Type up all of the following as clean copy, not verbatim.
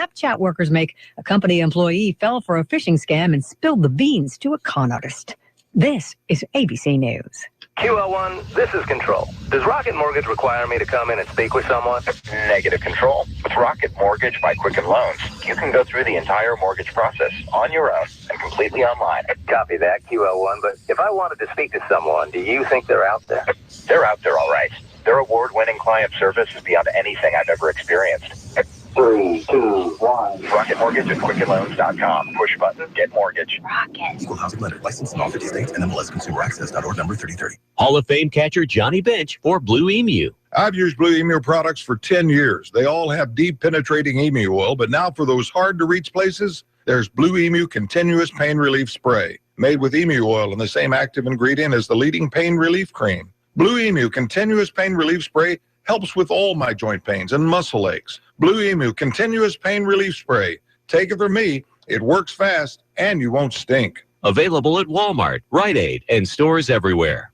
Snapchat workers make. A company employee fell for a phishing scam and spilled the beans to a con artist. This is ABC News. QL1, this is Control. Does Rocket Mortgage require me to come in and speak with someone? Negative, Control. With Rocket Mortgage by Quicken Loans, you can go through the entire mortgage process on your own and completely online. Copy that, QL1, but if I wanted to speak to someone, do you think they're out there? They're out there, all right. Their award-winning client service is beyond anything I've ever experienced. 3, 2, 1. Rocket Mortgage at QuickenLoans.com. Push button, get mortgage. Rocket. Equal housing lender. Licensed in all 50 states and MLSConsumerAccess.org number 3030. Hall of Fame catcher Johnny Bench for Blue Emu. I've used Blue Emu products for 10 years. They all have deep penetrating emu oil, but now for those hard-to-reach places, there's Blue Emu Continuous Pain Relief Spray, made with emu oil and the same active ingredient as the leading pain relief cream. Blue Emu Continuous Pain Relief Spray helps with all my joint pains and muscle aches. Blue Emu Continuous Pain Relief Spray. Take it from me. It works fast, and you won't stink. Available at Walmart, Rite Aid, and stores everywhere.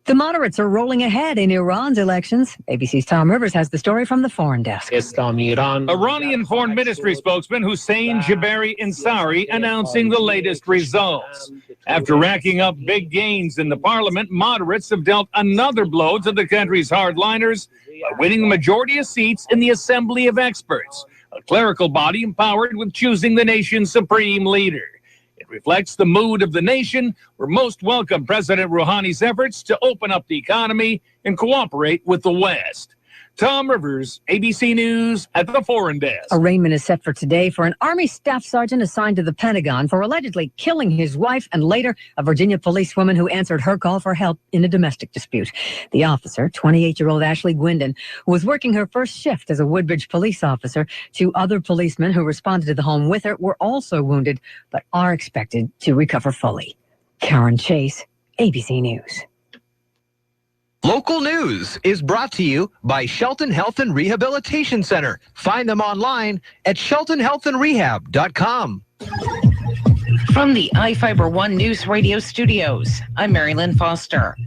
The moderates are rolling ahead in Iran's elections. ABC's Tom Rivers has the story from the foreign desk. Iranian Foreign Ministry spokesman Hussein Jabari Ansari announcing the latest results. After racking up big gains in the parliament, moderates have dealt another blow to the country's hardliners by winning the majority of seats in the Assembly of Experts, a clerical body empowered with choosing the nation's supreme leader. It reflects the mood of the nation, where most welcome President Rouhani's efforts to open up the economy and cooperate with the West. Tom Rivers, ABC News at the Foreign Desk. Arraignment is set for today for an Army staff sergeant assigned to the Pentagon for allegedly killing his wife and later a Virginia policewoman who answered her call for help in a domestic dispute. The officer, 28-year-old Ashley Gwindon, who was working her first shift as a Woodbridge police officer. 2 other policemen who responded to the home with her were also wounded, but are expected to recover fully. Karen Chase, ABC News. Local news is brought to you by Shelton Health and Rehabilitation Center. Find them online at sheltonhealthandrehab.com. From the iFIBER ONE Newsradio studios, I'm Mary Lynn Foster.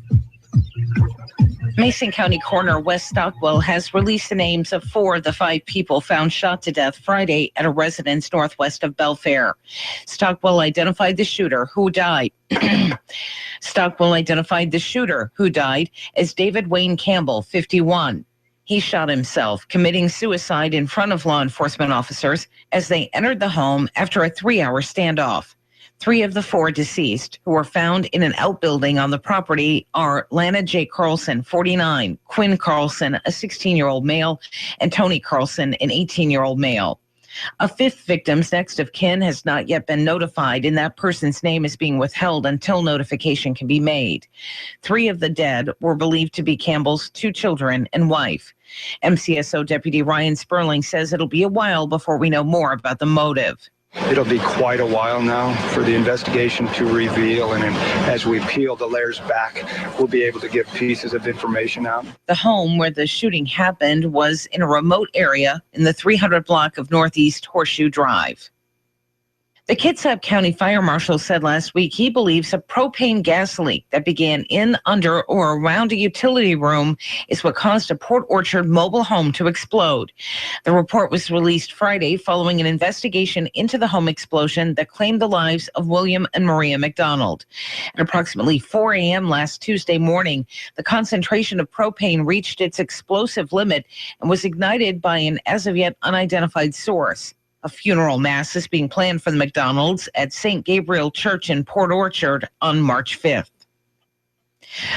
Mason County Coroner Wes Stockwell has released the names of 4 of the 5 people found shot to death Friday at a residence northwest of Belfair. Stockwell identified the shooter who died. Stockwell identified the shooter who died as David Wayne Campbell, 51. He shot himself, committing suicide in front of law enforcement officers as they entered the home after a 3-hour standoff. 3 of the 4 deceased who were found in an outbuilding on the property are Lana J. Carlson, 49, Quinn Carlson, a 16-year-old male, and Tony Carlson, an 18-year-old male. A 5th victim's next of kin has not yet been notified, and that person's name is being withheld until notification can be made. 3 of the dead were believed to be Campbell's 2 children and wife. MCSO Deputy Ryan Sperling says it'll be a while before we know more about the motive. It'll be quite a while now for the investigation to reveal, and as we peel the layers back, we'll be able to give pieces of information out. The home where the shooting happened was in a remote area in the 300 block of Northeast Horseshoe Drive. The Kitsap County Fire Marshal said last week he believes a propane gas leak that began in, under, or around a utility room is what caused a Port Orchard mobile home to explode. The report was released Friday following an investigation into the home explosion that claimed the lives of William and Maria McDonald. At approximately 4 a.m. last Tuesday morning, the concentration of propane reached its explosive limit and was ignited by an as-of-yet unidentified source. A funeral mass is being planned for the McDonalds at St. Gabriel Church in Port Orchard on March 5th.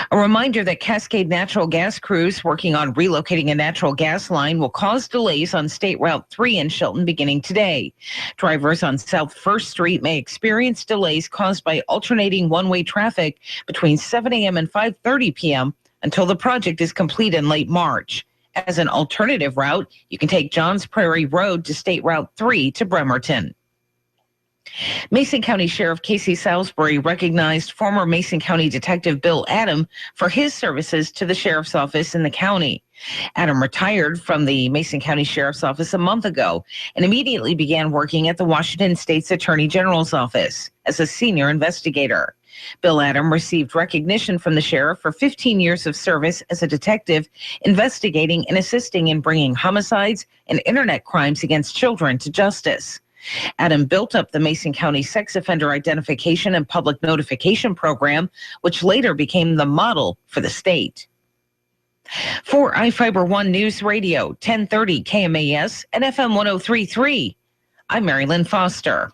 A reminder that Cascade Natural Gas crews working on relocating a natural gas line will cause delays on State Route 3 in Shelton beginning today. Drivers on South 1st Street may experience delays caused by alternating one-way traffic between 7 a.m. and 5:30 p.m. until the project is complete in late March. As an alternative route, you can take Johns Prairie Road to State Route 3 to Bremerton. Mason County Sheriff Casey Salisbury recognized former Mason County Detective Bill Adam for his services to the sheriff's office in the county. Adam retired from the Mason County Sheriff's Office a month ago and immediately began working at the Washington State's Attorney General's office as a senior investigator. Bill Adam received recognition from the sheriff for 15 years of service as a detective investigating and assisting in bringing homicides and internet crimes against children to justice. Adam built up the Mason County Sex Offender Identification and Public Notification Program, which later became the model for the state. For iFIBER ONE News Radio, 1030 KMAS and FM 1033, I'm Mary Lynn Foster.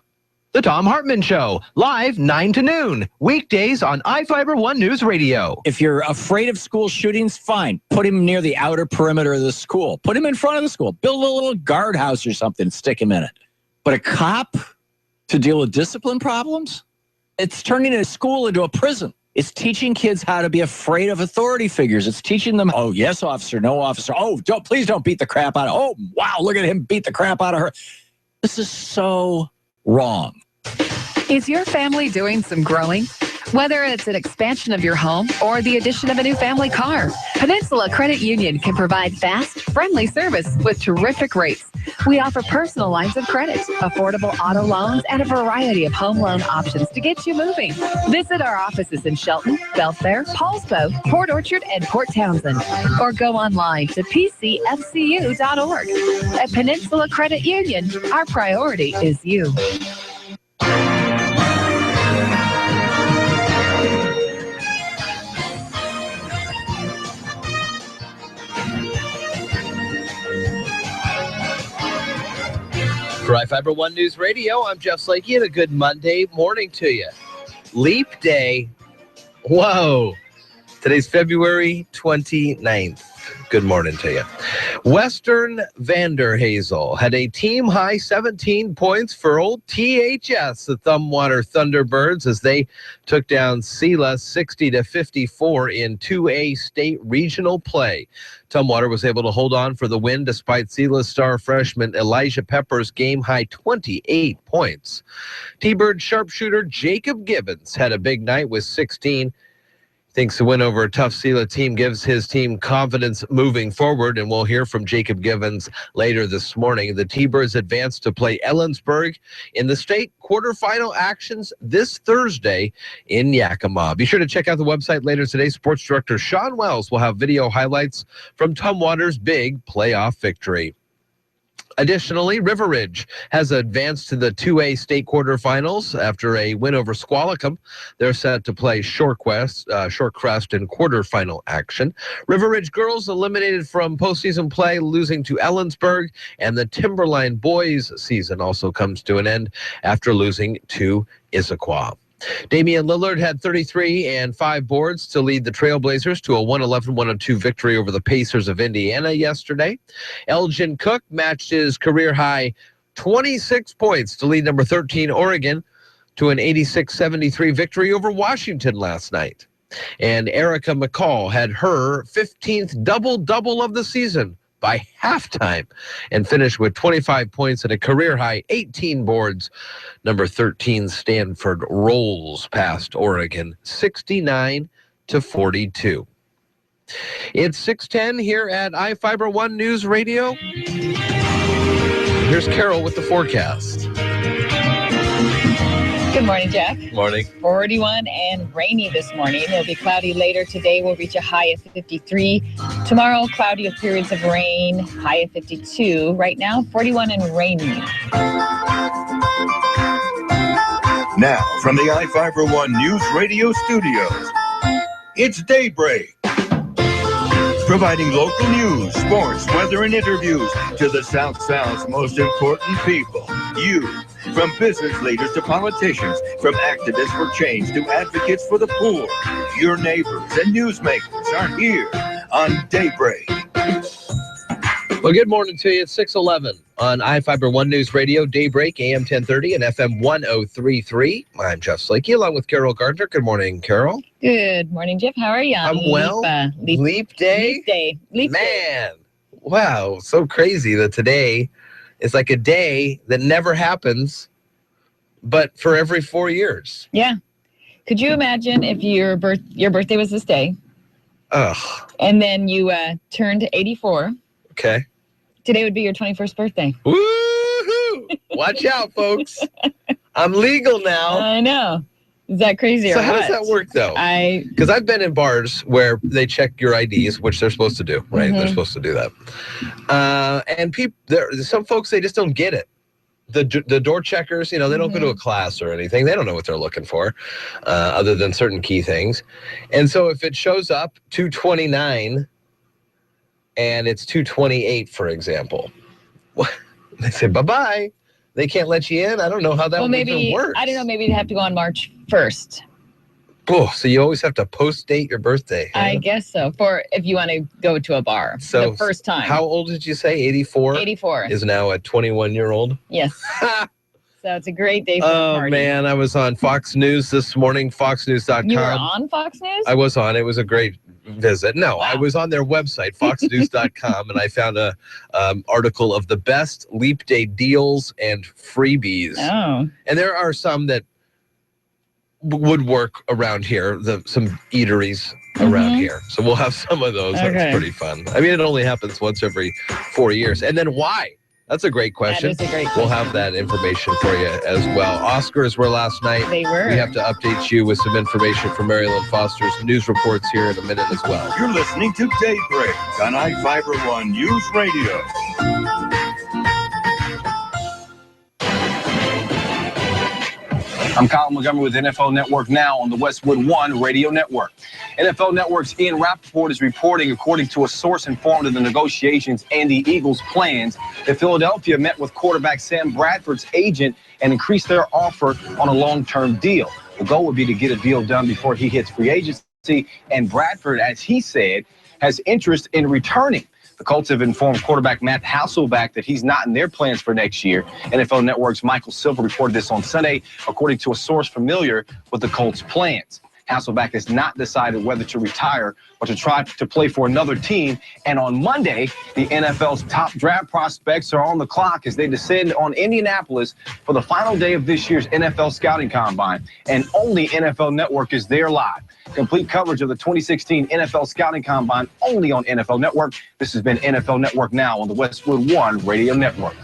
The Tom Hartman Show, live 9 to noon, weekdays on iFIBER ONE News Radio. If you're afraid of school shootings, fine. Put him near the outer perimeter of the school. Put him in front of the school. Build a little guardhouse or something, stick him in it. But a cop to deal with discipline problems? It's turning a school into a prison. It's teaching kids how to be afraid of authority figures. It's teaching them, oh, yes, officer, no, officer. Oh, please don't beat the crap out of her. Oh, wow, look at him beat the crap out of her. This is so wrong. Is your family doing some growing? Whether it's an expansion of your home or the addition of a new family car, Peninsula Credit Union can provide fast, friendly service with terrific rates. We offer personal lines of credit, affordable auto loans, and a variety of home loan options to get you moving. Visit our offices in Shelton, Belfair, Paulsbo, Port Orchard, and Port Townsend, or go online to pcfcu.org. At Peninsula Credit Union, our priority is you. For iFIBER ONE News Radio, I'm Jeff Slakey, and a good Monday morning to you. Leap Day. Whoa. Today's February 29th. Good morning to you. Western Vanderhazel had a team-high 17 points for old THS, the Thumbwater Thunderbirds, as they took down Sela 60-54 in 2A state regional play. Tumwater was able to hold on for the win despite Sela's star freshman Elijah Pepper's game-high 28 points. T-Bird sharpshooter Jacob Gibbons had a big night with 16. Thinks the win over a tough Sela team gives his team confidence moving forward, and we'll hear from Jacob Gibbons later this morning. The T-Birds advance to play Ellensburg in the state quarterfinal actions this Thursday in Yakima. Be sure to check out the website later today. Sports Director Sean Wells will have video highlights from Tumwater's big playoff victory. Additionally, River Ridge has advanced to the 2A state quarterfinals after a win over Squalicum. They're set to play Shorecrest in quarterfinal action. River Ridge girls eliminated from postseason play, losing to Ellensburg, and the Timberline boys season also comes to an end after losing to Issaquah. Damian Lillard had 33 and 5 boards to lead the Trailblazers to a 111-102 victory over the Pacers of Indiana yesterday. Elgin Cook matched his career-high 26 points to lead number 13 Oregon to an 86-73 victory over Washington last night. And Erica McCall had her 15th double-double of the season by halftime and finished with 25 points and a career-high 18 boards. Number 13 Stanford rolls past Oregon 69-42. It's 6:10 here at iFIBER ONE News Radio. Here's Carol with the forecast. Good morning, Jeff. Morning. 41 and rainy this morning. It'll be cloudy later today. We'll reach a high of 53. Tomorrow, cloudy with periods of rain, high of 52. Right now, 41 and rainy. Now, from the iFIBER ONE News Radio studios, it's Daybreak. Providing local news, sports, weather, and interviews to the South South's most important people. You. From business leaders to politicians, from activists for change to advocates for the poor, your neighbors and newsmakers are here on Daybreak. Well, good morning to you. It's 6:11 on iFIBER ONE News Radio, Daybreak, AM 1030 and FM 1033. I'm Jeff Slakey, along with Carol Gardner. Good morning, Carol. Good morning, Jeff. How are you? I'm well. Leap Day? Leap Day. Man, wow, so crazy that today is like a day that never happens, but for every 4 years. Yeah. Could you imagine if your birthday was this day? Ugh. And then you turned 84. Okay. Today would be your 21st birthday. Woohoo! Watch out, folks. I'm legal now. I know. Is that crazy or So how what? does that work, though? I Because I've been in bars where they check your IDs, which they're supposed to do, right? They're supposed to do that. And some folks, they just don't get it. The door checkers, they don't go to a class or anything. They don't know what they're looking for, other than certain key things. And so if it shows up 229 and it's 228, for example, they say bye-bye. They can't let you in. I don't know how that would even work. I don't know. Maybe they have to go on March 1st. Oh, so you always have to post-date your birthday. Huh? I guess so. For if you want to go to a bar So the first time. How old did you say? 84? 84. Is now a 21-year-old? Yes. So it's a great day for a party. Oh, man. I was on Fox News this morning, foxnews.com. You were on Fox News? I was on. It was a great visit. No, I was on their website, foxnews.com, and I found a article of the best Leap Day deals and freebies. Oh. And there are some that would work around here, some eateries around here. So we'll have some of those. Okay. That's pretty fun. I mean, it only happens once every 4 years. And then why? That's a great question. That is a great We'll question. have that information for you as well. Oscars were last night. They were. We have to update you with some information from Marilyn Foster's news reports here in a minute as well. You're listening to Daybreak on iFIBER One News Radio. I'm Colin Montgomery with NFL Network Now on the Westwood One Radio Network. NFL Network's Ian Rappaport is reporting, according to a source informed of the negotiations and the Eagles' plans, that Philadelphia met with quarterback Sam Bradford's agent and increased their offer on a long-term deal. The goal would be to get a deal done before he hits free agency, and Bradford, as he said, has interest in returning. The Colts have informed quarterback Matt Hasselbeck that he's not in their plans for next year. NFL Network's Michael Silver reported this on Sunday, according to a source familiar with the Colts' plans. Hasselbeck has not decided whether to retire or to try to play for another team. And on Monday, the NFL's top draft prospects are on the clock as they descend on Indianapolis for the final day of this year's NFL Scouting Combine. And only NFL Network is there live. Complete coverage of the 2016 NFL Scouting Combine only on NFL Network. This has been NFL Network Now on the Westwood One Radio Network.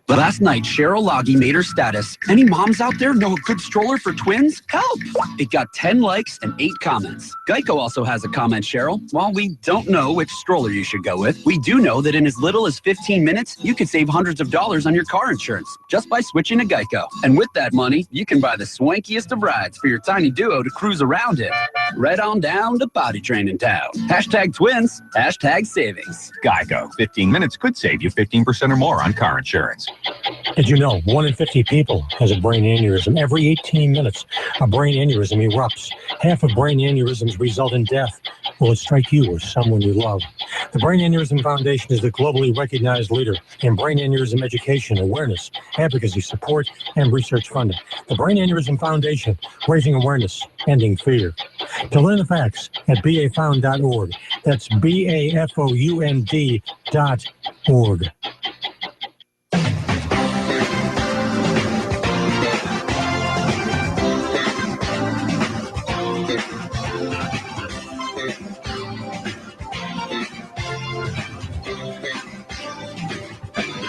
Last night, Cheryl Loggy made her status. Any moms out there know a good stroller for twins? Help! It got 10 likes and 8 comments. Geico also has a comment, Cheryl. While we don't know which stroller you should go with, we do know that in as little as 15 minutes, you could save hundreds of dollars on your car insurance just by switching to Geico. And with that money, you can buy the swankiest of rides for your tiny duo to cruise around in. Right on down to Potty Train in town. Hashtag twins, hashtag savings. Geico. 15 minutes could save you 15% or more on car insurance. Did you know 1 in 50 people has a brain aneurysm? Every 18 minutes, a brain aneurysm erupts. Half of brain aneurysms result in death. Will it strike you or someone you love? The Brain Aneurysm Foundation is the globally recognized leader in brain aneurysm education, awareness, advocacy, support, and research funding. The Brain Aneurysm Foundation, raising awareness, ending fear. To learn the facts at bafound.org. That's bafound.org.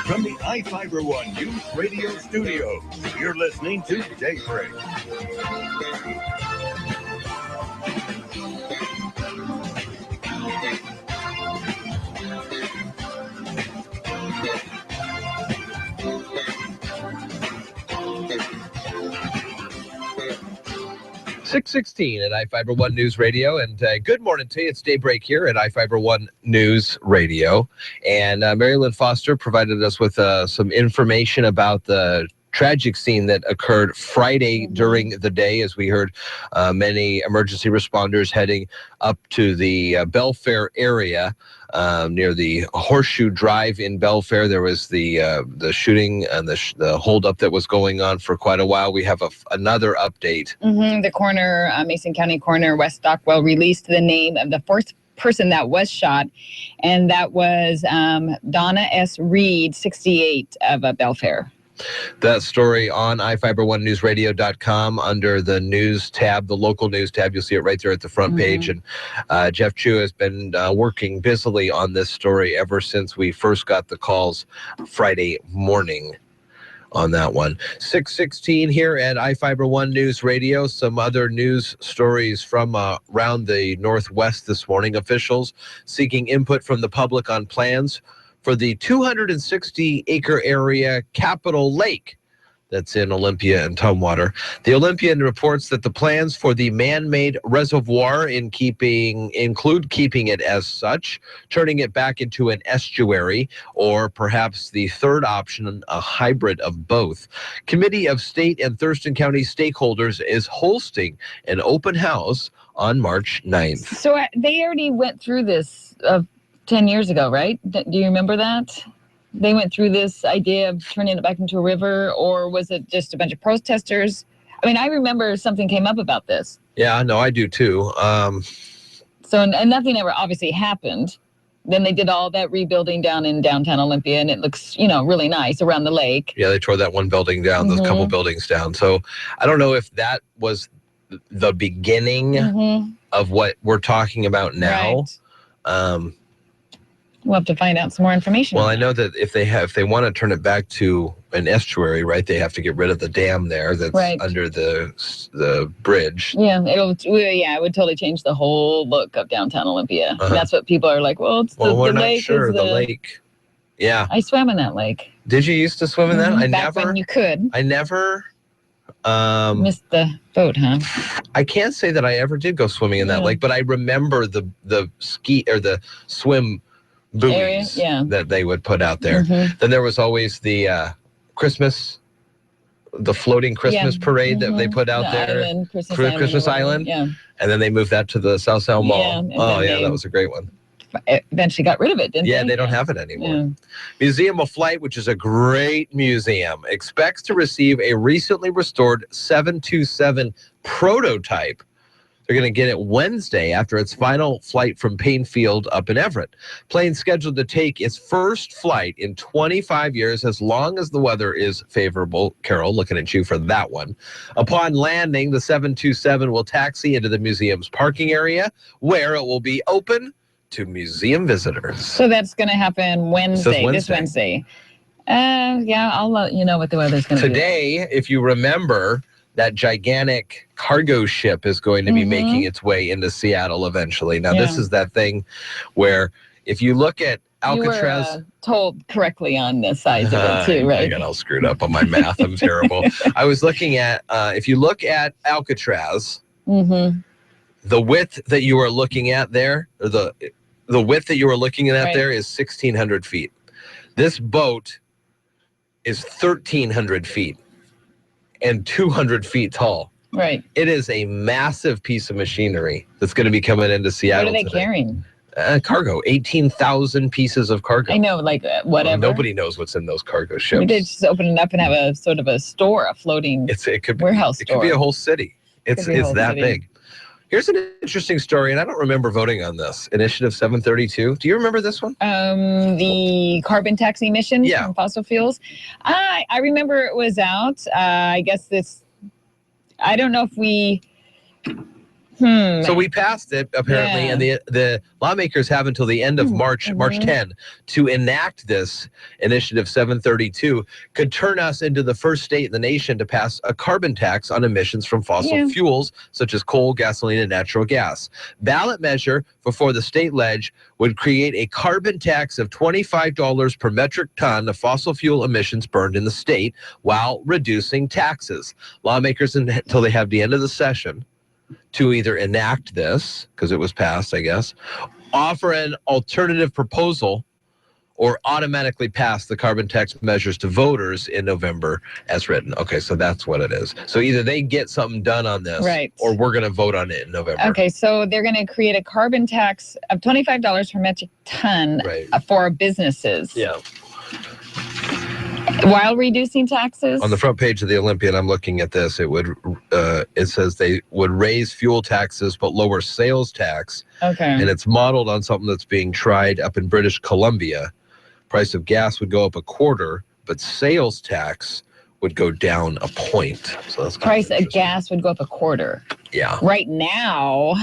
From the iFIBER One News Radio Studios, you're listening to Daybreak. .616 at iFIBER One News Radio, and good morning to you. It's Daybreak here at iFIBER One News Radio, and Marilyn Foster provided us with some information about the tragic scene that occurred Friday during the day, as we heard many emergency responders heading up to the Belfair area near the Horseshoe Drive in Belfair. There was the shooting and the holdup that was going on for quite a while. We have another update. The coroner, Mason County Coroner Wes Stockwell, released the name of the fourth person that was shot, and that was Donna S. Reed, 68, of Belfair. That story on iFiber1newsradio.com under the news tab, the local news tab. You'll see it right there at the front page. And Jeff Chu has been working busily on this story ever since we first got the calls Friday morning. on that one. 6:16 here at iFIBER One News Radio. Some other news stories from around the Northwest this morning. Officials seeking input from the public on plans for the 260-acre area Capitol Lake that's in Olympia and Tumwater. The Olympian reports that the plans for the man-made reservoir include keeping it as such, turning it back into an estuary, or perhaps the third option, a hybrid of both. Committee of State and Thurston County stakeholders is hosting an open house on March 9th. So they already went through this 10 years ago, right? Do you remember that? They went through this idea of turning it back into a river, or was it just a bunch of protesters? I mean, I remember something came up about this. Yeah, no, I do too. So, and nothing ever obviously happened. Then they did all that rebuilding down in downtown Olympia, and it looks, really nice around the lake. Yeah, they tore that one building down, those couple buildings down. So I don't know if that was the beginning of what we're talking about now. Right. We'll have to find out some more information. Well, I know that if they want to turn it back to an estuary, right, they have to get rid of the dam there that's under the bridge. Yeah, it would totally change the whole look of downtown Olympia. And that's what people are like, well, it's we're the not lake. Sure, the lake. Yeah. I swam in that lake. Did you used to swim in that? Back when you could. I never missed the boat, huh? I can't say that I ever did go swimming in that lake, but I remember the ski or the swim buoys that they would put out there. Then there was always the floating Christmas parade that they put out there. Island, Christmas Island. Yeah. And then they moved that to the South Sound Mall. That was a great one. Eventually got rid of it, didn't they? Yeah, they don't have it anymore. Museum of Flight, which is a great museum, expects to receive a recently restored 727 prototype. They're going to get it Wednesday after its final flight from Payne Field up in Everett. Plane scheduled to take its first flight in 25 years as long as the weather is favorable. Carol, looking at you for that one. Upon landing, the 727 will taxi into the museum's parking area, where it will be open to museum visitors. So that's going to happen this Wednesday. I'll let you know what the weather's going to be. Today, if you remember, that gigantic cargo ship is going to be making its way into Seattle eventually. Now, this is that thing where if you look at Alcatraz... You were told correctly on the size of it, too, right? I got all screwed up on my math. I'm terrible. I was looking at, if you look at Alcatraz, the width that you are looking at there, or the width that you are looking at there is 1,600 feet. This boat is 1,300 feet. And 200 feet tall. Right. It is a massive piece of machinery that's going to be coming into Seattle. What are they carrying? Cargo, 18,000 pieces of cargo. I know, whatever. Well, nobody knows what's in those cargo ships. We did just open it up and have a sort of a store, a floating warehouse store. It could be a whole city. It's that big. Here's an interesting story, and I don't remember voting on this. Initiative 732. Do you remember this one? The carbon tax emissions from fossil fuels. I remember it was out. I guess I don't know if we... So we passed it, apparently, and the lawmakers have until the end of March 10, to enact this Initiative 732. Could turn us into the first state in the nation to pass a carbon tax on emissions from fossil fuels, such as coal, gasoline, and natural gas. Ballot measure before the state ledge would create a carbon tax of $25 per metric ton of fossil fuel emissions burned in the state, while reducing taxes. Lawmakers, until they have the end of the session, to either enact this, because it was passed, I guess, offer an alternative proposal, or automatically pass the carbon tax measures to voters in November as written. Okay, so that's what it is. So either they get something done on this, or we're going to vote on it in November. Okay, so they're going to create a carbon tax of $25 per metric ton for businesses. Yeah. While reducing taxes? On the front page of the Olympian, I'm looking at this. It says they would raise fuel taxes but lower sales tax. Okay. And it's modeled on something that's being tried up in British Columbia. Price of gas would go up 1/4, but sales tax would go down 1 point. So that's price of gas would go up 1/4. Yeah. Right now,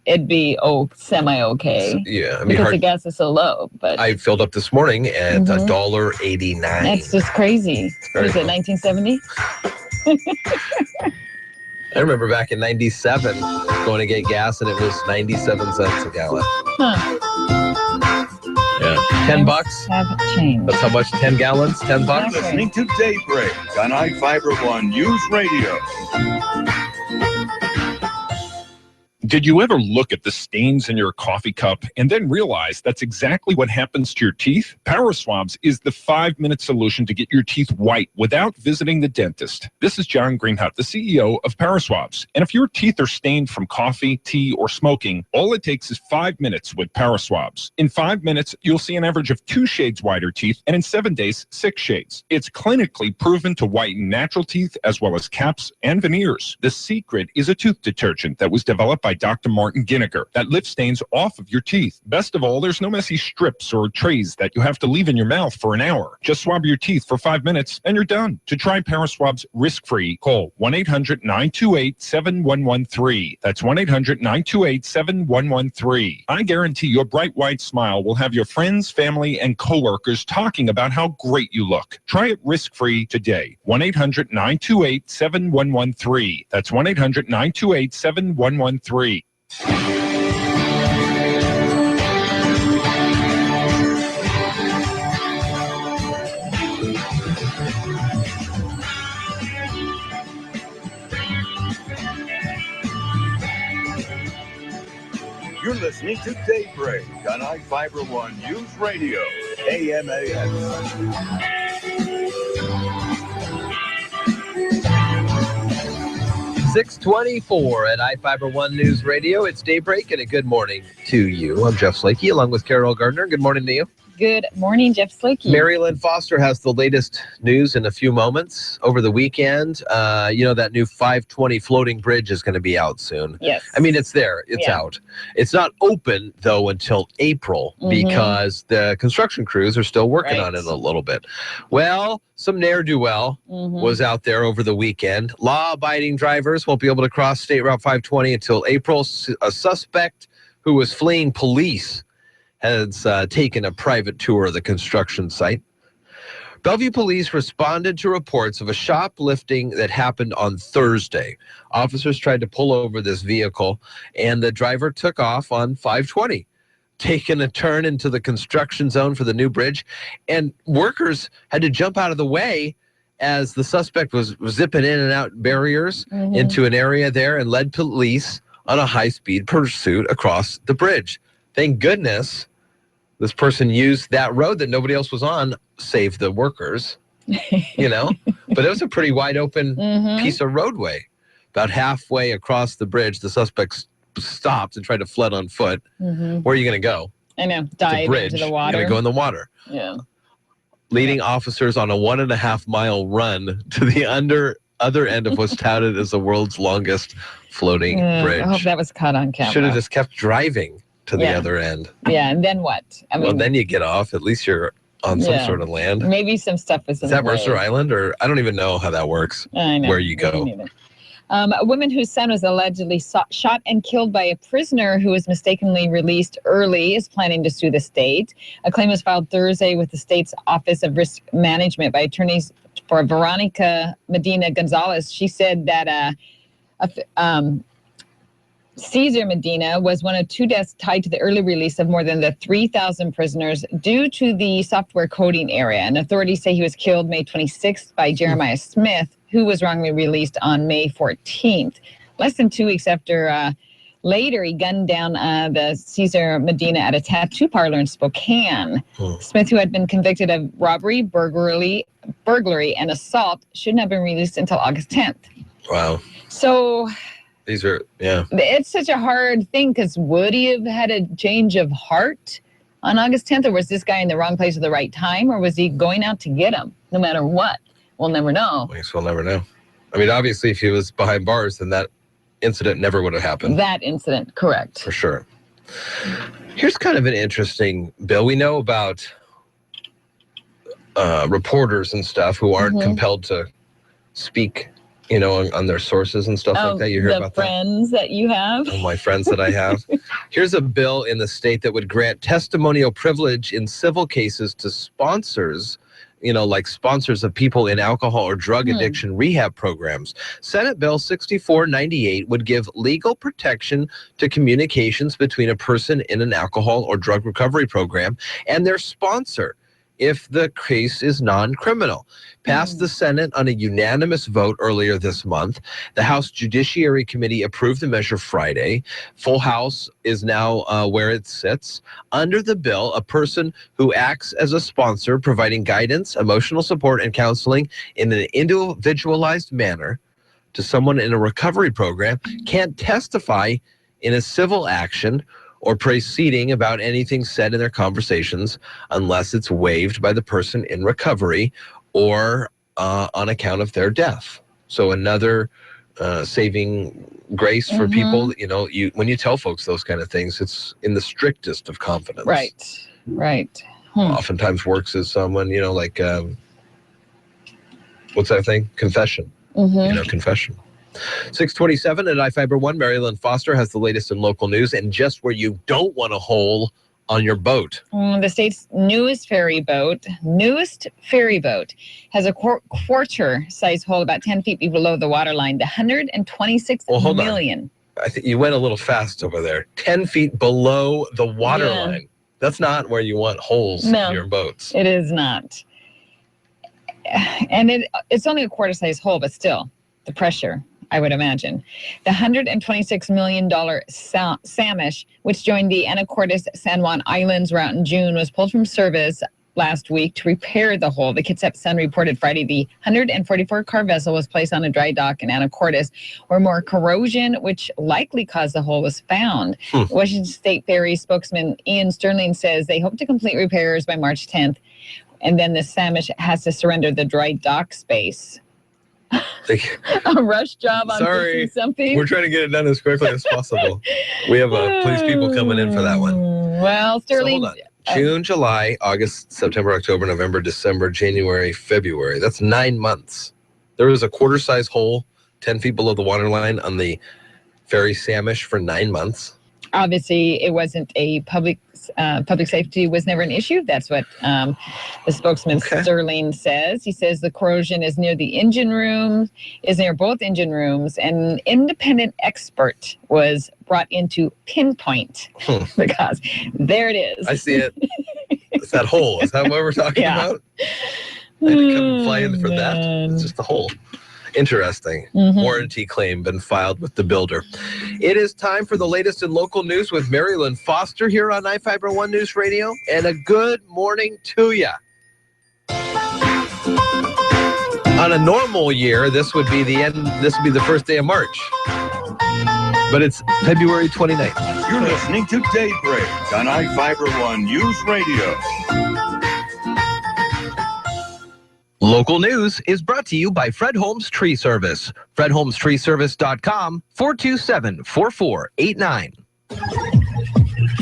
it'd be semi-okay. Yeah, I mean, because the gas is so low. But I filled up this morning at $1.89. That's just crazy. What is it, 1970? I remember back in 97 going to get gas and it was 97 cents a gallon. Huh. Yeah. $10. Have changed. That's how much? 10 gallons? $10? You're listening to Daybreak on iFIBER One News Radio. Did you ever look at the stains in your coffee cup and then realize that's exactly what happens to your teeth? Power Swabs is the 5-minute solution to get your teeth white without visiting the dentist. This is John Greenhut, the CEO of Power Swabs. And if your teeth are stained from coffee, tea, or smoking, all it takes is 5 minutes with Power Swabs. In 5 minutes, you'll see an average of 2 shades whiter teeth, and in 7 days, 6 shades. It's clinically proven to whiten natural teeth as well as caps and veneers. The secret is a tooth detergent that was developed by Dr. Martin Ginniger that lifts stains off of your teeth. Best of all, there's no messy strips or trays that you have to leave in your mouth for an hour. Just swab your teeth for 5 minutes and you're done. To try Power Swabs risk-free, call 1-800-928-7113. That's 1-800-928-7113. I guarantee your bright white smile will have your friends, family, and coworkers talking about how great you look. Try it risk-free today. 1-800-928-7113. That's 1-800-928-7113. You're listening to Daybreak on iFIBER One News Radio, AMAS. 624 at iFIBER One News Radio. It's Daybreak and a good morning to you. I'm Jeff Slakey along with Carol Gardner. Good morning to you. Good morning, Jeff Slakey. Mary Lynn Foster has the latest news in a few moments. Over the weekend, that new 520 floating bridge is going to be out soon. Yes. I mean, it's there. It's out. It's not open, though, until April because the construction crews are still working on it a little bit. Well, some ne'er-do-well was out there over the weekend. Law-abiding drivers won't be able to cross State Route 520 until April. A suspect who was fleeing police has taken a private tour of the construction site. Bellevue police responded to reports of a shoplifting that happened on Thursday. Officers tried to pull over this vehicle, and the driver took off on 520, taking a turn into the construction zone for the new bridge, and workers had to jump out of the way as the suspect was zipping in and out barriers into an area there and led police on a high-speed pursuit across the bridge. Thank goodness this person used that road that nobody else was on, save the workers, but it was a pretty wide open piece of roadway. About halfway across the bridge, the suspect stopped and tried to fled on foot. Where are you going to go? I know, dive into the water. You're going to go in the water. Yeah. Leading officers on a 1.5-mile run to the other end of what's touted as the world's longest floating bridge. I hope that was caught on camera. Should have just kept driving to the other end. Yeah, and then what? Well, then you get off. At least you're on some sort of land. Maybe some stuff was in Is that the way. Mercer Island? Or I don't even know how that works. I know. Where you go. A woman whose son was allegedly shot and killed by a prisoner who was mistakenly released early is planning to sue the state. A claim was filed Thursday with the state's Office of Risk Management by attorneys for Veronica Medina Gonzalez. She said that Cesar Medina was one of 2 deaths tied to the early release of more than 3,000 prisoners due to the software coding area. And authorities say he was killed May 26th by Jeremiah Smith, who was wrongly released on May 14th. Less than 2 weeks after later, he gunned down the Cesar Medina at a tattoo parlor in Spokane. Smith, who had been convicted of robbery, burglary, and assault, shouldn't have been released until August 10th. Wow. So these are, it's such a hard thing because would he have had a change of heart on August 10th, or was this guy in the wrong place at the right time, or was he going out to get him no matter what? We'll never know. I guess we'll never know. I mean, obviously, if he was behind bars, then that incident never would have happened. That incident, correct. For sure. Here's kind of an interesting bill. We know about reporters and stuff who aren't compelled to speak you know, on their sources and stuff like that. You hear about the friends that you have? Oh, my friends that I have. Here's a bill in the state that would grant testimonial privilege in civil cases to sponsors, you know, like sponsors of people in alcohol or drug addiction rehab programs. Senate Bill 6498 would give legal protection to communications between a person in an alcohol or drug recovery program and their sponsor if the case is non-criminal. Passed the Senate on a unanimous vote earlier this month. The House Judiciary Committee approved the measure Friday. Full House is now where it sits. Under the bill, a person who acts as a sponsor, providing guidance, emotional support, and counseling in an individualized manner to someone in a recovery program can't testify in a civil action or proceeding about anything said in their conversations unless it's waived by the person in recovery or on account of their death. So another saving grace for people, you know, when you tell folks those kind of things, it's in the strictest of confidence. Right. Oftentimes works as someone, you know, like, what's that thing? Confession. You know, confession. 627 at iFIBER 1, Marilyn Foster has the latest in local news and just where you don't want a hole on your boat. The state's newest ferry boat has a quarter-size hole about 10 feet below the waterline. The $126 million. I think you went a little fast over there. 10 feet below the waterline. That's not where you want holes in your boats. It is not. And it's only a quarter-size hole, but still, the pressure, I would imagine. The $126 million Samish, which joined the Anacortes San Juan Islands route in June, was pulled from service last week to repair the hole. The Kitsap Sun reported Friday the 144-car vessel was placed on a dry dock in Anacortes, where more corrosion, which likely caused the hole, was found. Washington State Ferry spokesman Ian Sterling says they hope to complete repairs by March 10th, and then the Samish has to surrender the dry dock space. A rush job on fixing something. We're trying to get it done as quickly as possible. We have police people coming in for that one. Well, Sterling. So hold on. June, July, August, September, October, November, December, January, February. That's 9 months. There was a quarter-size hole 10 feet below the waterline on the ferry Samish for 9 months. Obviously, it wasn't a public safety was never an issue. That's what the spokesman Sterling says. He says the corrosion is near both engine rooms, and an independent expert was brought in to pinpoint the cause. There it is. I see it. It's that hole. Is that what we're talking about? I had to come and fly in for that. It's just the hole. Interesting. Warranty claim been filed with the builder. It is time for the latest in local news with Marilyn Foster here on iFIBER 1 News Radio, and a good morning to you. On a normal year, this would be the first day of March. But it's February 29th. You're listening to Daybreak on iFIBER 1 News Radio. Local news is brought to you by Fred Holmes Tree Service. FredHolmesTreeService.com, 427-4489.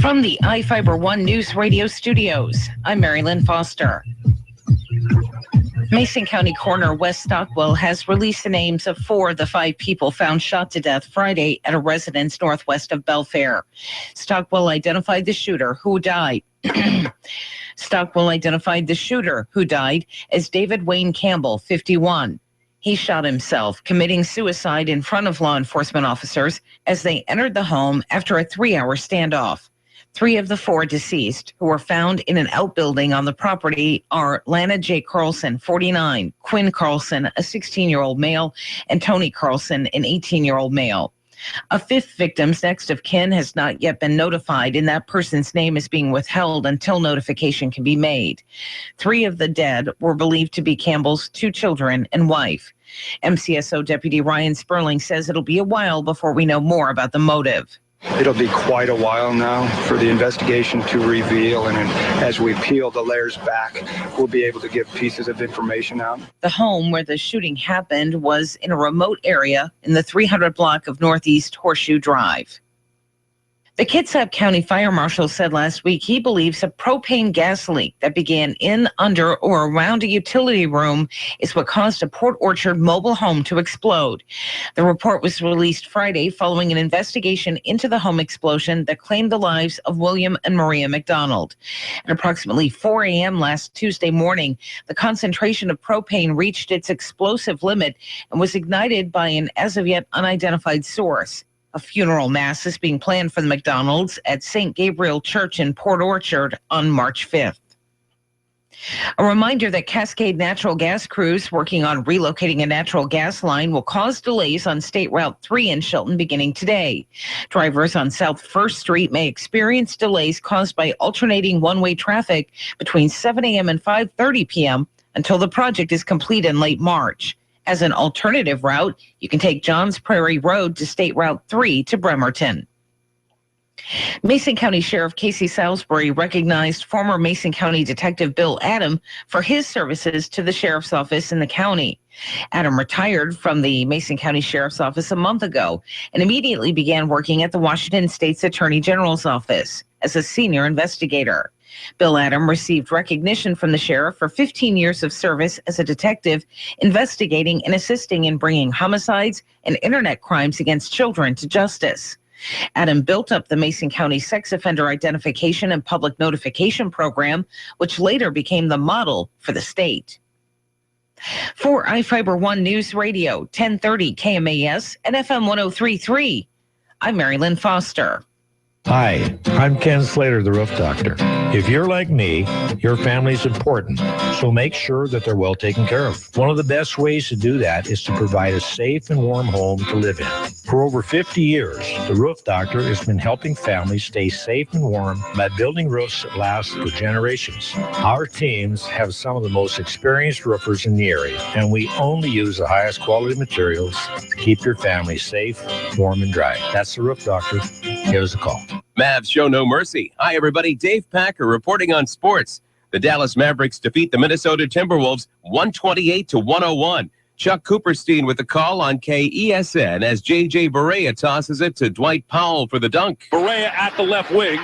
From the iFIBER 1 News Radio studios, I'm Marilyn Foster. Mason County Coroner Wes Stockwell has released the names of 4 of the 5 people found shot to death Friday at a residence northwest of Belfair. Stockwell identified the shooter who died. Stockwell identified the shooter who died as David Wayne Campbell, 51. He shot himself, committing suicide in front of law enforcement officers as they entered the home after a 3-hour standoff. 3 of the 4 deceased, who were found in an outbuilding on the property, are Lana J. Carlson, 49, Quinn Carlson, a 16-year-old male, and Tony Carlson, an 18-year-old male. A 5th victim's next of kin has not yet been notified, and that person's name is being withheld until notification can be made. 3 of the dead were believed to be Campbell's 2 children and wife. MCSO Deputy Ryan Sperling says it'll be a while before we know more about the motive. It'll be quite a while now for the investigation to reveal, and as we peel the layers back, we'll be able to give pieces of information out. The home where the shooting happened was in a remote area in the 300 block of Northeast Horseshoe Drive. The Kitsap County Fire Marshal said last week he believes a propane gas leak that began in, under, or around a utility room is what caused a Port Orchard mobile home to explode. The report was released Friday following an investigation into the home explosion that claimed the lives of William and Maria McDonald. At approximately 4 a.m. last Tuesday morning, the concentration of propane reached its explosive limit and was ignited by an as of yet unidentified source. A funeral mass is being planned for the McDonalds at St. Gabriel Church in Port Orchard on March 5th. A reminder that Cascade Natural Gas crews working on relocating a natural gas line will cause delays on State Route 3 in Shelton beginning today. Drivers on South 1st Street may experience delays caused by alternating one-way traffic between 7 a.m. and 5:30 p.m. until the project is complete in late March. As an alternative route, you can take Johns Prairie Road to State Route 3 to Bremerton. Mason County Sheriff Casey Salisbury recognized former Mason County Detective Bill Adam for his services to the sheriff's office in the county. Adam retired from the Mason County Sheriff's Office a month ago and immediately began working at the Washington State's Attorney General's office as a senior investigator. Bill Adam received recognition from the sheriff for 15 years of service as a detective, investigating and assisting in bringing homicides and internet crimes against children to justice. Adam built up the Mason County Sex Offender Identification and Public Notification Program, which later became the model for the state. For iFIBER One News Radio, 1030 KMAS and FM 103.3, I'm Mary Lynn Foster. Hi, I'm Ken Slater, the Roof Doctor. If you're like me, your family's important, so make sure that they're well taken care of. One of the best ways to do that is to provide a safe and warm home to live in. For over 50 years, the Roof Doctor has been helping families stay safe and warm by building roofs that last for generations. Our teams have some of the most experienced roofers in the area, and we only use the highest quality materials to keep your family safe, warm, and dry. That's the Roof Doctor. Give us a call. Mavs show no mercy. Hi, everybody. Dave Packer reporting on sports. The Dallas Mavericks defeat the Minnesota Timberwolves 128-101. Chuck Cooperstein with the call on KESN as J.J. Barea tosses it to Dwight Powell for the dunk. Barea at the left wing.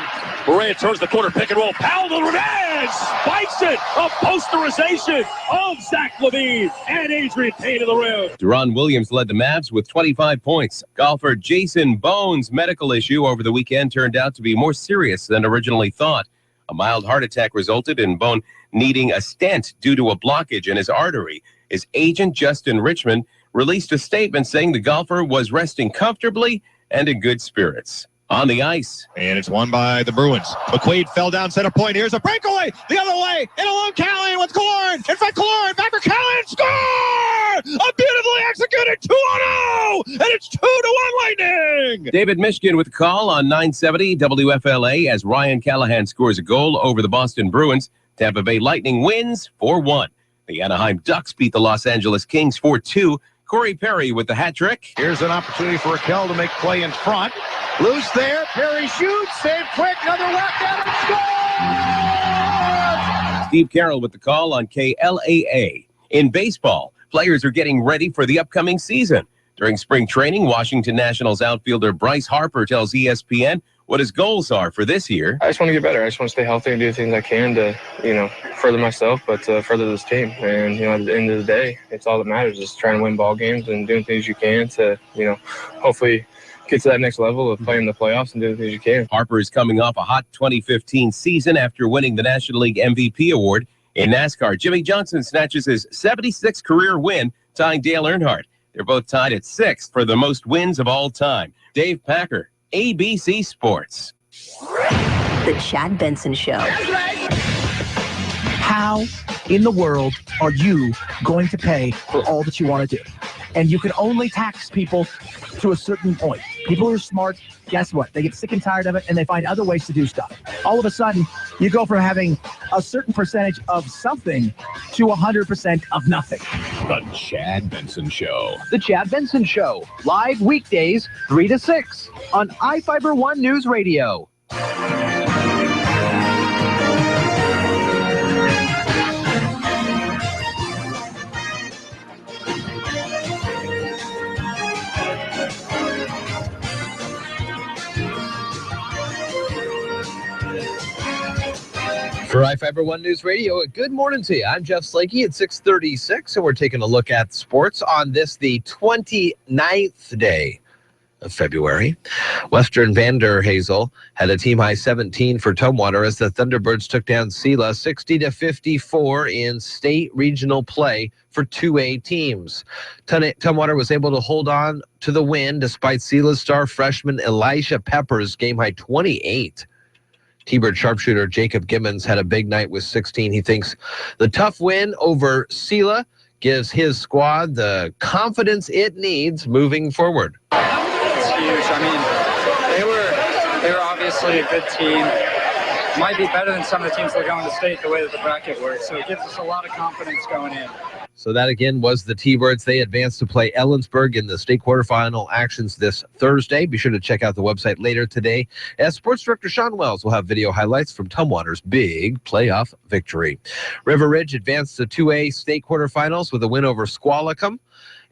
Barea turns the corner, pick and roll. Powell the revenge! Spikes it! A posterization of Zach LaVine and Adrian Payne to the rim. Deron Williams led the Mavs with 25 points. Golfer Jason Bone's medical issue over the weekend turned out to be more serious than originally thought. A mild heart attack resulted in Bone needing a stent due to a blockage in his artery. His agent, Justin Richmond, released a statement saying the golfer was resting comfortably and in good spirits. On the ice. And it's won by the Bruins. McQuaid fell down center point. Here's a breakaway. The other way. In alone Callahan with Killorn. In front Killorn. Back for Callahan. Score! A beautifully executed 2-0. And it's 2-1 Lightning. David Mishkin with the call on 970 WFLA as Ryan Callahan scores a goal over the Boston Bruins. Tampa Bay Lightning wins 4-1. The Anaheim Ducks beat the Los Angeles Kings 4-2. Corey Perry with the hat trick. Here's an opportunity for Raquel to make play in front. Loose there. Perry shoots. Save quick. Another whack down and scores! Steve Carroll with the call on KLAA. In baseball, players are getting ready for the upcoming season. During spring training, Washington Nationals outfielder Bryce Harper tells ESPN what his goals are for this year. I just want to get better. I just want to stay healthy and do the things I can to, further myself, but further this team. And, at the end of the day, it's all that matters is trying to win ball games and doing things you can to, hopefully get to that next level of playing the playoffs and doing things you can. Harper is coming off a hot 2015 season after winning the National League MVP award. In NASCAR, Jimmy Johnson snatches his 76th career win, tying Dale Earnhardt. They're both tied at 6th for the most wins of all time. Dave Packer, ABC Sports. The Chad Benson Show. How in the world are you going to pay for all that you want to do? And you can only tax people to a certain point. People who are smart, guess what? They get sick and tired of it, and they find other ways to do stuff. All of a sudden, you go from having a certain percentage of something to 100% of nothing. The Chad Benson Show. The Chad Benson Show, live weekdays 3 to 6 on iFIBER One News Radio. For iFIBER One News Radio, good morning to you. I'm Jeff Slakey at 6:36, and we're taking a look at sports on this, the 29th day of February. Western Vanderhazel had a team-high 17 for Tumwater as the Thunderbirds took down Sela 60-54 in state regional play for 2A teams. Tumwater was able to hold on to the win despite Sela's star freshman Elisha Pepper's game-high 28. T-Bird sharpshooter Jacob Gibbons had a big night with 16. He thinks the tough win over Sela gives his squad the confidence it needs moving forward. It's huge. I mean, they were obviously a good team. Might be better than some of the teams that are going to state the way that the bracket works. So it gives us a lot of confidence going in. So that again was the T-Birds. They advanced to play Ellensburg in the state quarterfinal actions this Thursday. Be sure to check out the website later today, as Sports Director Sean Wells will have video highlights from Tumwater's big playoff victory. River Ridge advanced to 2A state quarterfinals with a win over Squalicum,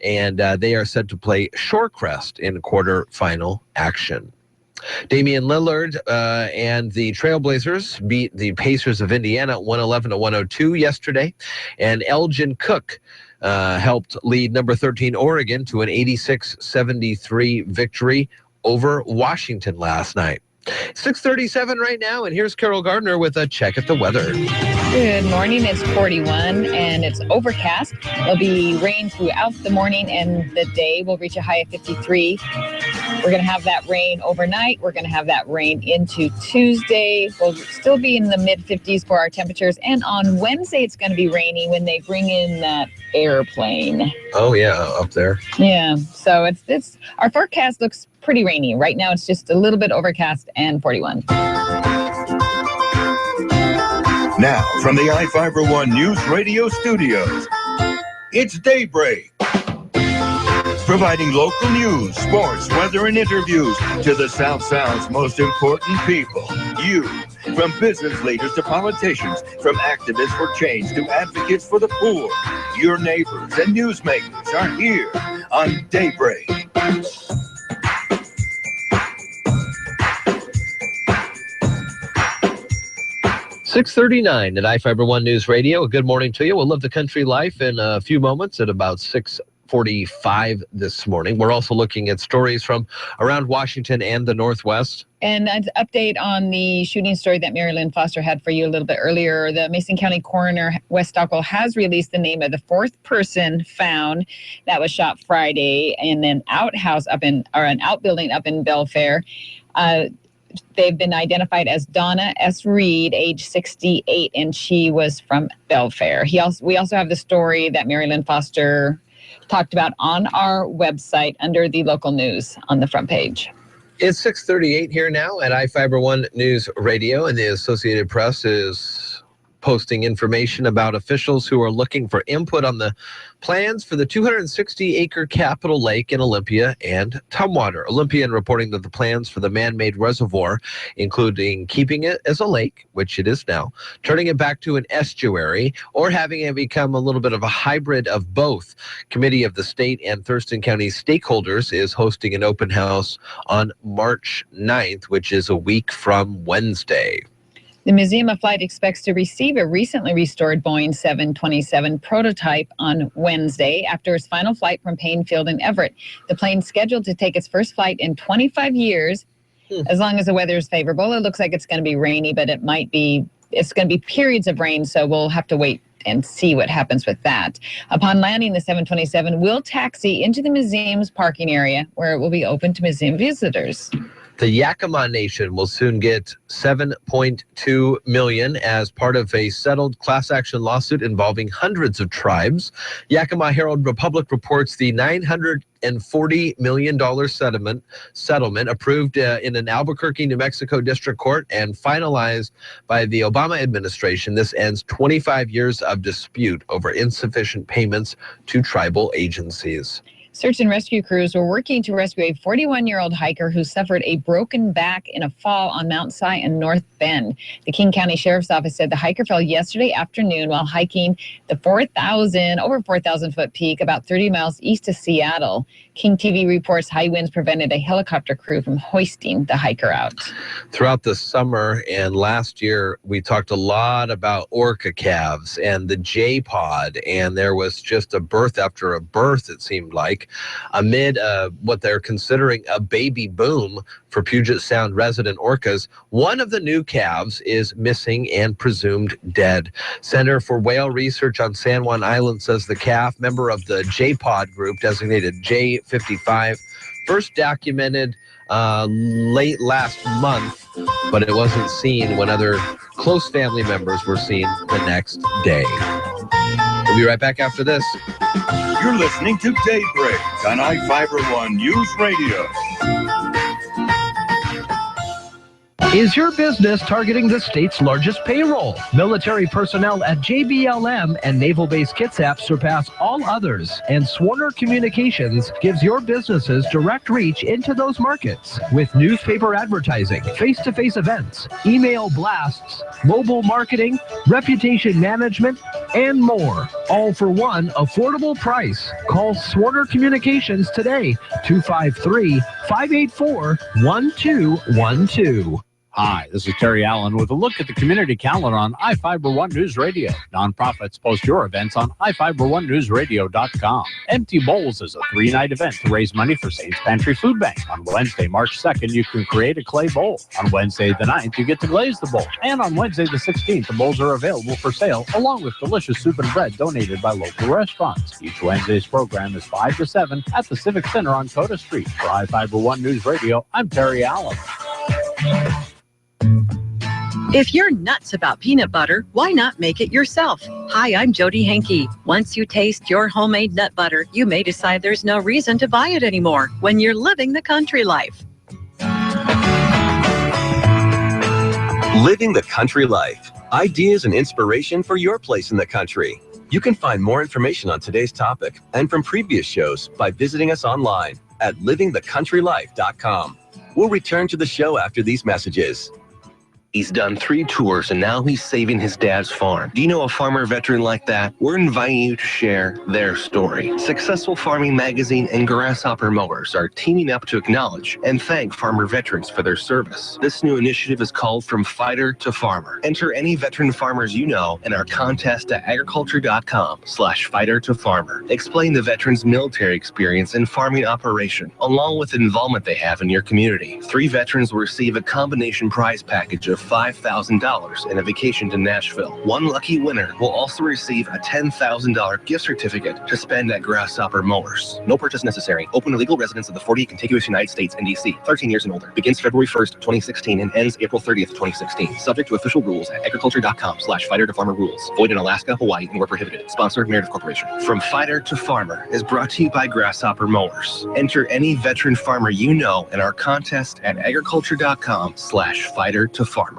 and they are set to play Shorecrest in quarterfinal action. Damian Lillard and the Trailblazers beat the Pacers of Indiana 111-102 yesterday, and Elgin Cook helped lead number 13 Oregon to an 86-73 victory over Washington last night. 6:37 right now, and here's Carol Gardner with a check at the weather. Good morning. It's 41 and it's overcast. There'll be rain throughout the morning and the day. We'll reach a high of 53. We're going to have that rain overnight. We're going to have that rain into Tuesday. We'll still be in the mid-50s for our temperatures. And on Wednesday, it's going to be rainy when they bring in that airplane. Oh, yeah, up there. Yeah, so it's our forecast looks pretty rainy. Right now, it's just a little bit overcast and 41. Now, from the iFIBER One News Radio studios, it's Daybreak. Providing local news, sports, weather, and interviews to the South Sound's most important people. You. From business leaders to politicians, from activists for change to advocates for the poor. Your neighbors and newsmakers are here on Daybreak. .39 at iFIBER One News Radio. Good morning to you. We'll live the country life in a few moments at about 6:45 this morning. We're also looking at stories from around Washington and the Northwest. And an update on the shooting story that Mary Lynn Foster had for you a little bit earlier. The Mason County coroner, Wes Stockel, has released the name of the fourth person found that was shot Friday in an an outbuilding up in Belfair. They've been identified as Donna S. Reed, age 68, and she was from Belfair. We also have the story that Mary Lynn Foster talked about on our website under the local news on the front page. It's 6:38 here now at iFIBER One News Radio, and the Associated Press is posting information about officials who are looking for input on the plans for the 260-acre Capitol Lake in Olympia and Tumwater. Olympian reporting that the plans for the man-made reservoir, including keeping it as a lake, which it is now, turning it back to an estuary, or having it become a little bit of a hybrid of both. Committee of the State and Thurston County stakeholders is hosting an open house on March 9th, which is a week from Wednesday. The Museum of Flight expects to receive a recently restored Boeing 727 prototype on Wednesday after its final flight from Payne Field in Everett. The plane's scheduled to take its first flight in 25 years, as long as the weather is favorable. It looks like it's going to be rainy, but it's going to be periods of rain, so we'll have to wait and see what happens with that. Upon landing, the 727 will taxi into the museum's parking area, where it will be open to museum visitors. The Yakima Nation will soon get $7.2 million as part of a settled class action lawsuit involving hundreds of tribes. Yakima Herald Republic reports the $940 million settlement approved in an Albuquerque, New Mexico district court and finalized by the Obama administration. This ends 25 years of dispute over insufficient payments to tribal agencies. Search and rescue crews were working to rescue a 41-year-old hiker who suffered a broken back in a fall on Mount Si and North Bend. The King County Sheriff's Office said the hiker fell yesterday afternoon while hiking the over 4,000-foot peak about 30 miles east of Seattle. King TV reports high winds prevented a helicopter crew from hoisting the hiker out. Throughout the summer and last year, we talked a lot about orca calves and the J-pod, and there was just a birth after a birth, it seemed like, amid what they're considering a baby boom for Puget Sound resident orcas. One of the new calves is missing and presumed dead. Center for Whale Research on San Juan Island says the calf, member of the J-pod group designated J55, first documented late last month, but it wasn't seen when other close family members were seen the next day. We'll be right back after this. You're listening to Daybreak on iFIBER ONE News Radio. Is your business targeting the state's largest payroll? Military personnel at JBLM and Naval Base Kitsap surpass all others, and Swarner Communications gives your businesses direct reach into those markets with newspaper advertising, face-to-face events, email blasts, mobile marketing, reputation management, and more, all for one affordable price. Call Swarner Communications today, 253-584-1212. Hi, this is Terry Allen with a look at the community calendar on iFIBER One News Radio. Nonprofits post your events on iFIBER1newsradio.com. Empty Bowls is a 3-night event to raise money for Saints Pantry Food Bank. On Wednesday, March 2nd, you can create a clay bowl. On Wednesday the 9th, you get to glaze the bowl. And on Wednesday the 16th, the bowls are available for sale, along with delicious soup and bread donated by local restaurants. Each Wednesday's program is 5 to 7 at the Civic Center on Coda Street. For iFIBER One News Radio, I'm Terry Allen. If you're nuts about peanut butter, why not make it yourself? Hi, I'm Jody Henke. Once you taste your homemade nut butter, you may decide there's no reason to buy it anymore when you're living the country life. Living the country life. Ideas and inspiration for your place in the country. You can find more information on today's topic and from previous shows by visiting us online at livingthecountrylife.com. We'll return to the show after these messages. He's done 3 tours and now he's saving his dad's farm. Do you know a farmer veteran like that? We're inviting you to share their story. Successful Farming Magazine and Grasshopper Mowers are teaming up to acknowledge and thank farmer veterans for their service. This new initiative is called From Fighter to Farmer. Enter any veteran farmers you know in our contest at agriculture.com/fighter to farmer. Explain the veteran's military experience and farming operation, along with the involvement they have in your community. 3 veterans will receive a combination prize package of $5,000 and a vacation to Nashville. One lucky winner will also receive a $10,000 gift certificate to spend at Grasshopper Mowers. No purchase necessary. Open to legal residents of the 40 contiguous United States and D.C., 13 years and older. Begins February 1st, 2016 and ends April 30th, 2016. Subject to official rules at agriculture.com/fighter to farmer rules. Void in Alaska, Hawaii, and where prohibited. Sponsor, Meredith Corporation. From Fighter to Farmer is brought to you by Grasshopper Mowers. Enter any veteran farmer you know in our contest at agriculture.com/fighter to farmer.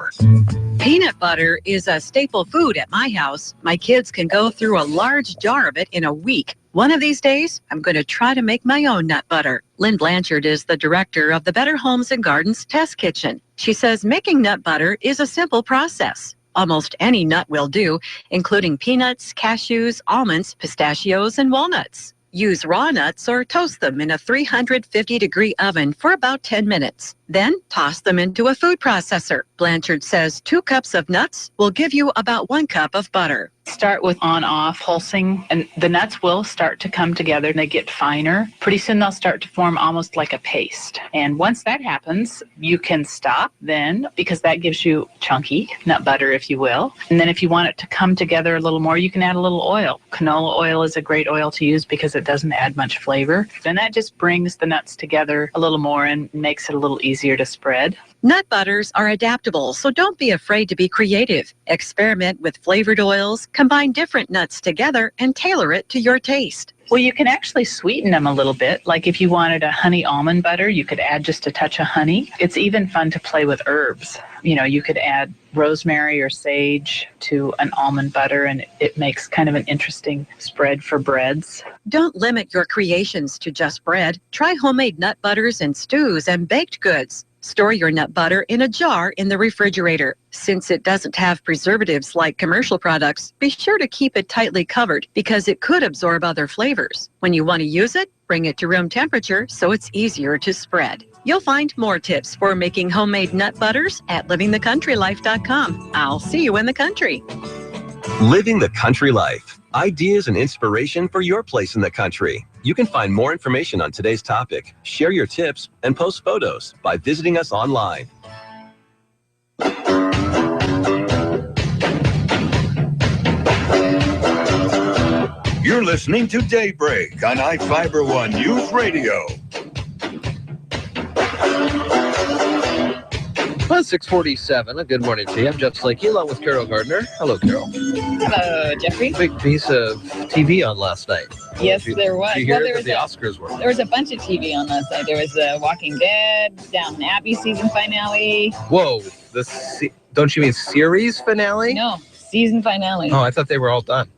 Peanut butter is a staple food at my house. My kids can go through a large jar of it in a week. One of these days, I'm going to try to make my own nut butter. Lynn Blanchard is the director of the Better Homes and Gardens Test Kitchen. She says making nut butter is a simple process. Almost any nut will do, including peanuts, cashews, almonds, pistachios, and walnuts. Use raw nuts or toast them in a 350-degree oven for about 10 minutes. Then toss them into a food processor. Blanchard says 2 cups of nuts will give you about 1 cup of butter. Start with on-off pulsing, and the nuts will start to come together and they get finer. Pretty soon they'll start to form almost like a paste. And once that happens, you can stop then, because that gives you chunky nut butter, if you will. And then if you want it to come together a little more, you can add a little oil. Canola oil is a great oil to use because it doesn't add much flavor. Then that just brings the nuts together a little more and makes it a little easier to spread. Nut butters are adaptable, so don't be afraid to be creative. Experiment with flavored oils, combine different nuts together, and tailor it to your taste. Well, you can actually sweeten them a little bit. Like if you wanted a honey almond butter, you could add just a touch of honey. It's even fun to play with herbs. You know, you could add rosemary or sage to an almond butter, and it makes kind of an interesting spread for breads. Don't limit your creations to just bread. Try homemade nut butters and stews and baked goods. Store your nut butter in a jar in the refrigerator. Since it doesn't have preservatives like commercial products, be sure to keep it tightly covered because it could absorb other flavors. When you want to use it, bring it to room temperature so it's easier to spread. You'll find more tips for making homemade nut butters at livingthecountrylife.com. I'll see you in the country. Living the Country Life. Ideas and inspiration for your place in the country. You can find more information on today's topic, share your tips, and post photos by visiting us online. You're listening to Daybreak on iFIBER ONE Newsradio. Well, 6:47. A good morning to you. I'm Jeff Slakey along with Carol Gardner. Hello, Carol. Hello, Jeffrey. Big piece of TV on last night. Yes, there was. Did you hear Well, that the Oscars were? There was a bunch of TV on last night. There was the Walking Dead, Downton Abbey season finale. Whoa. Don't you mean series finale? No, season finale. Oh, I thought they were all done.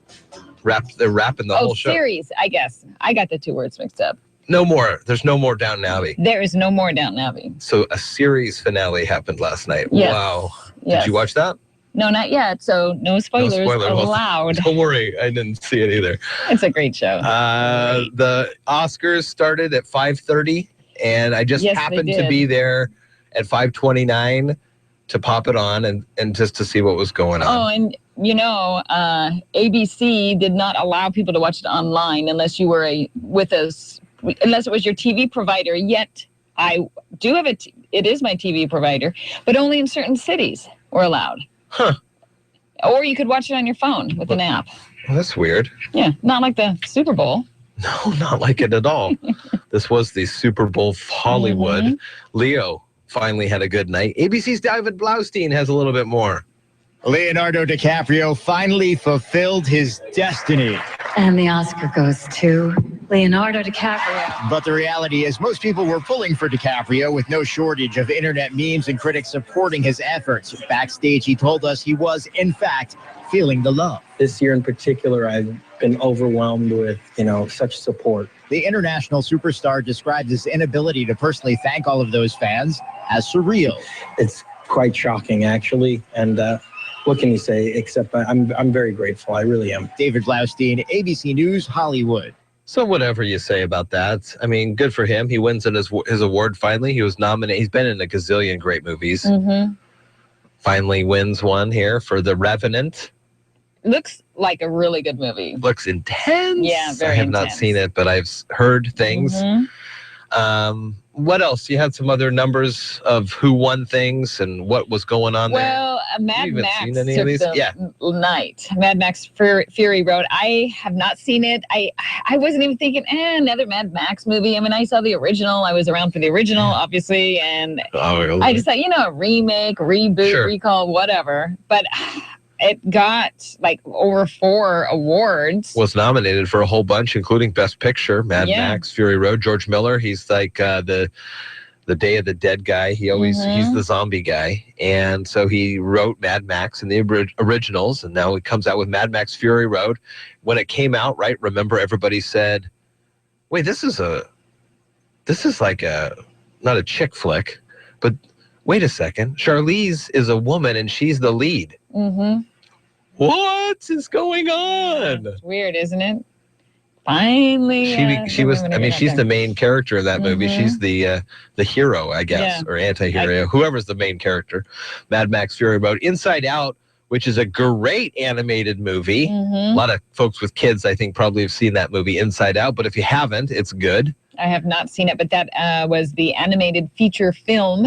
They're wrapping the whole show. Oh, series, I guess. I got the two words mixed up. No more. There's no more Downton Abbey. There is no more Downton Abbey. So a series finale happened last night. Yes. Wow. Yes. Did you watch that? No, not yet. So no spoilers allowed. Don't worry. I didn't see it either. It's a great show. The Oscars started at 5:30, and I just happened to be there at 5:29 to pop it on and just to see what was going on. Oh, and you know, ABC did not allow people to watch it online unless you were unless it was your TV provider. Yet I do have it is my TV provider, but only in certain cities were allowed. Huh. Or you could watch it on your phone with an app. Well, that's weird. Yeah, not like the Super Bowl. No, not like it at all. This was the Super Bowl of Hollywood. Mm-hmm. Leo finally had a good night. ABC's David Blaustein has a little bit more. Leonardo DiCaprio finally fulfilled his destiny. And the Oscar goes to Leonardo DiCaprio. But the reality is most people were pulling for DiCaprio with no shortage of internet memes and critics supporting his efforts. Backstage, he told us he was, in fact, feeling the love. This year in particular, I've been overwhelmed with, such support. The international superstar described his inability to personally thank all of those fans as surreal. It's quite shocking, actually, and what can you say, except I'm very grateful. I really am. David Blaustein, ABC News, Hollywood. So whatever you say about that, I mean, good for him. He wins in his award finally. He was nominated. He's been in a gazillion great movies. Mm-hmm. Finally wins one here for The Revenant. Looks like a really good movie. Looks intense. Yeah, very I have intense. not seen it, but I've heard things. Mm-hmm. What else? You had some other numbers of who won things and what was going on there. Well, Mad Max seen any took of these? the night. Mad Max Fury Road. I have not seen it. I wasn't even thinking, another Mad Max movie. I mean, I saw the original. I was around for the original, obviously, and I just thought, a remake, reboot, recall, whatever. But it got like over 4 awards. Was nominated for a whole bunch, including Best Picture, Mad Max, Fury Road. George Miller, he's like the Day of the Dead guy. He's the zombie guy. And so he wrote Mad Max in the originals, and now he comes out with Mad Max Fury Road. When it came out, right, remember everybody said, wait, this is like not a chick flick, but wait a second. Charlize is a woman and she's the lead. Mm-hmm. What is going on? It's weird, isn't it? Finally, she was. I mean, she's the main character of that movie. She's the hero, I guess, or anti-hero, whoever's the main character. Mad Max Fury Road, Inside Out, which is a great animated movie. A lot of folks with kids, I think, probably have seen that movie, Inside Out. But if you haven't, it's good. I have not seen it, but that was the animated feature film.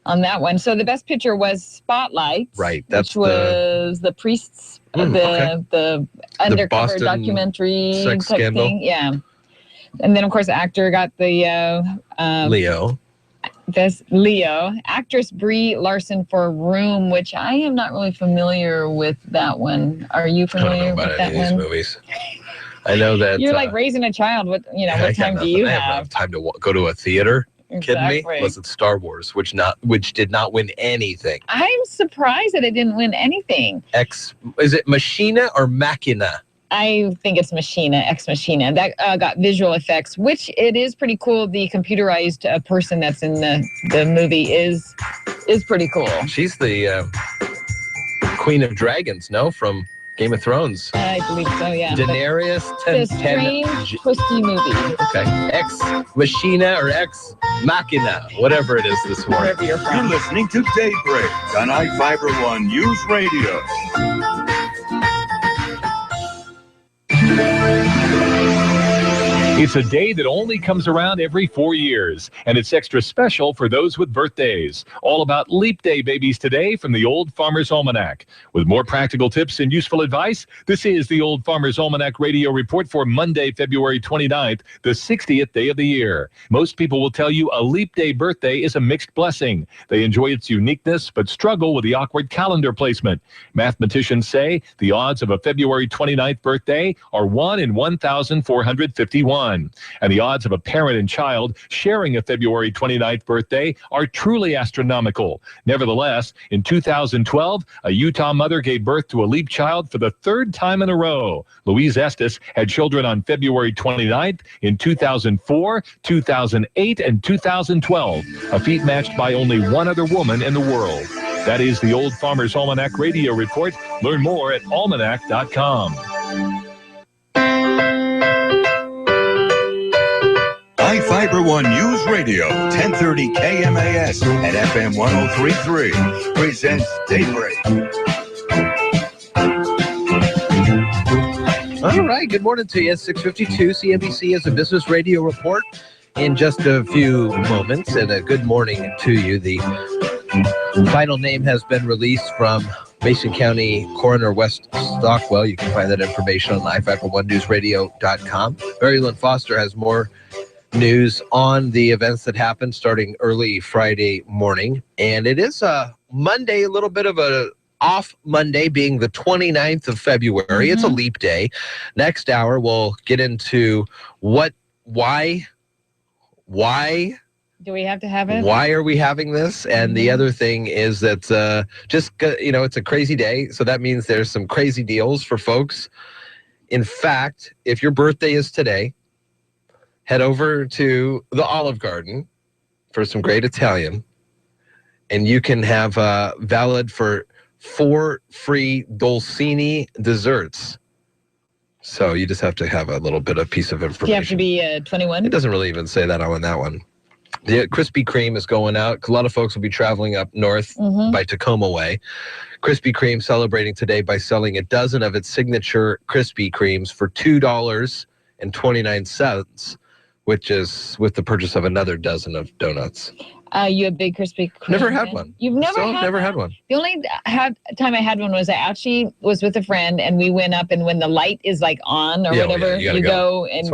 On that one. So the best picture was Spotlight. Right. Which was the priests, the undercover Boston documentary sex type scandal. thing. Yeah. And then, of course, the actor got the... Leo. This Leo. Actress Brie Larson for Room, which I am not really familiar with that one. Are you familiar with that one? These movies. I know that You're like raising a child. What I what got time do you nothing. I have? enough time to go to a theater. Kidding me? Exactly. Unless it's Star Wars, which did not win anything. I'm surprised that it didn't win anything. Is it Machina or Machina? I think it's Machina, Ex Machina. That got visual effects, which it is pretty cool. The computerized person that's in the movie is pretty cool. She's the Queen of Dragons, no? From Game of Thrones. I believe so, yeah. Daenerys. It's a strange, twisty movie. Okay. Ex Machina or Ex Machina, whatever it is this morning. Wherever you're from. You're listening to Daybreak on iFIBER One News Radio. It's a day that only comes around every 4 years, and it's extra special for those with birthdays. All about Leap Day babies today from the Old Farmer's Almanac. With more practical tips and useful advice, this is the Old Farmer's Almanac Radio Report for Monday, February 29th, the 60th day of the year. Most people will tell you a Leap Day birthday is a mixed blessing. They enjoy its uniqueness, but struggle with the awkward calendar placement. Mathematicians say the odds of a February 29th birthday are 1 in 1,451. And the odds of a parent and child sharing a February 29th birthday are truly astronomical. Nevertheless, in 2012, a Utah mother gave birth to a Leap child for the third time in a row. Louise Estes had children on February 29th in 2004, 2008, and 2012, a feat matched by only one other woman in the world. That is the Old Farmer's Almanac Radio Report. Learn more at almanac.com. iFIBER One News Radio, 1030 KMAS and FM 103.3 presents Daybreak. All right, good morning to you. 6:52 CNBC is a business radio report in just a few moments, and a good morning to you. The final name has been released from Mason County Coroner West Stockwell. You can find that information on iFIBER1newsradio.com. Barry Lynn Foster has more news on the events that happened starting early Friday morning. And it is a Monday, a little bit of a off Monday, being the 29th of February. It's a leap day. Next hour, we'll get into why Do we have to have it? why are we having this? And the other thing is that it's a crazy day. So that means there's some crazy deals for folks. In fact, if your birthday is today, head over to the Olive Garden for some great Italian, and you can have valid for 4 free Dolcini desserts. So you just have to have a little bit of piece of information. Do you have to be 21? It doesn't really even say that on that one. The Krispy Kreme is going out. A lot of folks will be traveling up north by Tacoma way. Krispy Kreme celebrating today by selling a dozen of its signature Krispy Kremes for $2.29, which is with the purchase of another dozen of donuts. You a big Krispy Kreme? Never had one. You've never Still had never one? had one. The only time I had one was I actually was with a friend, and we went up, and when the light is like on or whatever, you you go and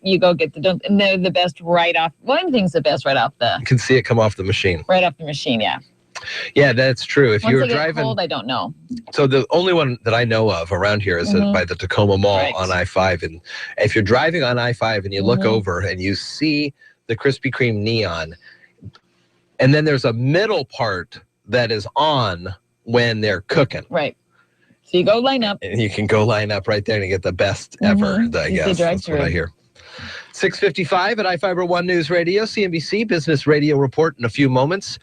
you go get the donuts, and they're the best right off. One thing's the best right off the You can see it come off the machine. right off the machine. Yeah. Yeah, that's true. If Once you're they get driving, cold, I don't know. so the only one that I know of around here is by the Tacoma Mall on I-5. And if you're driving on I-5 and you look over and you see the Krispy Kreme neon, and then there's a middle part that is on when they're cooking. Right. So you go line up. And you can go line up right there and get the best ever, I guess. That's what I hear. 6:55 at iFIBER One News Radio, CNBC Business Radio Report in a few moments.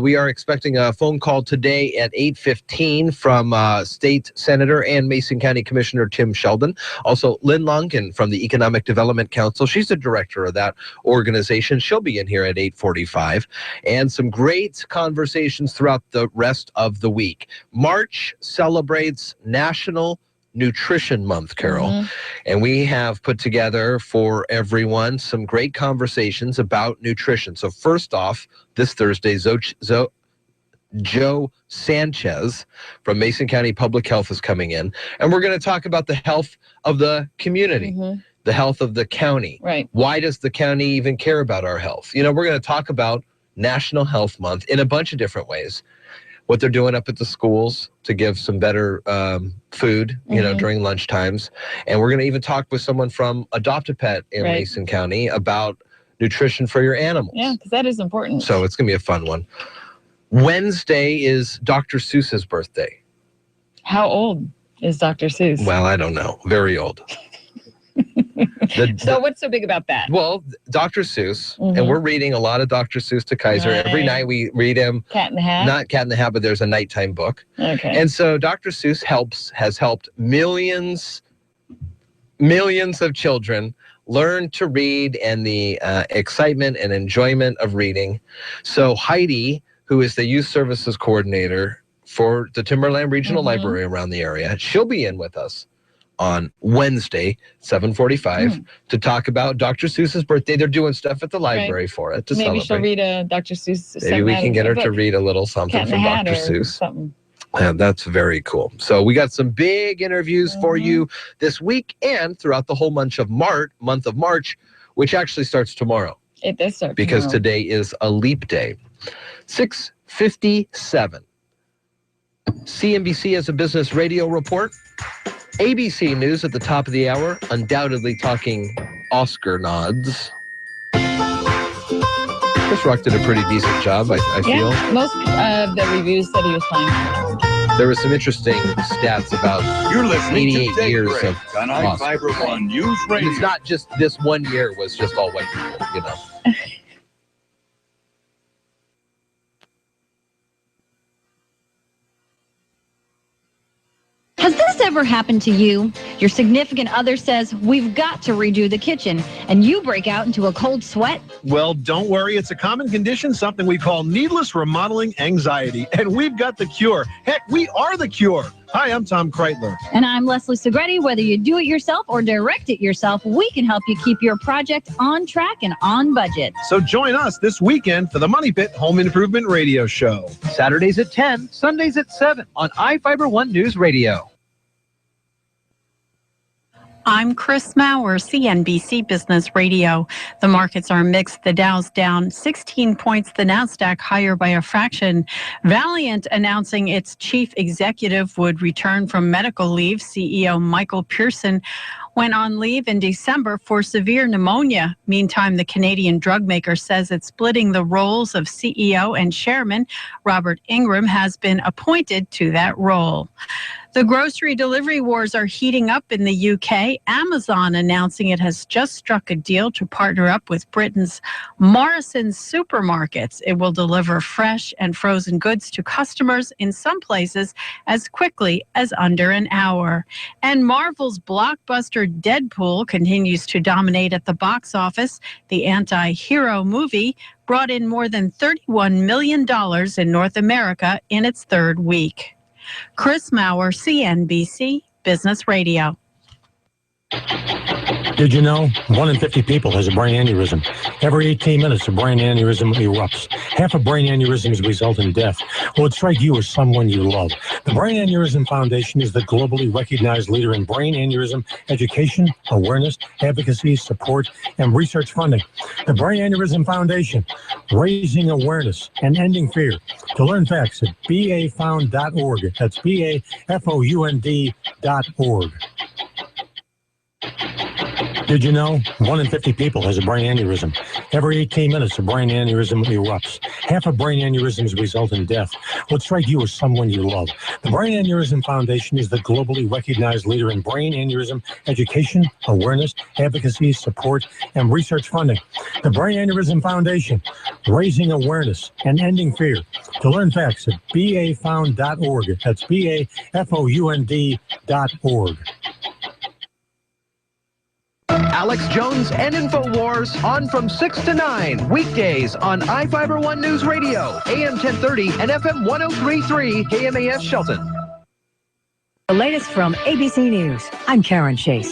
We are expecting a phone call today at 8:15 from State Senator and Mason County Commissioner Tim Sheldon. Also, Lynn Lunkin from the Economic Development Council. She's the director of that organization. She'll be in here at 8:45. And some great conversations throughout the rest of the week. March celebrates National Nutrition Month, Carol. And we have put together for everyone some great conversations about nutrition. So first off, this Thursday, Joe Sanchez from Mason County Public Health is coming in. And we're going to talk about the health of the community, the health of the county. Right. Why does the county even care about our health? You know, we're going to talk about National Health Month in a bunch of different ways. what they're doing up at the schools to give some better food, during lunch times. And we're going to even talk with someone from Adopt a Pet in Mason County about nutrition for your animals. Yeah, because that is important. So it's going to be a fun one. Wednesday is Dr. Seuss's birthday. How old is Dr. Seuss? Well, I don't know. Very old. So what's so big about that? Well, Dr. Seuss, and we're reading a lot of Dr. Seuss to Kaiser. Every night we read him. Cat in the Hat? Not Cat in the Hat, but there's a nighttime book. Okay. And so Dr. Seuss has helped millions of children learn to read and the excitement and enjoyment of reading. So Heidi, who is the youth services coordinator for the Timberland Regional Library around the area, she'll be in with us on Wednesday, 7:45, to talk about Dr. Seuss's birthday. They're doing stuff at the library for it to Maybe celebrate. she'll read a Dr. Seuss. Maybe we can get her to read a little something from Dr. Seuss. Something. Yeah, that's very cool. So we got some big interviews for you this week and throughout the whole month of March, which actually starts tomorrow. It does start because tomorrow. today is a leap day. 6:57. CNBC has a business radio report. ABC News at the top of the hour, undoubtedly talking Oscar nods. Chris Rock did a pretty decent job, I feel. Yeah, most of the reviews said he was fine. There were some interesting stats about You're listening 88 to years Daybreak of on Oscar. iFIBER ONE News Radio. It's not just this one year was just all white people, Has this ever happened to you? Your significant other says, we've got to redo the kitchen, and you break out into a cold sweat? Well, don't worry. It's a common condition, something we call needless remodeling anxiety. And we've got the cure. Heck, we are the cure. Hi, I'm Tom Kreitler. And I'm Leslie Segretti. Whether you do it yourself or direct it yourself, we can help you keep your project on track and on budget. So join us this weekend for the Money Pit Home Improvement Radio Show. Saturdays at 10, Sundays at 7 on iFIBER ONE News Radio. I'm Chris Maurer, CNBC Business Radio. The markets are mixed. The Dow's down 16 points, the Nasdaq higher by a fraction. Valiant announcing its chief executive would return from medical leave. CEO Michael Pearson went on leave in December for severe pneumonia. Meantime, the Canadian drug maker says it's splitting the roles of CEO and chairman. Robert Ingram has been appointed to that role. The grocery delivery wars are heating up in the UK. Amazon announcing it has just struck a deal to partner up with Britain's Morrisons supermarkets. It will deliver fresh and frozen goods to customers in some places as quickly as under an hour. And Marvel's blockbuster Deadpool continues to dominate at the box office. The anti-hero movie brought in more than $31 million in North America in its third week. Chris Maurer, CNBC Business Radio. Did you know 1 in 50 people has a brain aneurysm? Every 18 minutes, a brain aneurysm erupts. Half of brain aneurysms result in death. Will it strike you or someone you love? The Brain Aneurysm Foundation is the globally recognized leader in brain aneurysm education, awareness, advocacy, support, and research funding. The Brain Aneurysm Foundation, raising awareness and ending fear. To learn facts at bafound.org. That's bafound.org. Did you know 1 in 50 people has a brain aneurysm? Every 18 minutes, a brain aneurysm erupts. Half of brain aneurysms result in death. Will it strike you or someone you love? The Brain Aneurysm Foundation is the globally recognized leader in brain aneurysm education, awareness, advocacy, support, and research funding. The Brain Aneurysm Foundation, raising awareness and ending fear. To learn facts at bafound.org. That's bafound.org. Alex Jones and InfoWars on from 6 to 9 weekdays on iFIBER ONE News Radio, AM 1030 and FM 103.3 KMAS Shelton. The latest from ABC News. I'm Karen Chase.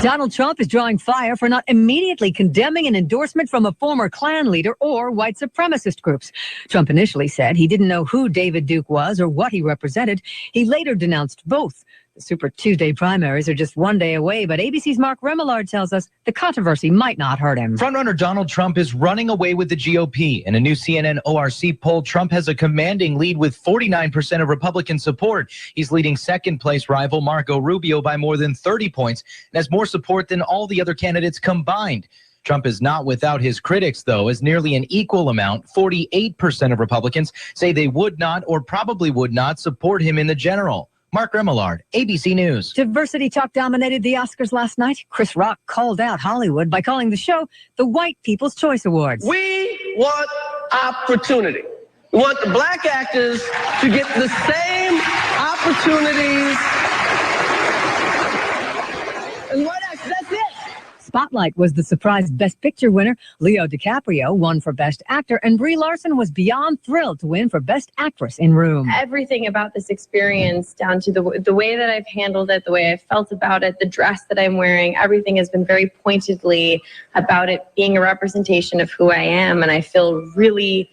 Donald Trump is drawing fire for not immediately condemning an endorsement from a former Klan leader or white supremacist groups. Trump initially said he didn't know who David Duke was or what he represented. He later denounced both. The Super Tuesday primaries are just one day away, but ABC's Mark Remillard tells us the controversy might not hurt him. Frontrunner Donald Trump is running away with the GOP. In a new CNN ORC poll, Trump has a commanding lead with 49% of Republican support. He's leading second-place rival Marco Rubio by more than 30 points and has more support than all the other candidates combined. Trump is not without his critics, though, as nearly an equal amount, 48% of Republicans, say they would not or probably would not support him in the general. Mark Remillard, ABC News. Diversity talk dominated the Oscars last night. Chris Rock called out Hollywood by calling the show the White People's Choice Awards. We want opportunity. We want the black actors to get the same opportunities. And white actors, that's it. Spotlight was the surprise Best Picture winner. Leo DiCaprio won for Best Actor, and Brie Larson was beyond thrilled to win for Best Actress in Room. Everything about this experience, down to the way that I've handled it, the way I felt about it, the dress that I'm wearing, everything has been very pointedly about it being a representation of who I am, and I feel really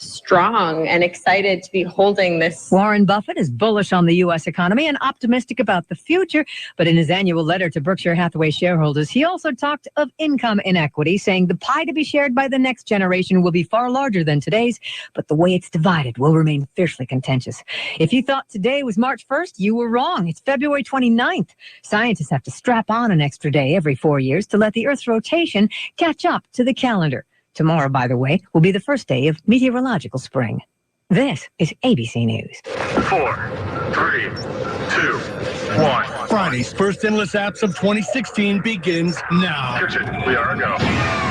strong and excited to be holding this. Warren Buffett is bullish on the U.S. economy and optimistic about the future, but in his annual letter to Berkshire Hathaway shareholders, he also talked of income inequity, saying the pie to be shared by the next generation will be far larger than today's, but the way it's divided will remain fiercely contentious. If you thought today was March 1st, you were wrong. It's February 29th. Scientists have to strap on an extra day every 4 years to let the Earth's rotation catch up to the calendar. Tomorrow, by the way, will be the first day of meteorological spring. This is ABC News. 4, 3, 2, 1. Friday's first Endless Apps of 2016 begins now. Kitchen, we are a go.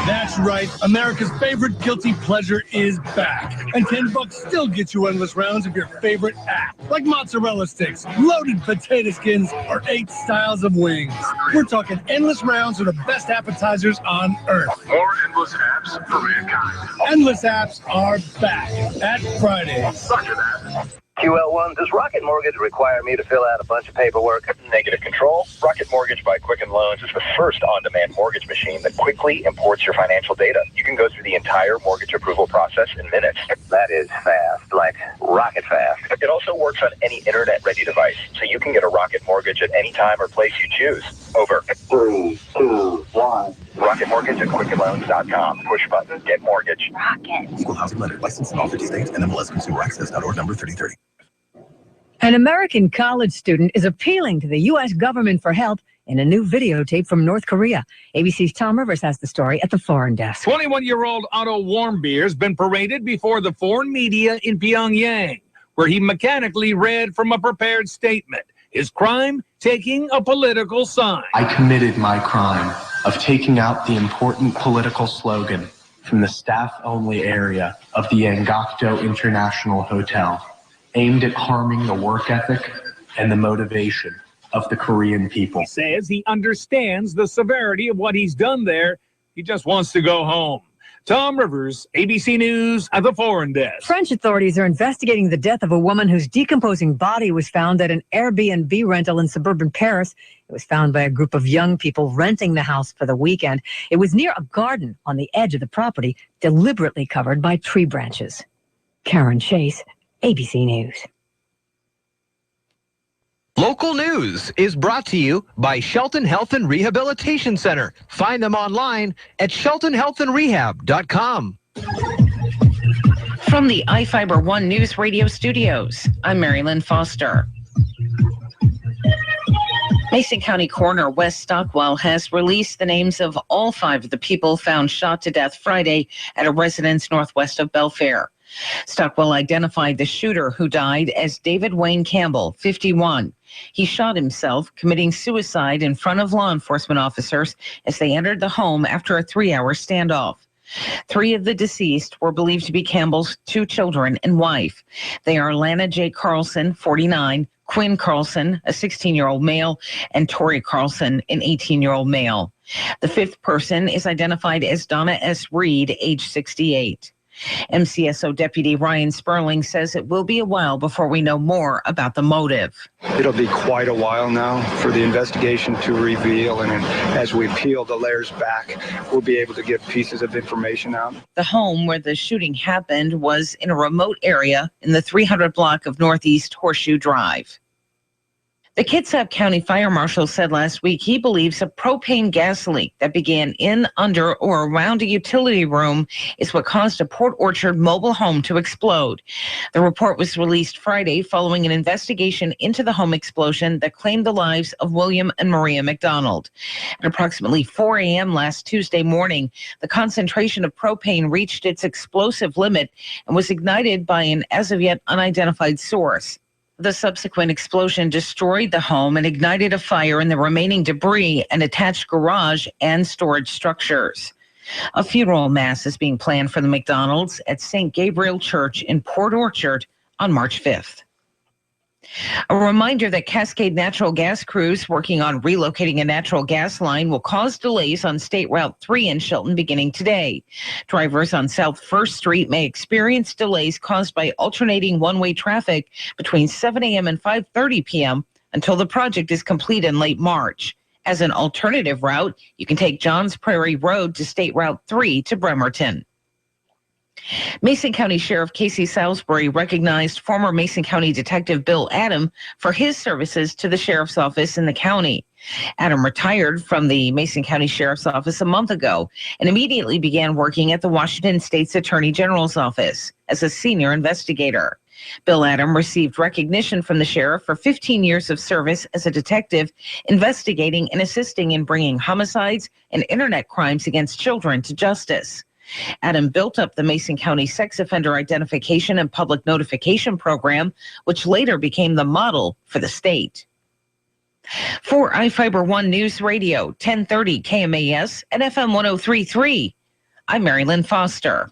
That's right. America's favorite guilty pleasure is back. And $10 still gets you endless rounds of your favorite app. Like mozzarella sticks, loaded potato skins, or 8 styles of wings. We're talking endless rounds of the best appetizers on Earth. More endless apps for mankind. Endless Apps are back at Fridays. Roger that. QL1, does Rocket Mortgage require me to fill out a bunch of paperwork? Negative control. Rocket Mortgage by Quicken Loans is the first on-demand mortgage machine that quickly imports your financial data. You can go through the entire mortgage approval process in minutes. That is fast, like rocket fast. It also works on any internet-ready device, so you can get a Rocket Mortgage at any time or place you choose. Over. 3, 2, 1. Rocket Mortgage at QuickenLoans.com. Push button. Get mortgage. Rocket. Equal housing lender. Licensed in all 50 states. NMLS Consumer Access.org number 3030. An American college student is appealing to the U.S. government for help in a new videotape from North Korea. ABC's Tom Rivers has the story at the foreign desk. 21-year-old Otto Warmbier has been paraded before the foreign media in Pyongyang, where he mechanically read from a prepared statement. His crime, taking a political sign. I committed my crime of taking out the important political slogan from the staff-only area of the Yangakdo International Hotel, aimed at harming the work ethic and the motivation of the Korean people. He says he understands the severity of what he's done there. He just wants to go home. Tom Rivers, ABC News at the foreign desk. French authorities are investigating the death of a woman whose decomposing body was found at an Airbnb rental in suburban Paris. It was found by a group of young people renting the house for the weekend. It was near a garden on the edge of the property, deliberately covered by tree branches. Karen Chase, ABC News. Local news is brought to you by Shelton Health and Rehabilitation Center. Find them online at sheltonhealthandrehab.com. From the iFIBER ONE Newsradio studios, I'm Marilyn Foster. Mason County Coroner Wes Stockwell has released the names of all 5 of the people found shot to death Friday at a residence northwest of Belfair. Stockwell identified the shooter who died as David Wayne Campbell, 51. He shot himself, committing suicide in front of law enforcement officers as they entered the home after a 3-hour standoff. 3 of the deceased were believed to be Campbell's 2 children and wife. They are Lana J. Carlson, 49, Quinn Carlson, a 16-year-old male, and Tori Carlson, an 18-year-old male. The 5th person is identified as Donna S. Reed, age 68. MCSO Deputy Ryan Sperling says it will be a while before we know more about the motive. It'll be quite a while now for the investigation to reveal, and as we peel the layers back, we'll be able to get pieces of information out. The home where the shooting happened was in a remote area in the 300 block of Northeast Horseshoe Drive. The Kitsap County Fire Marshal said last week he believes a propane gas leak that began in, under, or around a utility room is what caused a Port Orchard mobile home to explode. The report was released Friday following an investigation into the home explosion that claimed the lives of William and Maria McDonald. At approximately 4 a.m. last Tuesday morning, the concentration of propane reached its explosive limit and was ignited by an as of yet unidentified source. The subsequent explosion destroyed the home and ignited a fire in the remaining debris and attached garage and storage structures. A funeral mass is being planned for the McDonalds at St. Gabriel Church in Port Orchard on March 5th. A reminder that Cascade Natural Gas crews working on relocating a natural gas line will cause delays on State Route 3 in Shelton beginning today. Drivers on South 1st Street may experience delays caused by alternating one-way traffic between 7 a.m. and 5:30 p.m. until the project is complete in late March. As an alternative route, you can take Johns Prairie Road to State Route 3 to Bremerton. Mason County Sheriff Casey Salisbury recognized former Mason County Detective Bill Adam for his services to the sheriff's office in the county. Adam retired from the Mason County Sheriff's Office a month ago and immediately began working at the Washington State's Attorney General's office as a senior investigator. Bill Adam received recognition from the sheriff for 15 years of service as a detective, investigating and assisting in bringing homicides and internet crimes against children to justice. Adam built up the Mason County Sex Offender Identification and Public Notification Program, which later became the model for the state. For iFIBER ONE News Radio, 1030 KMAS and FM 103.3, I'm Mary Lynn Foster.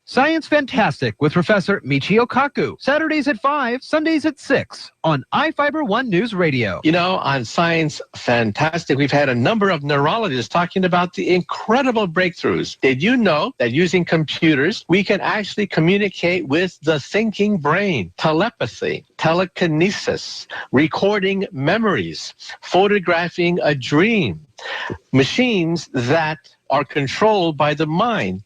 Science Fantastic with Professor Michio Kaku. Saturdays at 5, Sundays at 6 on iFIBER ONE News Radio. You know, on Science Fantastic, we've had a number of neurologists talking about the incredible breakthroughs. Did you know that using computers, we can actually communicate with the thinking brain? Telepathy, telekinesis, recording memories, photographing a dream. Machines that are controlled by the mind.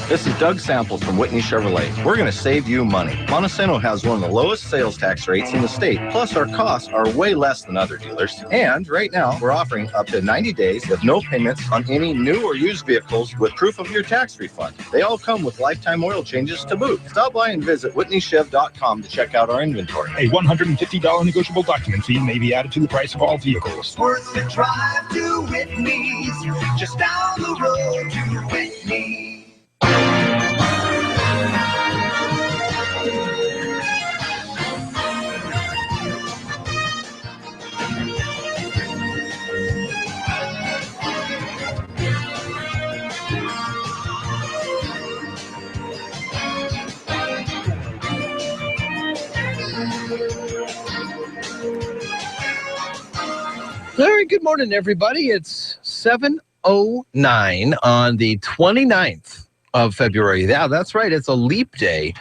This is Doug Sample from Whitney Chevrolet. We're going to save you money. Montesano has one of the lowest sales tax rates in the state, plus our costs are way less than other dealers. And right now, we're offering up to 90 days with no payments on any new or used vehicles with proof of your tax refund. They all come with lifetime oil changes to boot. Stop by and visit WhitneyChev.com to check out our inventory. A $150 negotiable document fee may be added to the price of all vehicles. Worth the drive to Whitney's, just down the road to Whitney. All right, good morning, everybody. It's 7:09 on the 29th of February. Yeah, that's right. It's a leap day.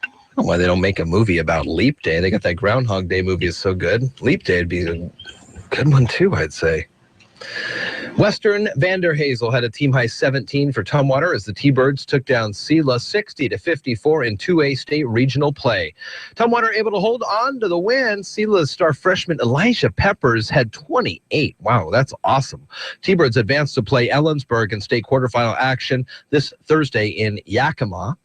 I don't know why they don't make a movie about leap day. They got that Groundhog Day movie is so good. Leap day would be a good one, too, I'd say. Western Vanderhazel had a team-high 17 for Tumwater as the T-Birds took down Selah 60-54 in 2A state regional play. Tumwater able to hold on to the win. Selah's star freshman Elijah Peppers had 28. Wow, that's awesome. T-Birds advanced to play Ellensburg in state quarterfinal action this Thursday in Yakima.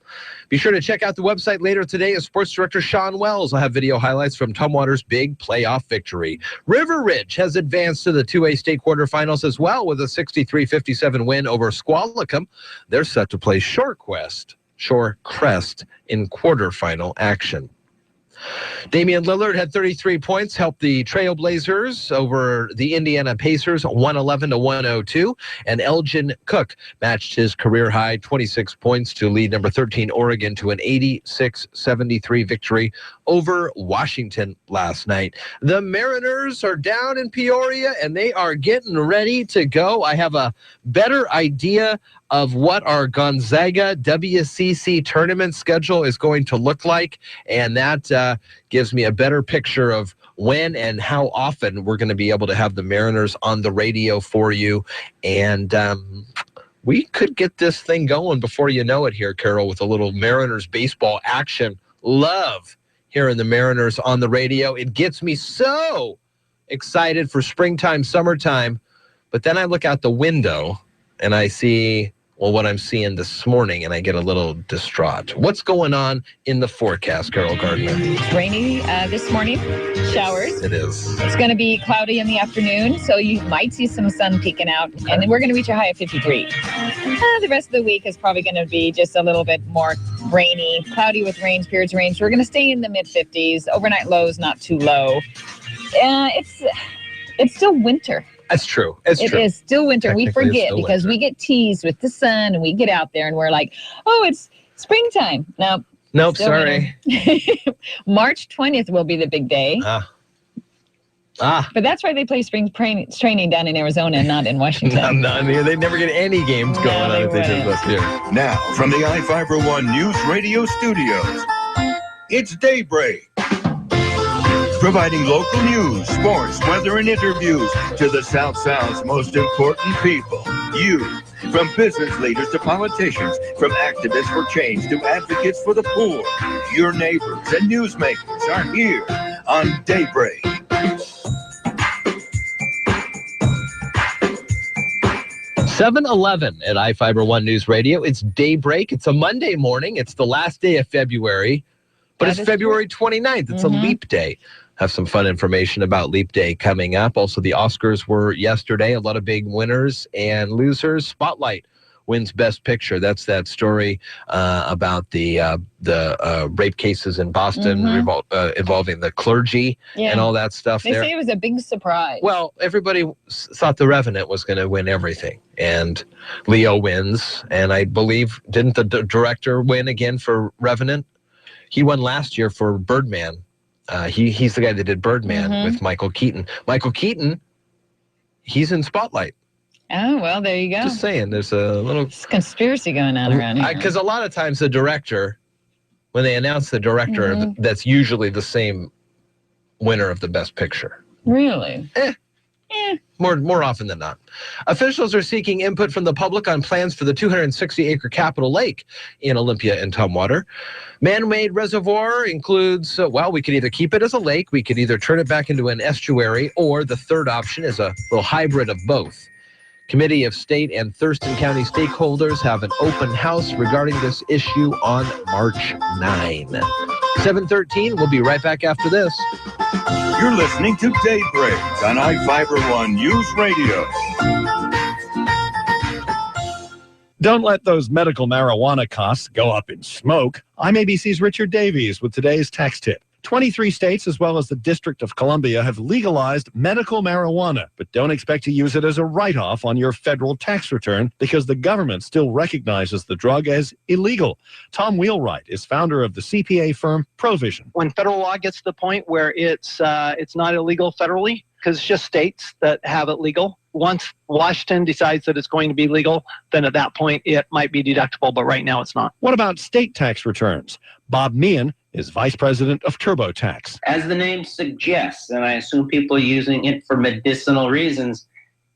Be sure to check out the website later today as Sports Director Sean Wells will have video highlights from Tumwater's big playoff victory. River Ridge has advanced to the 2A state quarterfinals as well with a 63-57 win over Squalicum. They're set to play Shorecrest in quarterfinal action. Damian Lillard had 33 points, helped the Trailblazers over the Indiana Pacers 111-102, and Elgin Cook matched his career-high 26 points to lead number 13 Oregon to an 86-73 victory over Washington last night. The Mariners are down in Peoria, and they are getting ready to go. I have a better idea of what our Gonzaga WCC tournament schedule is going to look like, and that gives me a better picture of when and how often we're going to be able to have the Mariners on the radio for you. And we could get this thing going before you know it here, Carol, with a little Mariners baseball action. Love hearing the Mariners on the radio. It gets me so excited for springtime, summertime. But then I look out the window and I see, well, what I'm seeing this morning, and I get a little distraught. What's going on in the forecast, Carol Gardner? It's rainy this morning, showers. It is. It's going to be cloudy in the afternoon, so you might see some sun peeking out, and then we're going to reach a high of 53. The rest of the week is probably going to be just a little bit more rainy, cloudy with rain, periods of rain. So we're going to stay in the mid-50s. Overnight lows not too low. It's still winter. That's true. It is still winter. We forget because we get teased with the sun and we get out there and we're like, oh, it's springtime. Nope, sorry. March 20th will be the big day. But that's why they play spring training down in Arizona and not in Washington. Not here. They never get any games going on if they did up here. Now, from the iFIBER ONE Newsradio studios, it's Daybreak. Providing local news, sports, weather, and interviews to the South Sound's most important people. You. From business leaders to politicians, from activists for change to advocates for the poor. Your neighbors and newsmakers are here on Daybreak. (7:11) at iFIBER ONE News Radio. It's Daybreak. It's a Monday morning. It's the last day of February, but it's February 29th. It's a leap day. Have some fun information about Leap Day coming up. Also, the Oscars were yesterday. A lot of big winners and losers. Spotlight wins Best Picture. That's that story about the rape cases in Boston involving the clergy and all that stuff. They say it was a big surprise. Well, everybody thought The Revenant was going to win everything, and Leo wins. And I believe, didn't the director win again for Revenant? He won last year for Birdman. He's the guy that did Birdman with Michael Keaton. Michael Keaton, he's in Spotlight. Oh, well, there you go. Just saying, there's a little conspiracy going on around here. Because a lot of times the director, when they announce the director, that's usually the same winner of the Best Picture. Really? More often than not. Officials are seeking input from the public on plans for the 260-acre Capitol Lake in Olympia and Tumwater. Man-made reservoir includes, we could either keep it as a lake, we could either turn it back into an estuary, or the third option is a little hybrid of both. Committee of State and Thurston County stakeholders have an open house regarding this issue on March 9. 7:13, we'll be right back after this. You're listening to Daybreak on iFIBER ONE News Radio. Don't let those medical marijuana costs go up in smoke. I'm ABC's Richard Davies with today's tax tip. 23 states, as well as the District of Columbia, have legalized medical marijuana, but don't expect to use it as a write-off on your federal tax return because the government still recognizes the drug as illegal. Tom Wheelwright is founder of the CPA firm Provision. When federal law gets to the point where it's not illegal federally, because it's just states that have it legal. Once Washington decides that it's going to be legal, then at that point it might be deductible, but right now it's not. What about state tax returns? Bob Meehan is vice president of TurboTax. As the name suggests, and I assume people are using it for medicinal reasons,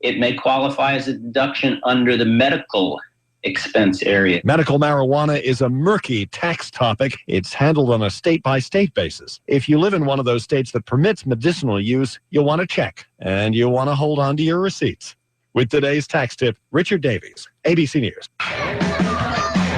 it may qualify as a deduction under the medical expense area. Medical marijuana is a murky tax topic. It's handled on a state-by-state basis. If you live in one of those states that permits medicinal use, you'll want to check, and you'll want to hold on to your receipts. With today's tax tip, Richard Davies, ABC News.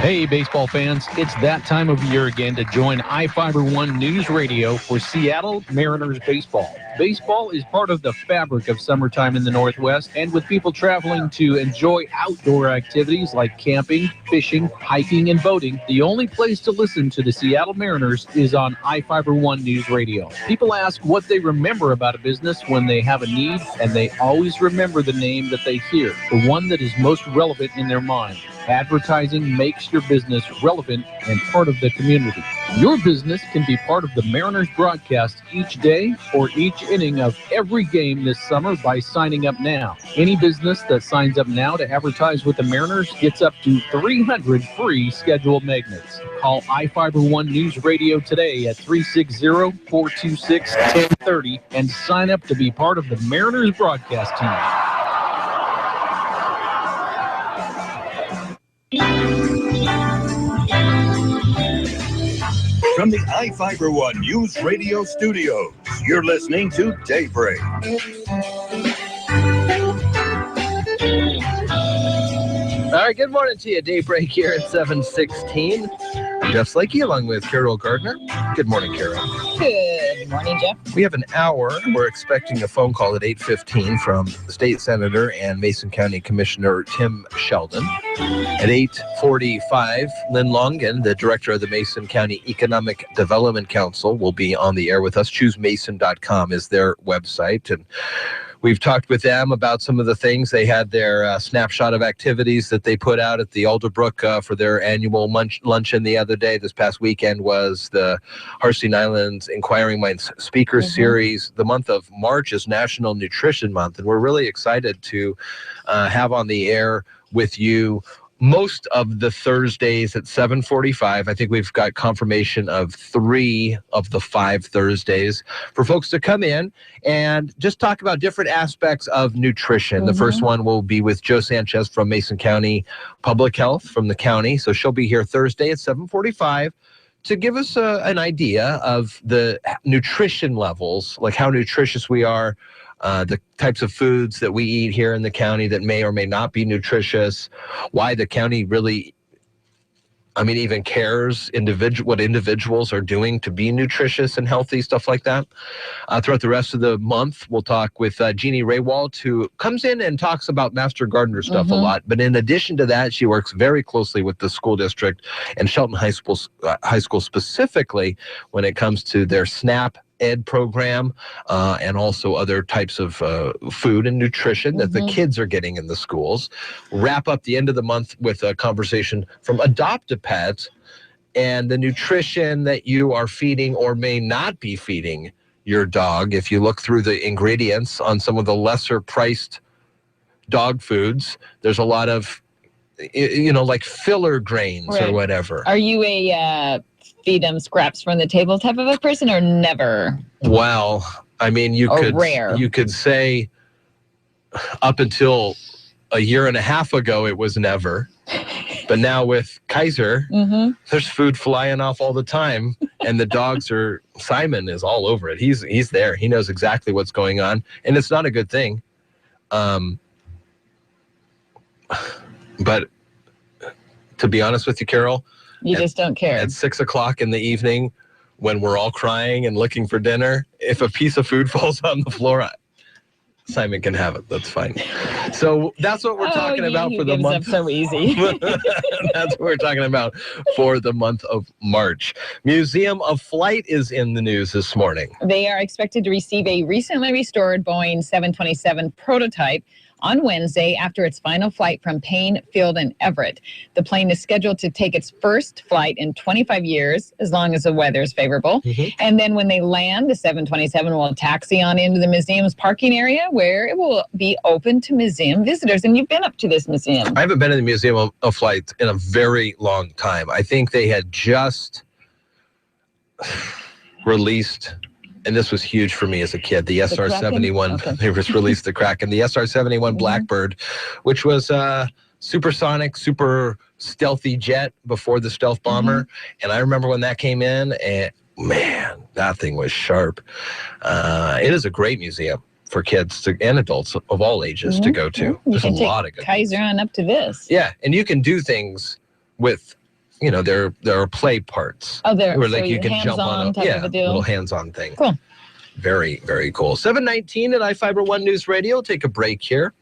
Hey, baseball fans, it's that time of year again to join iFIBER ONE News Radio for Seattle Mariners baseball. Baseball is part of the fabric of summertime in the Northwest, and with people traveling to enjoy outdoor activities like camping, fishing, hiking, and boating, the only place to listen to the Seattle Mariners is on iFIBER ONE News Radio. People ask what they remember about a business when they have a need, and they always remember the name that they hear, the one that is most relevant in their mind. Advertising makes your business relevant and part of the community. Your business can be part of the Mariners broadcast each day or each inning of every game this summer by signing up now. Any business that signs up now to advertise with the Mariners gets up to 300 free scheduled magnets. Call iFIBER ONE News Radio today at 360-426-1030 and sign up to be part of the Mariners broadcast team. From the iFIBER ONE News Radio studios, you're listening to Daybreak. All right, good morning to you. Daybreak here at 7:16. I'm Jeff Slakey along with Carol Gardner. Good morning, Carol. Good morning, Jeff. We have an hour. We're expecting a phone call at 8:15 from State Senator and Mason County Commissioner Tim Sheldon. At 8:45, Lynn Longan, the director of the Mason County Economic Development Council, will be on the air with us. ChooseMason.com is their website, and we've talked with them about some of the things. They had their snapshot of activities that they put out at the Alderbrook for their annual luncheon the other day. This past weekend was the Harsine Islands Inquiring Minds Speaker Series. The month of March is National Nutrition Month, and we're really excited to have on the air with you most of the Thursdays at 7:45. I think we've got confirmation of 3 of the 5 Thursdays for folks to come in and just talk about different aspects of nutrition. The first one will be with Joe Sanchez from Mason County Public Health from the county. So she'll be here Thursday at 7:45 to give us an idea of the nutrition levels, like how nutritious we are, the types of foods that we eat here in the county that may or may not be nutritious, why the county really, even cares what individuals are doing to be nutritious and healthy, stuff like that. Throughout the rest of the month, we'll talk with Jeannie Raywald, who comes in and talks about Master Gardener stuff a lot. But in addition to that, she works very closely with the school district and Shelton High School specifically when it comes to their SNAP Ed program and also other types of food and nutrition that the kids are getting in the schools. Wrap up the end of the month with a conversation from Adopt-A-Pet and the nutrition that you are feeding or may not be feeding your dog. If you look through the ingredients on some of the lesser priced dog foods, there's a lot of, like filler grains or whatever. Are you a feed them scraps from the table type of a person, or never? Well, you could say up until a year and a half ago it was never, but now with Kaiser, there's food flying off all the time, and the dogs are. Simon is all over it. He's there. He knows exactly what's going on, and it's not a good thing. But to be honest with you, Carol, you just don't care. At 6 o'clock in the evening, when we're all crying and looking for dinner, if a piece of food falls on the floor, Simon can have it. That's fine. So that's what we're talking about for the month. Up so easy. That's what we're talking about for the month of March. Museum of Flight is in the news this morning. They are expected to receive a recently restored Boeing 727 prototype on Wednesday after its final flight from Payne Field in Everett. The plane is scheduled to take its first flight in 25 years, as long as the weather is favorable. And then when they land, the 727 will taxi on into the museum's parking area, where it will be open to museum visitors. And you've been up to this museum. I haven't been in the Museum of Flight in a very long time. I think they had just released, and this was huge for me as a kid, the SR-71. They just released the Kraken, the SR-71 Blackbird, which was supersonic, super stealthy jet before the stealth bomber. And I remember when that came in, and man, that thing was sharp. It is a great museum for kids and adults of all ages to go to. There's a lot of good Kaiser on up to this. Yeah, and you can do things with, there are play parts. Oh, there. Where so you can jump on a little hands-on thing. Cool. Very, very cool. 7:19 at iFIBER ONE News Radio. Take a break here.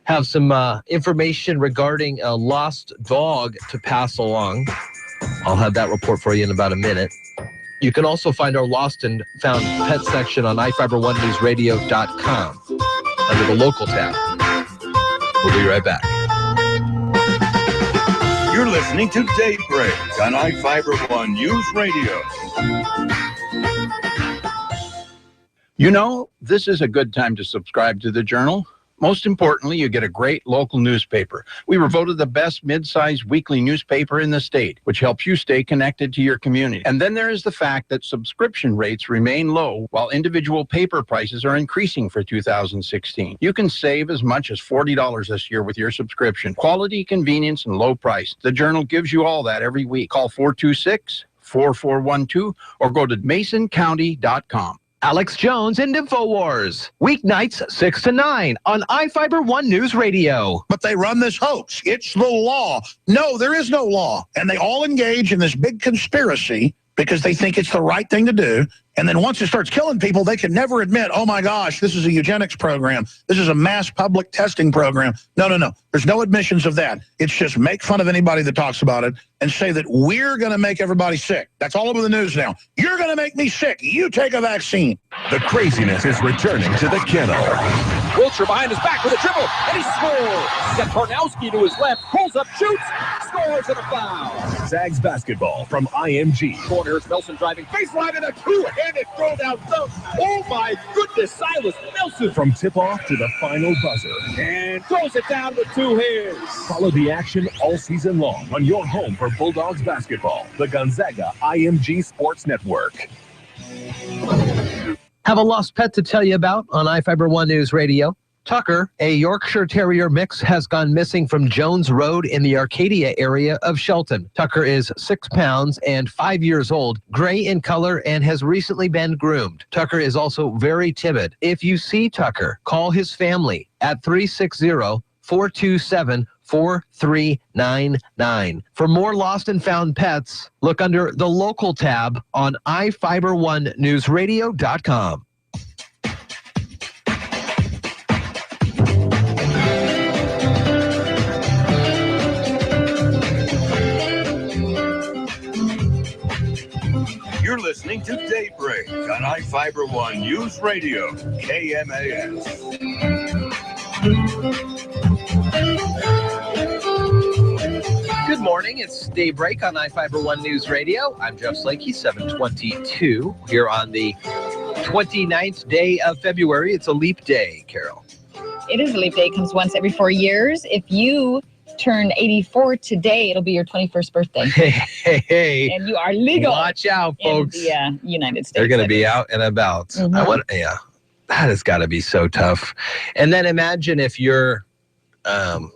Have some information regarding a lost dog to pass along. I'll have that report for you in about a minute. You can also find our lost and found pet section on iFiberOneNewsRadio.com under the local tab. We'll be right back. You're listening to Daybreak on iFIBER ONE News Radio. This is a good time to subscribe to the Journal. Most importantly, you get a great local newspaper. We were voted the best mid-sized weekly newspaper in the state, which helps you stay connected to your community. And then there is the fact that subscription rates remain low while individual paper prices are increasing for 2016. You can save as much as $40 this year with your subscription. Quality, convenience, and low price. The Journal gives you all that every week. Call 426 888-848-4412 or go to masoncounty.com. Alex Jones and InfoWars. Weeknights 6 to 9 on iFIBER ONE News Radio. But they run this hoax. It's the law. No, there is no law. And they all engage in this big conspiracy because they think it's the right thing to do. And then once it starts killing people, they can never admit, oh my gosh, this is a eugenics program. This is a mass public testing program. No, no, no. There's no admissions of that. It's just make fun of anybody that talks about it and say that we're going to make everybody sick. That's all over the news now. You're going to make me sick. You take a vaccine. The craziness is returning to the kennel. Wiltshire behind his back with a dribble, and he scores. Got Tarnowski to his left, pulls up, shoots, scores, and a foul. Zags basketball from IMG. Corners, Nelson driving, baseline, and a two-handed throw down thumb. Oh my goodness, Silas Nelson. From tip-off to the final buzzer. And throws it down with two hands. Follow the action all season long on your home for Bulldogs basketball, the Gonzaga IMG Sports Network. Have a lost pet to tell you about on iFIBER ONE News Radio. Tucker, a Yorkshire Terrier mix, has gone missing from Jones Road in the Arcadia area of Shelton. Tucker is 6 pounds and 5 years old, gray in color, and has recently been groomed. Tucker is also very timid. If you see Tucker, call his family at 360-427-4399. For more lost and found pets, look under the local tab on iFIBER1newsradio.com. You're listening to Daybreak on iFIBER ONE News Radio, KMAS. Good morning. It's Daybreak on iFIBER ONE News Radio. I'm Jeff Slakey, 722 here on the 29th day of February. It's a leap day, Carol. It is a leap day. It comes once every 4 years. If you turn 84 today, it'll be your 21st birthday. Hey. And you are legal. Watch out, folks. In the United States. They're going to be out and about. Mhm. That has got to be so tough. And then imagine if you're, so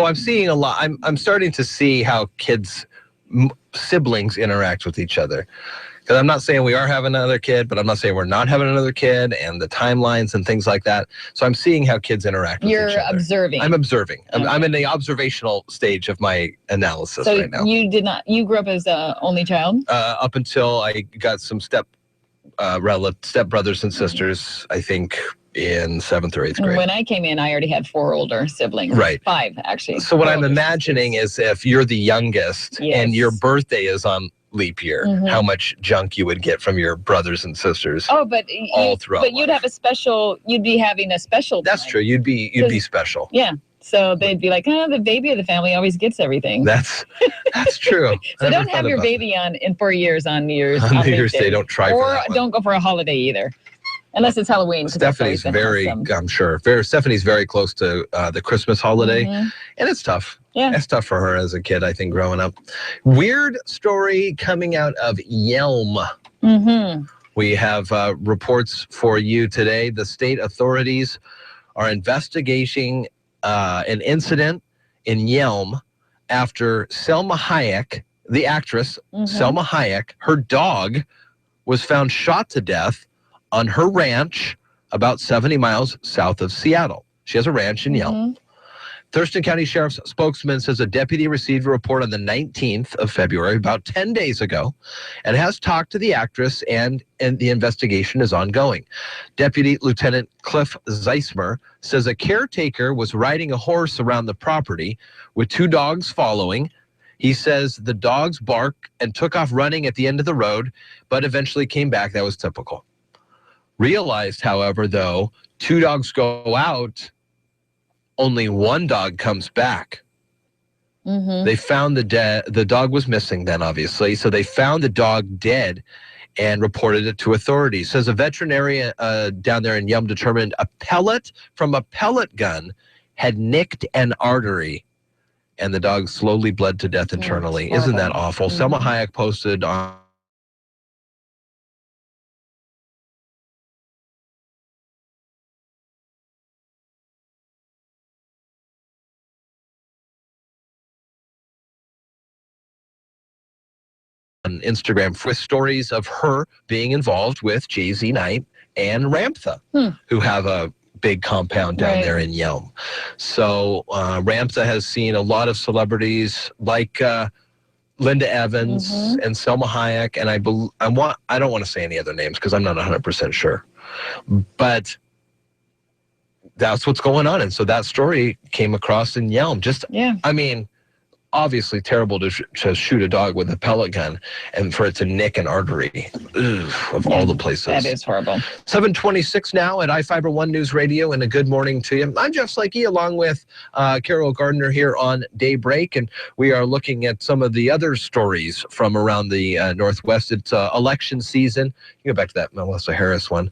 I'm seeing a lot. I'm starting to see how siblings interact with each other. Because I'm not saying we are having another kid, but I'm not saying we're not having another kid, and the timelines and things like that. So I'm seeing how kids interact with each other. You're observing. I'm observing. Okay. I'm in the observational stage of my analysis right now. You grew up as an only child? Up until I got some step brothers and sisters, I think, in 7th or 8th grade. When I came in, I already had 4 older siblings. Right. 5, actually. So what I'm imagining is if you're the youngest and your birthday is on leap year, how much junk you would get from your brothers and sisters. Oh, but all throughout But you'd have you'd be having a special time. That's true. You'd be special. Yeah. So they'd be like, the baby of the family always gets everything. That's true. So don't have your baby in 4 years on New Year's. On New Year's Day, don't try for that one. Or don't go for a holiday either. Unless it's Halloween. Stephanie's Stephanie's very close to the Christmas holiday, and it's tough. Yeah. It's tough for her as a kid, I think, growing up. Weird story coming out of Yelm. We have reports for you today. The state authorities are investigating an incident in Yelm after Selma Hayek, the actress, Selma Hayek, her dog was found shot to death on her ranch about 70 miles south of Seattle. She has a ranch in Yelm. Thurston County Sheriff's spokesman says a deputy received a report on the 19th of February, about 10 days ago, and has talked to the actress, and the investigation is ongoing. Deputy Lieutenant Cliff Zeismer says a caretaker was riding a horse around the property with 2 dogs following. He says the dogs barked and took off running at the end of the road, but eventually came back. That was typical. Realized, however, though, 2 dogs go out, only 1 dog comes back. They found the dog was missing then, obviously, so they found the dog dead and reported it to authorities. Says a veterinarian down there in Yelm determined a pellet from a pellet gun had nicked an artery, and the dog slowly bled to death internally. Isn't that awful? Selma Hayek posted on Instagram with stories of her being involved with Jay-Z Knight and Ramtha, who have a big compound down there in Yelm. So Ramtha has seen a lot of celebrities like Linda Evans and Selma Hayek, and I don't want to say any other names because I'm not 100% sure, but that's what's going on. And so that story came across in Yelm. I mean, obviously terrible to shoot a dog with a pellet gun and for it to nick an artery. Of all the places. That is horrible. 7:26 now at iFIBER ONE News Radio, and a good morning to you. I'm Jeff Slakey along with Carol Gardner here on Daybreak, and we are looking at some of the other stories from around the Northwest. It's election season. You go back to that Melissa Harris one.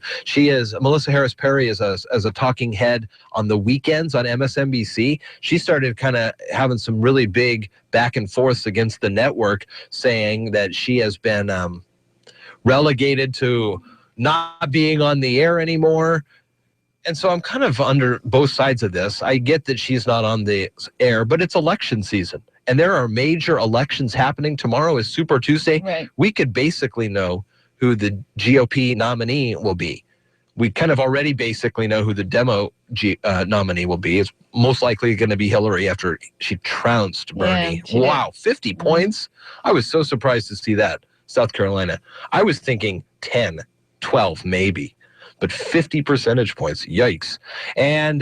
Melissa Harris Perry as a talking head on the weekends on MSNBC. She started kind of having some really big back and forths against the network, saying that she has been relegated to not being on the air anymore. And so I'm kind of under both sides of this. I get that she's not on the air, but it's election season. And there are major elections happening. Tomorrow is Super Tuesday. Right. We could basically know who the GOP nominee will be. We kind of already basically know who the Demo nominee will be. It's most likely going to be Hillary after she trounced Bernie. Wow, 50 points? I was so surprised to see that. South Carolina. I was thinking 10, 12 maybe, but 50 percentage points. Yikes. And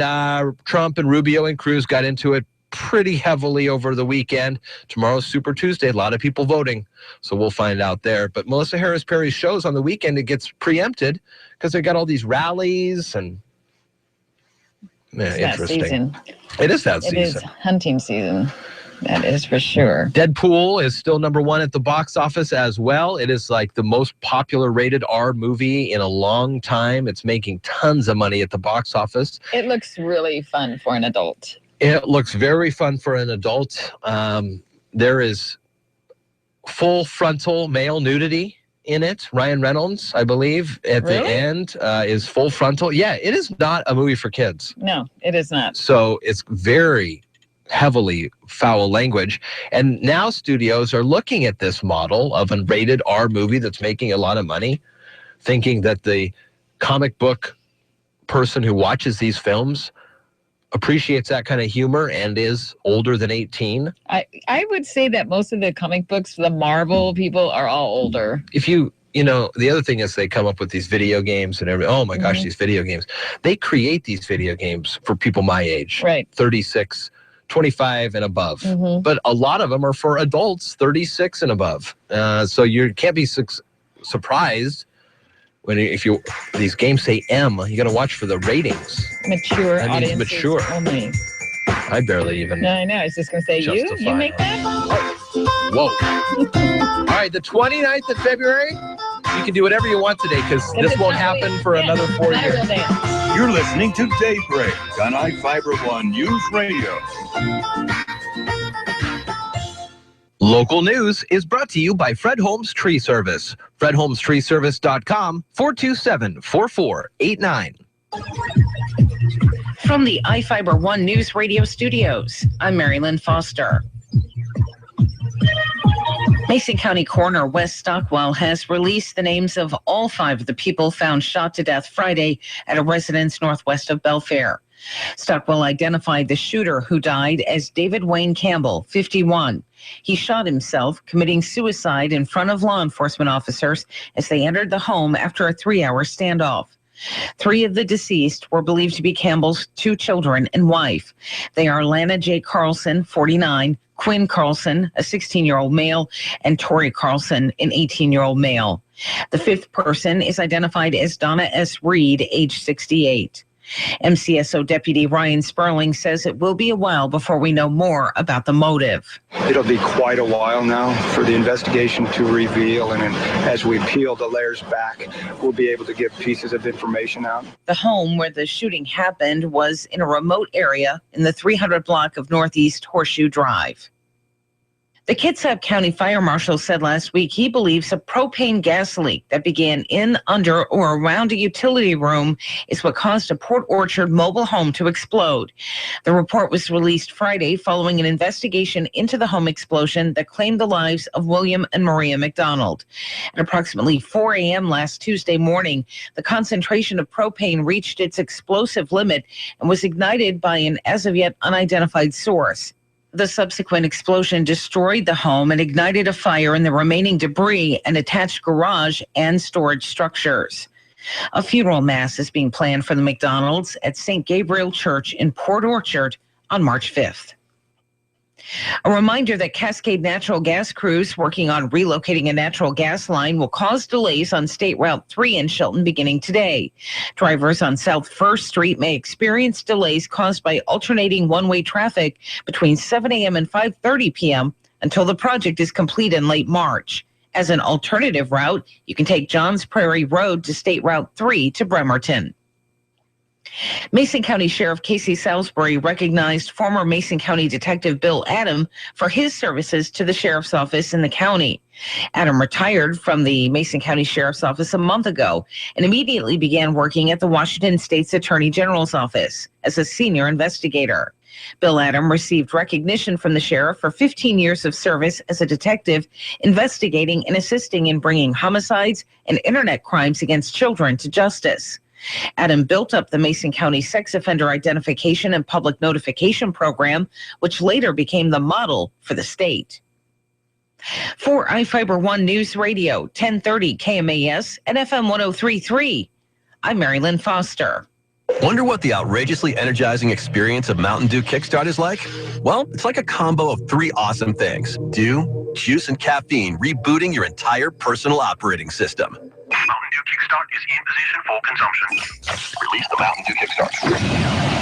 Trump and Rubio and Cruz got into it pretty heavily over the weekend. Tomorrow's Super Tuesday. A lot of people voting, so we'll find out there. But Melissa Harris Perry's shows on the weekend, it gets preempted because they got all these rallies and interesting. Season. It is that season. It is hunting season. That is for sure. Deadpool is still #1 at the box office as well. It is like the most popular rated R movie in a long time. It's making tons of money at the box office. It looks really fun for an adult. It looks very fun for an adult. There is full frontal male nudity in it. Ryan Reynolds, I believe, at the end is full frontal. Yeah, it is not a movie for kids. No, it is not. So it's very heavily foul language. And now studios are looking at this model of a rated R movie that's making a lot of money, thinking that the comic book person who watches these films appreciates that kind of humor and is older than 18. I would say that most of the comic books, the Marvel people, are all older. If you know, the other thing is they come up with these video games and everything. Oh my gosh, these video games. They create these video games for people my age. Right. 36, 25 and above. But a lot of them are for adults, 36 and above. So you can't be surprised when these games say M, you got to watch for the ratings. Mature that audiences mature. only. I barely even. No, I know. I was just going to say, you make that? Whoa. All right, the 29th of February, you can do whatever you want today because this won't happen for another 4 years. You're listening to Daybreak on iFIBER ONE News Radio. Local news is brought to you by Fred Holmes Tree Service. FredHolmesTreeService.com, 427-4489. From the iFIBER ONE News Radio studios, I'm Mary Lynn Foster. Mason County Coroner Wes Stockwell has released the names of all 5 of the people found shot to death Friday at a residence northwest of Belfair. Stockwell identified the shooter who died as David Wayne Campbell, 51. He shot himself, committing suicide in front of law enforcement officers as they entered the home after a 3-hour standoff. 3 of the deceased were believed to be Campbell's 2 children and wife. They are Lana J. Carlson, 49, Quinn Carlson, a 16-year-old male, and Tori Carlson, an 18-year-old male. The 5th person is identified as Donna S. Reed, age 68. MCSO Deputy Ryan Sperling says it will be a while before we know more about the motive. It'll be quite a while now for the investigation to reveal, and as we peel the layers back, we'll be able to get pieces of information out. The home where the shooting happened was in a remote area in the 300 block of Northeast Horseshoe Drive. The Kitsap County Fire Marshal said last week he believes a propane gas leak that began in, under, or around a utility room is what caused a Port Orchard mobile home to explode. The report was released Friday following an investigation into the home explosion that claimed the lives of William and Maria McDonald. At approximately 4 a.m. last Tuesday morning, the concentration of propane reached its explosive limit and was ignited by an as-of-yet unidentified source. The subsequent explosion destroyed the home and ignited a fire in the remaining debris and attached garage and storage structures. A funeral mass is being planned for the McDonalds at St. Gabriel Church in Port Orchard on March 5th. A reminder that Cascade Natural Gas crews working on relocating a natural gas line will cause delays on State Route 3 in Shelton beginning today. Drivers on South First Street may experience delays caused by alternating one-way traffic between 7 a.m. and 5:30 p.m. until the project is complete in late March. As an alternative route, you can take Johns Prairie Road to State Route 3 to Bremerton. Mason County Sheriff Casey Salisbury recognized former Mason County Detective Bill Adam for his services to the sheriff's office in the county. Adam retired from the Mason County Sheriff's Office a month ago and immediately began working at the Washington State's Attorney General's office as a senior investigator. Bill Adam received recognition from the sheriff for 15 years of service as a detective investigating and assisting in bringing homicides and internet crimes against children to justice. Adam built up the Mason County Sex Offender Identification and Public Notification Program, which later became the model for the state. For iFIBER ONE News Radio, 1030 KMAS and FM 103.3, I'm Mary Lynn Foster. Wonder what the outrageously energizing experience of Mountain Dew Kickstart is like? Well, it's like a combo of 3 awesome things. Dew, juice, and caffeine rebooting your entire personal operating system. Mountain Dew Kickstart is in position for consumption. Release the Mountain Dew Kickstart.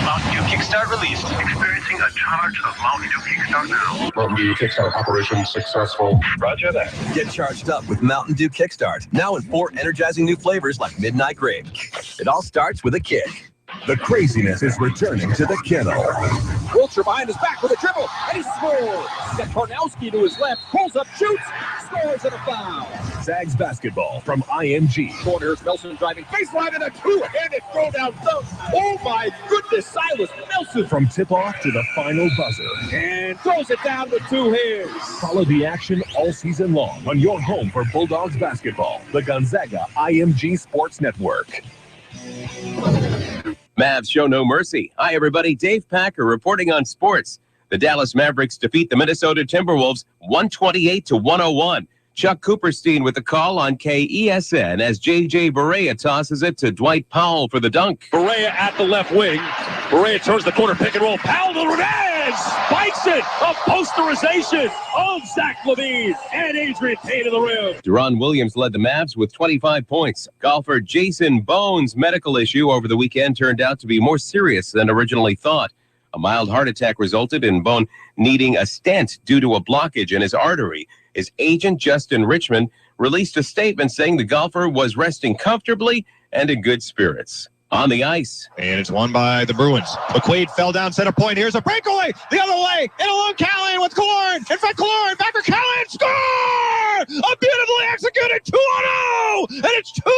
Mountain Dew Kickstart released. Experiencing a charge of Mountain Dew Kickstart now. Mountain Dew Kickstart operation successful. Roger that. Get charged up with Mountain Dew Kickstart. Now in 4 energizing new flavors like Midnight Grape. It all starts with a kick. The craziness is returning to the kennel. Wiltshire behind his back with a dribble, and he scores. Got Kornowski to his left, pulls up, shoots, scores, and a foul. Zags basketball from IMG. Corners, Nelson driving baseline and a two-handed throw down zone. Oh my goodness, Silas Nelson. From tip-off to the final buzzer. And throws it down with 2 hands. Follow the action all season long on your home for Bulldogs basketball, the Gonzaga IMG Sports Network. Mavs show no mercy. Hi, everybody. Dave Packer reporting on sports. The Dallas Mavericks defeat the Minnesota Timberwolves 128-101. Chuck Cooperstein with the call on KESN as J.J. Barea tosses it to Dwight Powell for the dunk. Barea at the left wing. Barea turns the corner, pick and roll. Powell to Renez! Spikes it! A posterization of Zach LaVine and Adrian Payne to the rim. Deron Williams led the Mavs with 25 points. Golfer Jason Bone's medical issue over the weekend turned out to be more serious than originally thought. A mild heart attack resulted in Bone needing a stent due to a blockage in his artery. His agent, Justin Richmond, released a statement saying the golfer was resting comfortably and in good spirits. On the ice. And it's won by the Bruins. McQuaid fell down center point. Here's a breakaway. The other way. And along Callahan with Killorn. In front Killorn. Back for Callahan. Score! A beautifully executed 2-0. And it's 2-1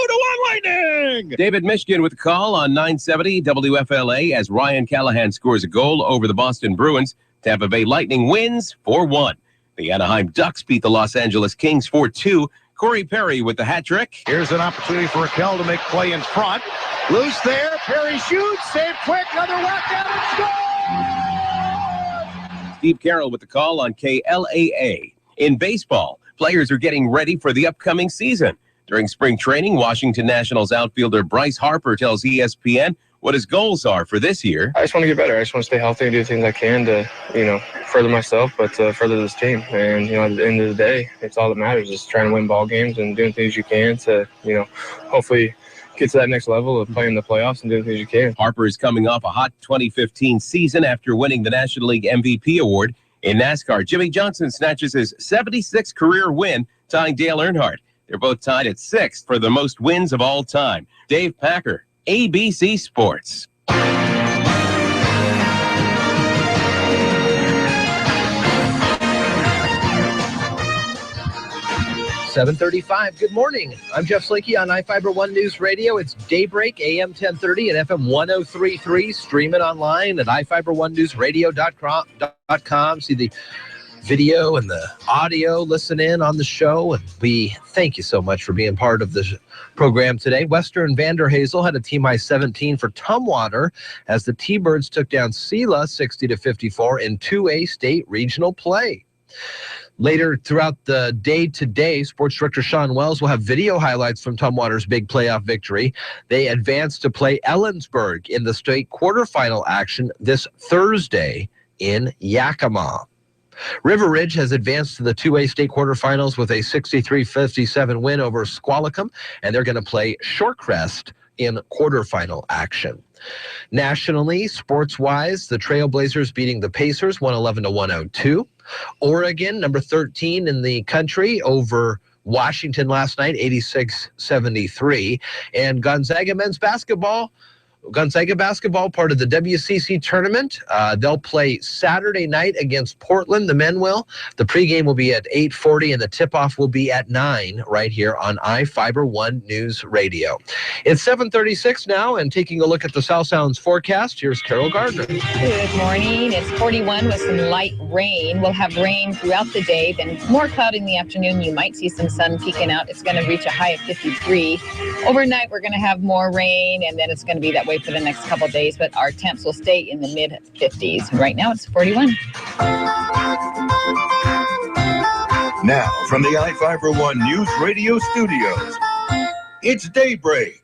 Lightning. David Mishkin with the call on 970 WFLA as Ryan Callahan scores a goal over the Boston Bruins. Tampa Bay Lightning wins 4-1. The Anaheim Ducks beat the Los Angeles Kings 4-2. Corey Perry with the hat trick. Here's an opportunity for Raquel to make play in front. Loose there. Perry shoots. Save quick. Another whack down and score. Steve Carroll with the call on KLAA. In baseball, players are getting ready for the upcoming season. During spring training, Washington Nationals outfielder Bryce Harper tells ESPN what his goals are for this year. I just want to get better. I just want to stay healthy and do things I can to, further myself, but to further this team. And, at the end of the day, it's all that matters is trying to win ball games and doing things you can to, hopefully get to that next level of playing the playoffs and doing things you can. Harper is coming off a hot 2015 season after winning the National League MVP award. In NASCAR, Jimmy Johnson snatches his 76th career win, tying Dale Earnhardt. They're both tied at 6th for the most wins of all time. Dave Packer, ABC Sports. 7:35. Good morning. I'm Jeff Slakey on iFIBER ONE News Radio. It's Daybreak, AM 1030 and FM 1033. Stream it online at iFiberOneNewsRadio.com. See the video and the audio, listen in on the show. And we thank you so much for being part of the program today. Western Vanderhazel had a team high 17 for Tumwater as the T-Birds took down Sela 60-54 in 2A state regional play. Later throughout the day today, Sports Director Sean Wells will have video highlights from Tumwater's big playoff victory. They advanced to play Ellensburg in the state quarterfinal action this Thursday in Yakima. River Ridge has advanced to the 2A state quarterfinals with a 63-57 win over Squalicum, and they're going to play Shorecrest in quarterfinal action. Nationally, sports-wise, the Trailblazers beating the Pacers 111-102. Oregon, number 13 in the country, over Washington last night, 86-73. And Gonzaga basketball, part of the WCC tournament. They'll play Saturday night against Portland, the men will. The pregame will be at 8:40 and the tip-off will be at 9 right here on iFIBER ONE News Radio. It's 7:36 now, and taking a look at the South Sounds forecast, here's Carol Gardner. Good morning. It's 41 with some light rain. We'll have rain throughout the day, then more cloud in the afternoon. You might see some sun peeking out. It's going to reach a high of 53. Overnight, we're going to have more rain, and then it's going to be that way for the next couple of days, but our temps will stay in the mid-50s. Right now, it's 41. Now, from the iFIBER ONE News Radio studios, it's Daybreak.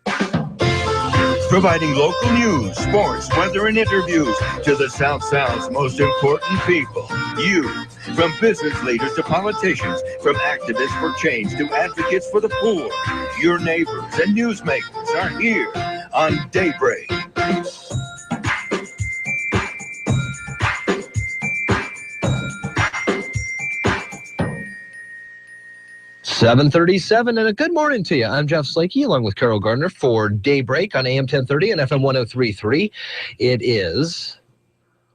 Providing local news, sports, weather, and interviews to the South Sound's most important people. You, from business leaders to politicians, from activists for change to advocates for the poor. Your neighbors and newsmakers are here on Daybreak. $7:37 and a good morning to you. I'm Jeff Slakey along with Carol Gardner for Daybreak on AM 1030 and FM 1033. It is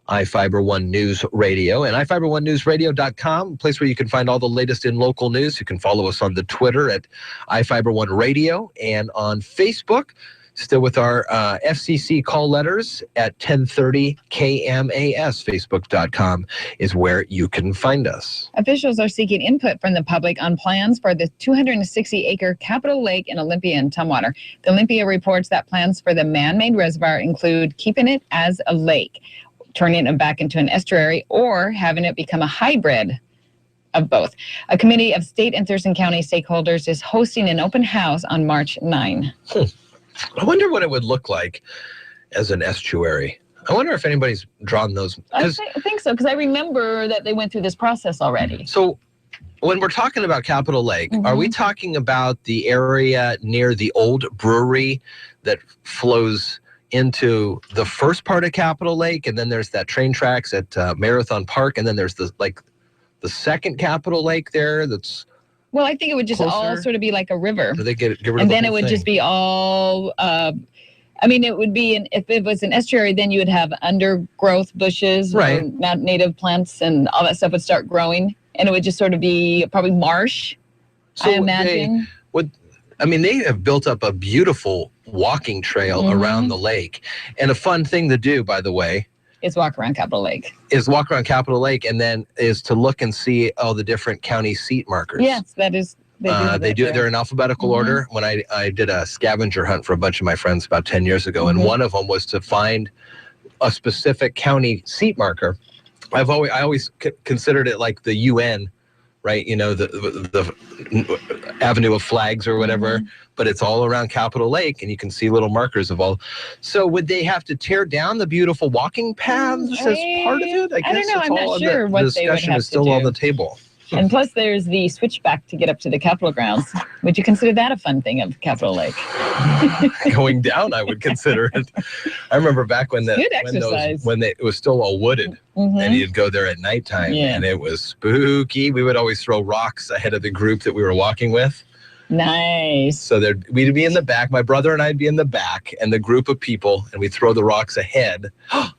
iFIBER ONE News Radio and iFiberOneNewsRadio.com, a place where you can find all the latest in local news. You can follow us on the Twitter at iFIBER ONE Radio and on Facebook. Still with our FCC call letters at 1030 KMAS. Facebook.com is where you can find us. Officials are seeking input from the public on plans for the 260-acre Capitol Lake in Olympia and Tumwater. The Olympia reports that plans for the man-made reservoir include keeping it as a lake, turning it back into an estuary, or having it become a hybrid of both. A committee of state and Thurston County stakeholders is hosting an open house on March 9. I wonder what it would look like as an estuary. I wonder if anybody's drawn those. I think so, because I remember that they went through this process already. So when we're talking about Capitol Lake, are we talking about the area near the old brewery that flows into the first part of Capitol Lake, and then there's that train tracks at Marathon Park, and then there's the second Capitol Lake there that's... Well, I think it would just all sort of be like a river. Do they get rid of and the then whole it would thing? just be all, it would be, if it was an estuary, then you would have undergrowth bushes, right? Native plants and all that stuff would start growing. And it would just sort of be probably marsh, I imagine. They have built up a beautiful walking trail around the lake. And a fun thing to do, by the way, is walk around Capitol Lake. And then is to look and see all the different county seat markers. Yes, that is. They're in alphabetical order. When I did a scavenger hunt for a bunch of my friends about 10 years ago, and one of them was to find a specific county seat marker. I always considered it like the UN, right? You know, the avenue of flags or whatever, but it's all around Capitol Lake, and you can see little markers of all. So would they have to tear down the beautiful walking paths as part of it? I don't know. I'm not sure what they would have to do. The discussion is still on the table. And plus, there's the switchback to get up to the Capitol grounds. Would you consider that a fun thing of Capitol Lake? Going down, I would consider it. I remember back when it was still all wooded, and you'd go there at nighttime, and it was spooky. We would always throw rocks ahead of the group that we were walking with. Nice. So we'd be in the back. My brother and I'd be in the back, and the group of people, and we'd throw the rocks ahead. Oh,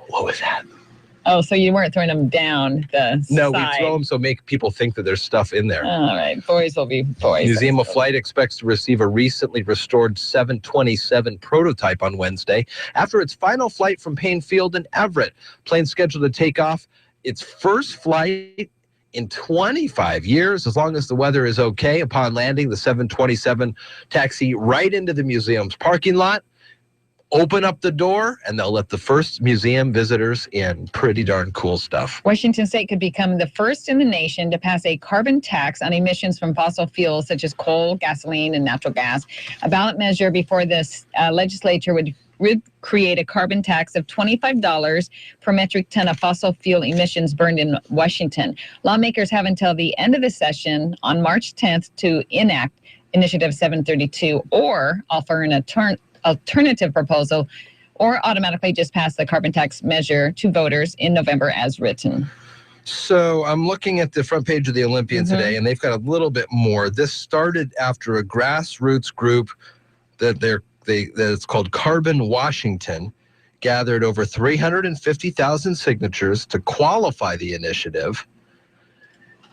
what was that? Oh, so you weren't throwing them down the No, side. we throw them so make people think that there's stuff in there. All right. Boys will be boys. Museum of Flight expects to receive a recently restored 727 prototype on Wednesday after its final flight from Payne Field in Everett. Plane scheduled to take off its first flight in 25 years, as long as the weather is okay. Upon landing, the 727 taxi right into the museum's parking lot, open up the door, and they'll let the first museum visitors in. Pretty darn cool stuff. Washington State could become the first in the nation to pass a carbon tax on emissions from fossil fuels such as coal, gasoline, and natural gas. A ballot measure before this legislature would create a carbon tax of $25 per metric ton of fossil fuel emissions burned in Washington. Lawmakers have until the end of the session on March 10th to enact Initiative 732 or offer an alternative proposal or automatically just pass the carbon tax measure to voters in November as written. So I'm looking at the front page of the Olympian today, and they've got a little bit more. This started after a grassroots group that's called Carbon Washington, gathered over 350,000 signatures to qualify the initiative.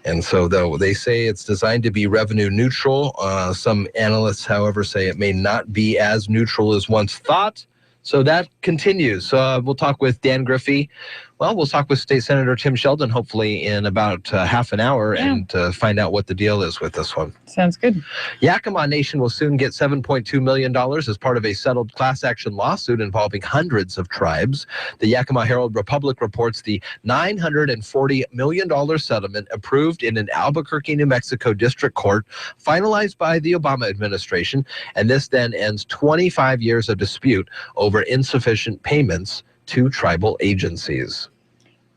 And so, though they say it's designed to be revenue neutral, some analysts, however, say it may not be as neutral as once thought. So that continues. We'll talk with Dan Griffey. Well, we'll talk with State Senator Tim Sheldon, hopefully in about half an hour, and find out what the deal is with this one. Sounds good. Yakima Nation will soon get $7.2 million as part of a settled class action lawsuit involving hundreds of tribes. The Yakima Herald Republic reports the $940 million settlement approved in an Albuquerque, New Mexico district court, finalized by the Obama administration, and this then ends 25 years of dispute over insufficient payments to tribal agencies.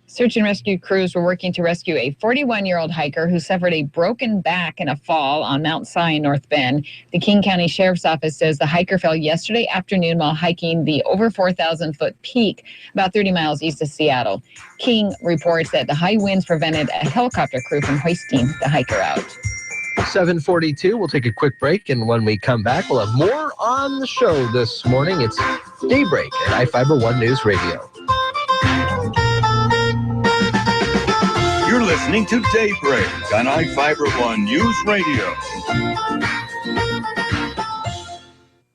Search and rescue crews were working to rescue a 41-year-old hiker who suffered a broken back in a fall on Mount Si in North Bend. The King County Sheriff's Office says the hiker fell yesterday afternoon while hiking the over 4,000-foot peak about 30 miles east of Seattle. King reports that the high winds prevented a helicopter crew from hoisting the hiker out. 7:42. We'll take a quick break, and when we come back, we'll have more on the show this morning. It's Daybreak at iFIBER ONE Newsradio. You're listening to Daybreak on iFIBER ONE Newsradio.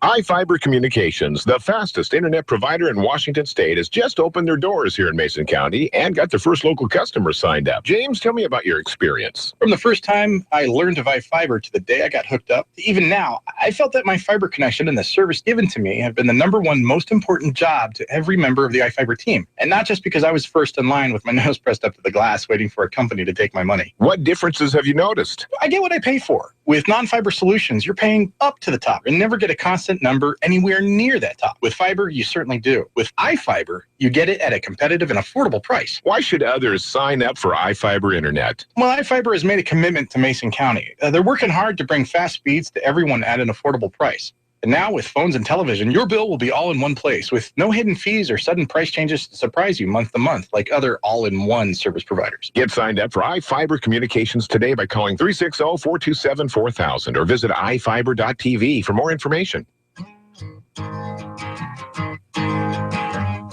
iFIBER Communications, the fastest internet provider in Washington State, has just opened their doors here in Mason County and got their first local customers signed up. James, tell me about your experience. From the first time I learned of iFIBER to the day I got hooked up, even now, I felt that my fiber connection and the service given to me have been the #1 most important job to every member of the iFIBER team. And not just because I was first in line with my nose pressed up to the glass waiting for a company to take my money. What differences have you noticed? I get what I pay for. With non-fiber solutions, you're paying up to the top and never get a constant number anywhere near that top. With fiber, you certainly do. With iFIBER, you get it at a competitive and affordable price. Why should others sign up for iFIBER Internet? Well, iFIBER has made a commitment to Mason County. They're working hard to bring fast speeds to everyone at an affordable price. And now with phones and television, your bill will be all in one place with no hidden fees or sudden price changes to surprise you month to month like other all-in-one service providers. Get signed up for iFIBER Communications today by calling 360-427-4000 or visit iFIBER.tv for more information.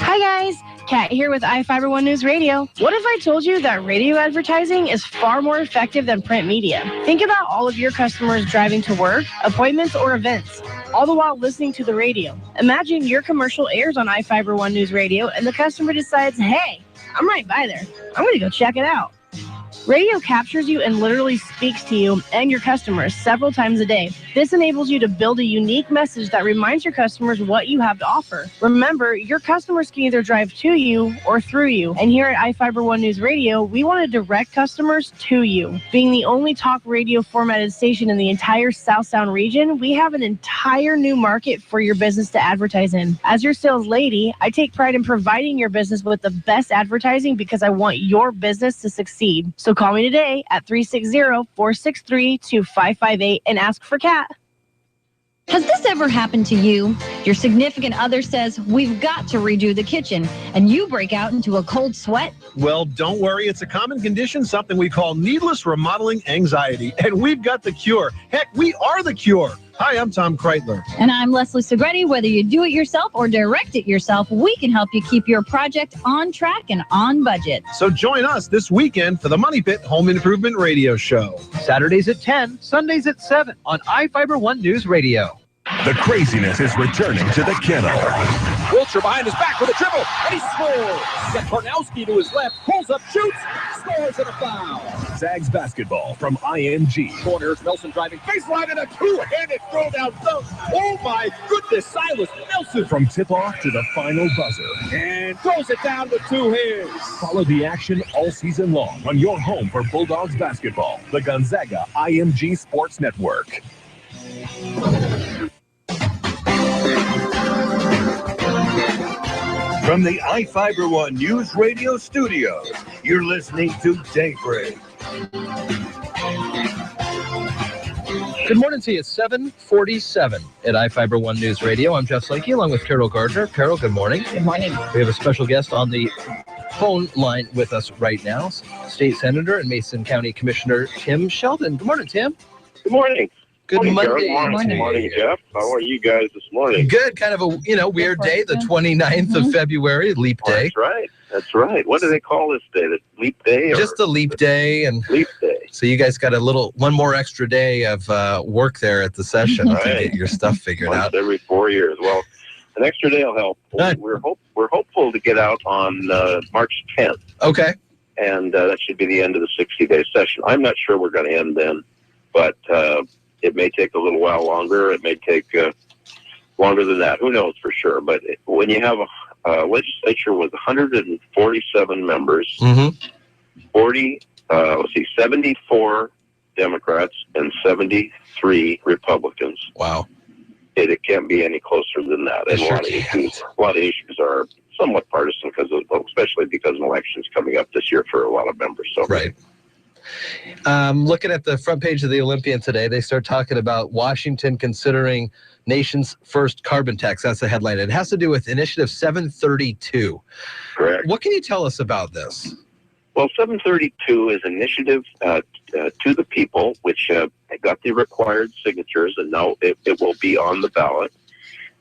Hi guys, Kat here with iFIBER ONE Newsradio. What if I told you that radio advertising is far more effective than print media? Think about all of your customers driving to work, appointments, or events, all the while listening to the radio. Imagine your commercial airs on iFIBER ONE Newsradio and the customer decides, hey, I'm right by there. I'm going to go check it out. Radio captures you and literally speaks to you and your customers several times a day. This enables you to build a unique message that reminds your customers what you have to offer. Remember, your customers can either drive to you or through you. And here at iFIBER ONE Newsradio, we want to direct customers to you. Being the only talk radio formatted station in the entire South Sound region, we have an entire new market for your business to advertise in. As your sales lady, I take pride in providing your business with the best advertising because I want your business to succeed. So call me today at 360-463-2558 and ask for Kat. Has this ever happened to you? Your significant other says, we've got to redo the kitchen, and you break out into a cold sweat? Well, don't worry. It's a common condition, something we call needless remodeling anxiety, and we've got the cure. Heck, we are the cure. Hi, I'm Tom Kreitler. And I'm Leslie Segretti. Whether you do it yourself or direct it yourself, we can help you keep your project on track and on budget. So join us this weekend for the Money Pit Home Improvement Radio Show. Saturdays at 10, Sundays at 7 on iFIBER ONE News Radio. The craziness is returning to the kennel. Wiltshire behind his back with a dribble, and he scores. Got Karnowski to his left, pulls up, shoots, scores, and a foul. Zags basketball from IMG. Corners, Nelson driving baseline and a two-handed throw down dunk. Oh my goodness, Silas Nelson. From tip-off to the final buzzer. And throws it down with two hands. Follow the action all season long on your home for Bulldogs basketball, the Gonzaga IMG Sports Network. From the iFIBER ONE News Radio studios, you're listening to Daybreak. Good morning to you, 7:47 at iFIBER ONE News Radio. I'm Jeff Slakey along with Carol Gardner. Carol, good morning. Good morning. We have a special guest on the phone line with us right now, State Senator and Mason County Commissioner Tim Sheldon. Good morning, Tim. Good morning. Good morning, Monday. Good morning, Jeff. How are you guys this morning? Good. Kind of a weird day, the 29th of February, leap day. That's right. That's right. What do they call this day? The leap day? Just a leap day. And leap day. So you guys got one more extra day of work there at the session to get your stuff figured out. Every 4 years. Well, an extra day will help. We're hopeful to get out on March 10th. Okay. And that should be the end of the 60-day session. I'm not sure we're going to end then, but it may take a little while longer. It may take longer than that. Who knows for sure? But when you have a legislature with 147 members, 74 Democrats and 73 Republicans. Wow. It can't be any closer than that. And a lot of issues are somewhat partisan especially because an election's coming up this year for a lot of members. So. Right. Looking at the front page of the Olympian today, they start talking about Washington considering nation's first carbon tax. That's the headline. It has to do with Initiative 732. Correct. What can you tell us about this? Well, 732 is an initiative to the people, which got the required signatures, and now it will be on the ballot.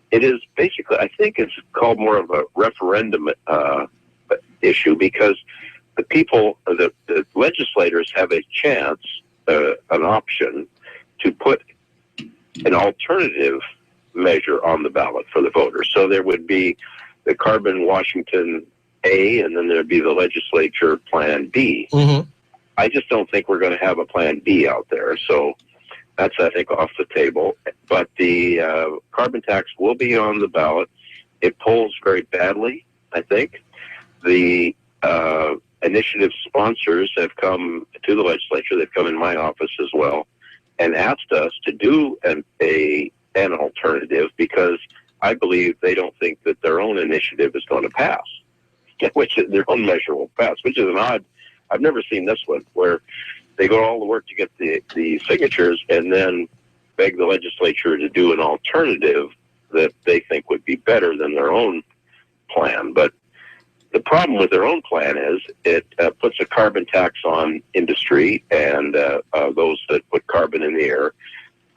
It is basically, I think it's called more of a referendum issue because the people, the legislators have a chance, an option to put an alternative measure on the ballot for the voters. So there would be the Carbon Washington A, and then there'd be the legislature Plan B. I just don't think we're going to have a Plan B out there. So that's, I think, off the table. But the carbon tax will be on the ballot. It polls very badly, I think. The initiative sponsors have come to the legislature. They've come in my office as well and asked us to do an alternative because I believe they don't think that their own initiative is going to pass, which their own measure will pass, which is an odd. I've never seen this one where they go all the work to get the signatures and then beg the legislature to do an alternative that they think would be better than their own plan. But the problem with their own plan is it puts a carbon tax on industry and those that put carbon in the air,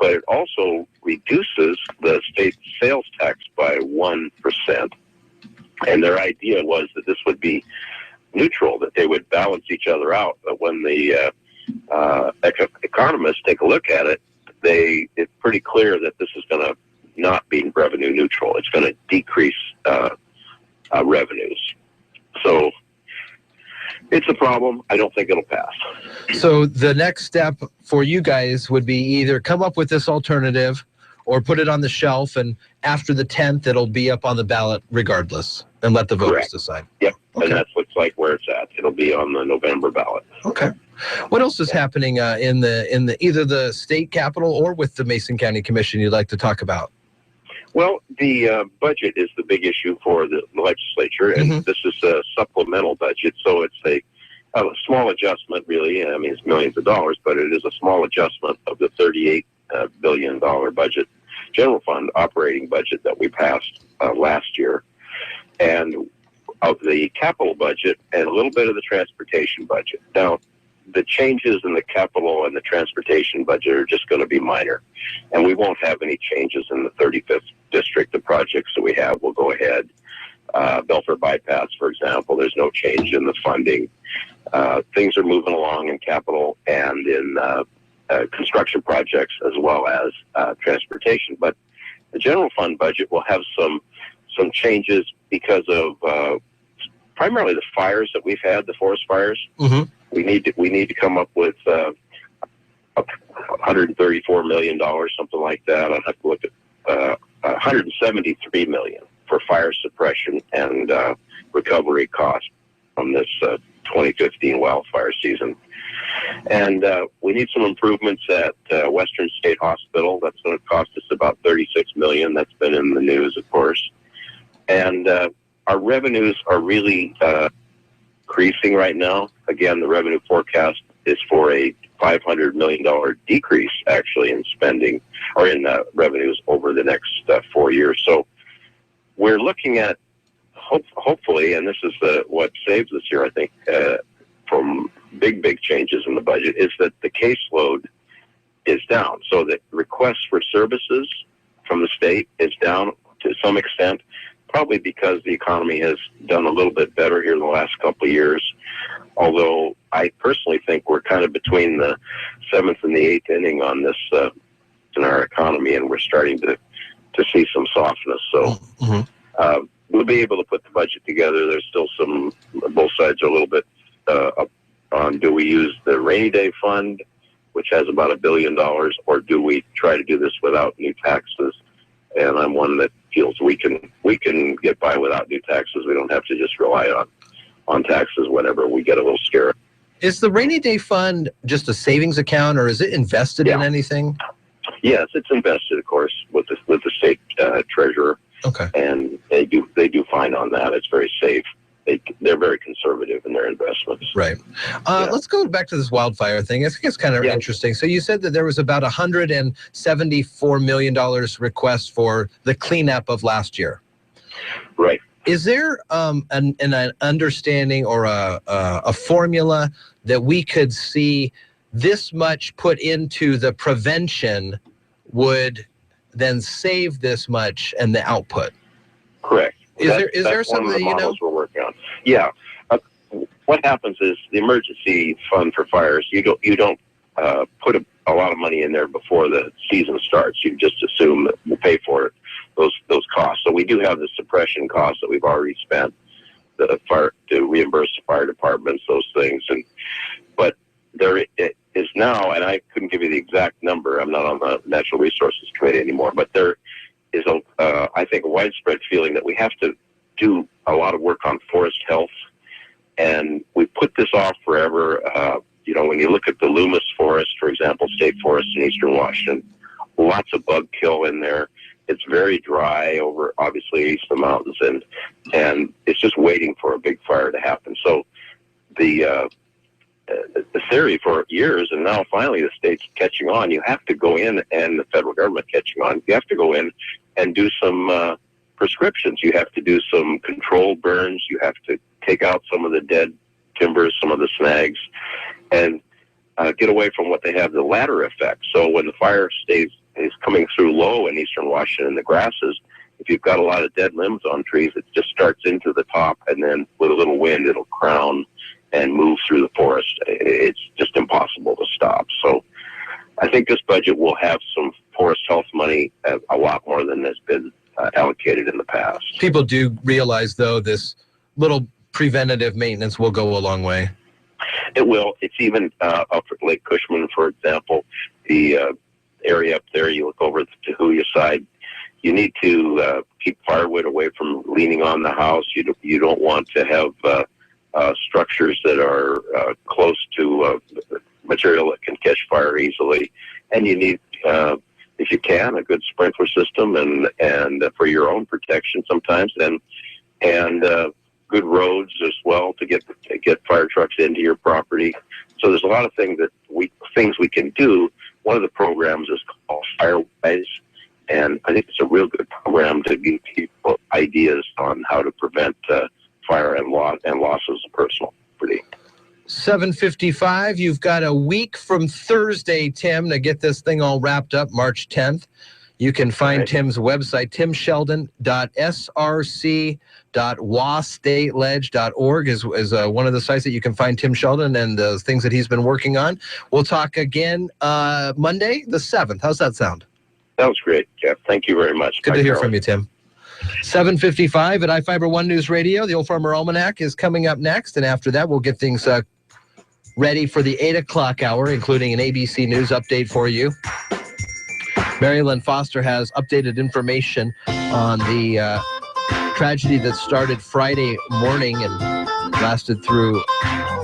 but it also reduces the state sales tax by 1%. And their idea was that this would be neutral, that they would balance each other out. But when the economists take a look at it, it's pretty clear that this is going to not be revenue neutral. It's going to decrease revenues. So it's a problem. I don't think it'll pass. So the next step for you guys would be either come up with this alternative or put it on the shelf, and after the 10th, it'll be up on the ballot regardless, and let the voters decide. Yep, okay. And that looks like where it's at. It'll be on the November ballot. Okay. What else is happening in the either the state capitol or with the Mason County Commission you'd like to talk about? Well, the budget is the big issue for the legislature, and this is a supplemental budget, so it's a small adjustment, really. I mean, it's millions of dollars, but it is a small adjustment of the $38 billion budget, general fund operating budget that we passed last year, and of the capital budget and a little bit of the transportation budget. Now, the changes in the capital and the transportation budget are just going to be minor. And we won't have any changes in the 35th district. The projects that we have will go ahead. Belfair Bypass, for example, there's no change in the funding. Things are moving along in capital and in construction projects as well as transportation. But the general fund budget will have some changes because of primarily the fires that we've had, the forest fires. Mm-hmm. We need to come up with $134 million, something like that. I'll have to look at $173 million for fire suppression and recovery costs from this 2015 wildfire season. And we need some improvements at Western State Hospital. That's going to cost us about $36 million. That's been in the news, of course. And our revenues are really increasing right now. Again, the revenue forecast is for a $500 million decrease, actually, in spending or in revenues over the next 4 years. So we're looking at, hopefully, and this is what saves us here, I think, from big changes in the budget, is that the caseload is down. So the requests for services from the state is down to some extent, probably because the economy has done a little bit better here in the last couple of years. Although I personally think we're kind of between the 7th and the 8th inning on this in our economy, and we're starting to see some softness. So we'll be able to put the budget together. There's still both sides are a little bit up on, do we use the rainy day fund, which has about $1 billion, or do we try to do this without new taxes? And I'm one that feels we can get by without new taxes. We don't have to just rely on taxes whenever we get a little scared. Is the rainy day fund just a savings account, or is it invested in anything? Yes, it's invested, of course, with the state treasurer. Okay. And they do fine on that. It's very safe. They're very conservative in their investments. Right. Let's go back to this wildfire thing. I think it's kind of interesting. So you said that there was about $174 million request for the cleanup of last year. Right. Is there an understanding or a formula that we could see this much put into the prevention would then save this much and the output? Correct. Is there something that you know? We're working on. Yeah. What happens is the emergency fund for fires, you don't put a lot of money in there before the season starts. You just assume that we'll pay for it, those costs. So we do have the suppression costs that we've already spent, the fire to reimburse the fire departments, those things. But there it is now, and I couldn't give you the exact number. I'm not on the Natural Resources Committee anymore, but there is I think a widespread feeling that we have to do a lot of work on forest health, and we put this off forever. When you look at the Loomis Forest, for example, state forest in eastern Washington, lots of bug kill in there. It's very dry over, obviously, east of the mountains, and it's just waiting for a big fire to happen. So the theory for years, and now finally the state's catching on, you have to go in, and the federal government catching on, you have to go in and do some prescriptions. You have to do some controlled burns. You have to take out some of the dead timbers, some of the snags, and get away from what they have, the ladder effect. So when the fire is coming through low in eastern Washington, the grasses, if you've got a lot of dead limbs on trees, it just starts into the top, and then with a little wind, it'll crown and move through the forest. It's just impossible to stop. So I think this budget will have some forest health money, a lot more than has been allocated in the past. People do realize, though, this little preventative maintenance will go a long way. It will. It's even up at Lake Cushman, for example, the area up there. You look over the Tahuya side. You need to keep firewood away from leaning on the house. You don't want to have structures that are close to material that can catch fire easily. And you need, if you can, a good sprinkler system and for your own protection sometimes, and good roads as well to get fire trucks into your property. So there's a lot of things we can do. One of the programs is called Firewise, and I think it's a real good program to give people ideas on how to prevent fire and losses of personal property. 7:55. You've got a week from Thursday, Tim, to get this thing all wrapped up, March 10th. You can find Tim's website, timsheldon.src.wastateledge.org is one of the sites that you can find Tim Sheldon and the things that he's been working on. We'll talk again Monday, the 7th. How's that sound? Sounds great, Jeff. Thank you very much. Good to hear from you, Tim. 7:55 at iFIBER One News Radio. The Old Farmer Almanac is coming up next, and after that, we'll get things ready for the 8 o'clock hour, including an ABC News update for you. Marilyn Foster has updated information on the tragedy that started Friday morning and lasted through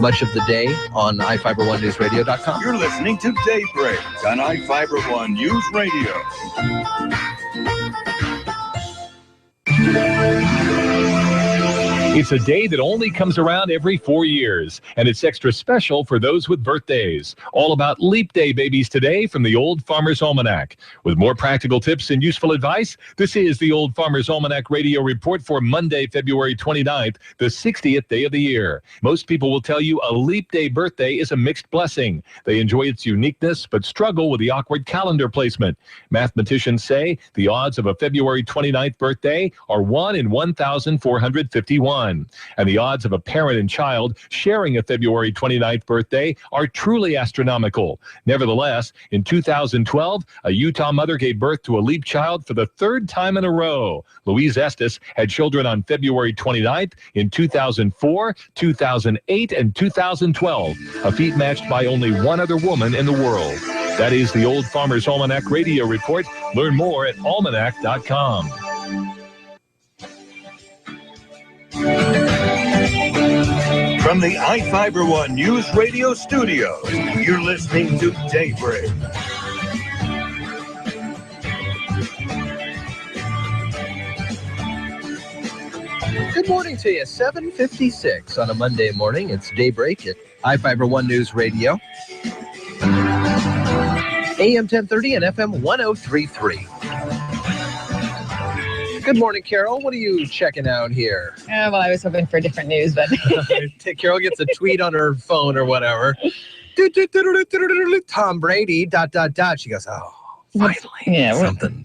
much of the day on iFIBER1NewsRadio.com. You're listening to Daybreak on iFIBER One News Radio. It's a day that only comes around every 4 years, and it's extra special for those with birthdays. All about Leap Day babies today from the Old Farmer's Almanac. With more practical tips and useful advice, this is the Old Farmer's Almanac Radio Report for Monday, February 29th, the 60th day of the year. Most people will tell you a Leap Day birthday is a mixed blessing. They enjoy its uniqueness, but struggle with the awkward calendar placement. Mathematicians say the odds of a February 29th birthday are 1 in 1,451. And the odds of a parent and child sharing a February 29th birthday are truly astronomical. Nevertheless, in 2012, a Utah mother gave birth to a Leap child for the third time in a row. Louise Estes had children on February 29th in 2004, 2008, and 2012, a feat matched by only one other woman in the world. That is the Old Farmer's Almanac Radio Report. Learn more at almanac.com. From the iFIBER One News Radio studios, you're listening to Daybreak. Good morning to you. 7:56 on a Monday morning. It's Daybreak at iFIBER One News Radio. AM 1030 and FM 103.3. Good morning, Carol. What are you checking out here? Well, I was hoping for different news, but Carol gets a tweet on her phone or whatever. Tom Brady, ... She goes, oh, finally. Yeah, something.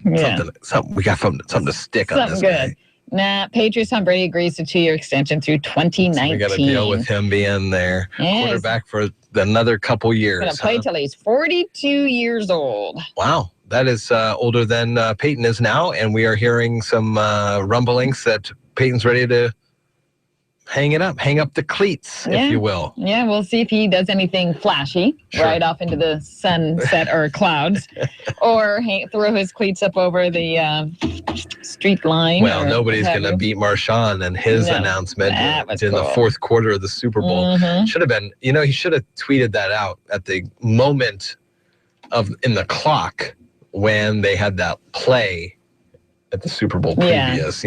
We got something to stick on this good. guy. Nah, Patriots Tom Brady agrees to 2-year extension through 2019. So we got to deal with him being their quarterback for another couple years. He's going to play till he's 42 years old. Wow. That is older than Peyton is now, and we are hearing some rumblings that Peyton's ready to hang up the cleats, if you will. Yeah, we'll see if he does anything flashy, right off into the sunset or clouds, or throw his cleats up over the street line. Well, nobody's going to beat Marshawn and his announcement in the fourth quarter of the Super Bowl. Should have been, he should have tweeted that out at the moment in the clock when they had that play at the Super Bowl previous,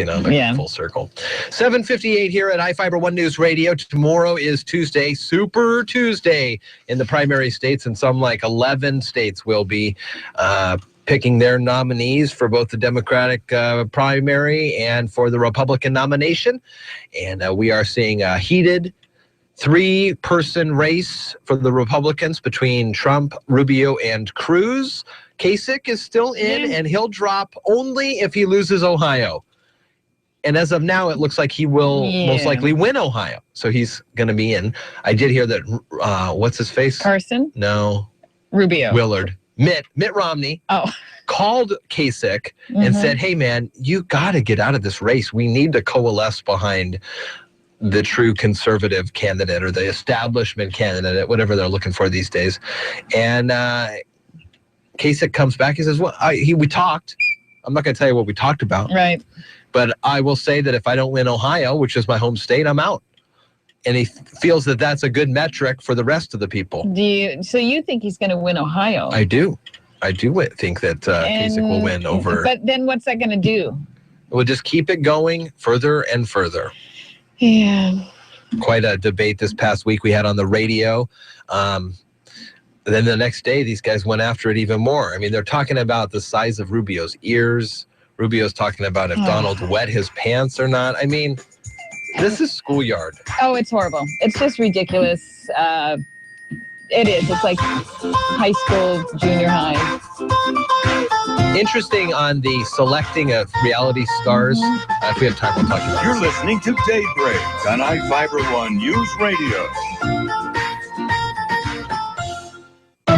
full circle. 7:58 here at iFIBER One News Radio. Tomorrow is Tuesday, Super Tuesday in the primary states, and some like 11 states will be picking their nominees for both the Democratic primary and for the Republican nomination. And we are seeing a heated 3-person race for the Republicans between Trump, Rubio, and Cruz. Kasich is still in, and he'll drop only if he loses Ohio. And as of now, it looks like he will most likely win Ohio. So he's going to be in. I did hear that, what's his face? Carson? No. Rubio. Willard. Mitt Romney called Kasich and said, hey, man, you got to get out of this race. We need to coalesce behind the true conservative candidate or the establishment candidate, whatever they're looking for these days. And Kasich comes back. He says, well, we talked. I'm not going to tell you what we talked about. Right. But I will say that if I don't win Ohio, which is my home state, I'm out. And he feels that that's a good metric for the rest of the people. So you think he's going to win Ohio? I do. I do think that Kasich will win over. But then what's that going to do? We'll just keep it going further and further. Yeah. Quite a debate this past week we had on the radio. Then the next day, these guys went after it even more. I mean, they're talking about the size of Rubio's ears. Rubio's talking about if Donald wet his pants or not. I mean, This is schoolyard. Oh, it's horrible. It's just ridiculous. It is. It's like high school, junior high. Interesting on the selecting of reality stars. If we have time, we'll talk about it. You're listening to Daybreak on iFIBER One News Radio.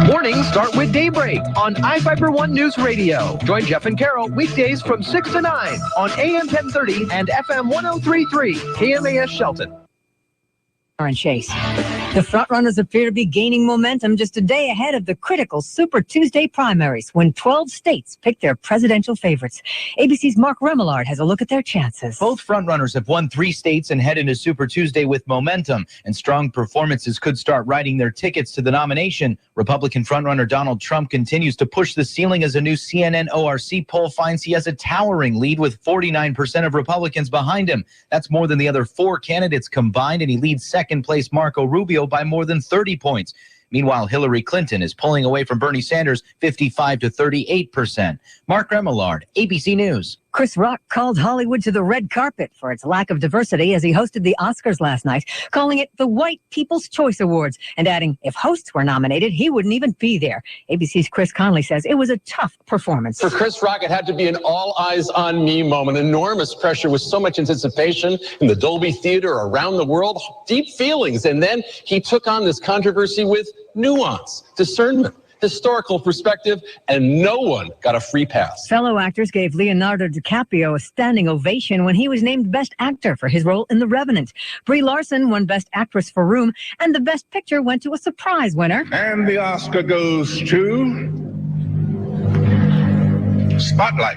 Mornings start with Daybreak on iFIBER One News Radio. Join Jeff and Carol weekdays from 6 to 9 on AM 1030 and FM 1033, KMAS Shelton. Karen Chase. The frontrunners appear to be gaining momentum just a day ahead of the critical Super Tuesday primaries when 12 states pick their presidential favorites. ABC's Mark Remillard has a look at their chances. Both frontrunners have won 3 states and head into Super Tuesday with momentum, and strong performances could start writing their tickets to the nomination. Republican frontrunner Donald Trump continues to push the ceiling as a new CNN ORC poll finds he has a towering lead with 49% of Republicans behind him. That's more than the other 4 candidates combined, and he leads second-place Marco Rubio by more than 30 points. Meanwhile, Hillary Clinton is pulling away from Bernie Sanders 55 to 38%. Mark Remillard, ABC News. Chris Rock called Hollywood to the red carpet for its lack of diversity as he hosted the Oscars last night, calling it the White People's Choice Awards, and adding if hosts were nominated, he wouldn't even be there. ABC's Chris Conley says it was a tough performance. For Chris Rock, it had to be an all-eyes-on-me moment. Enormous pressure with so much anticipation in the Dolby Theater around the world, deep feelings. And then he took on this controversy with nuance, discernment, historical perspective, and no one got a free pass. Fellow actors gave Leonardo DiCaprio a standing ovation when he was named Best Actor for his role in The Revenant. Brie Larson won Best Actress for Room, and the Best Picture went to a surprise winner. And the Oscar goes to Spotlight.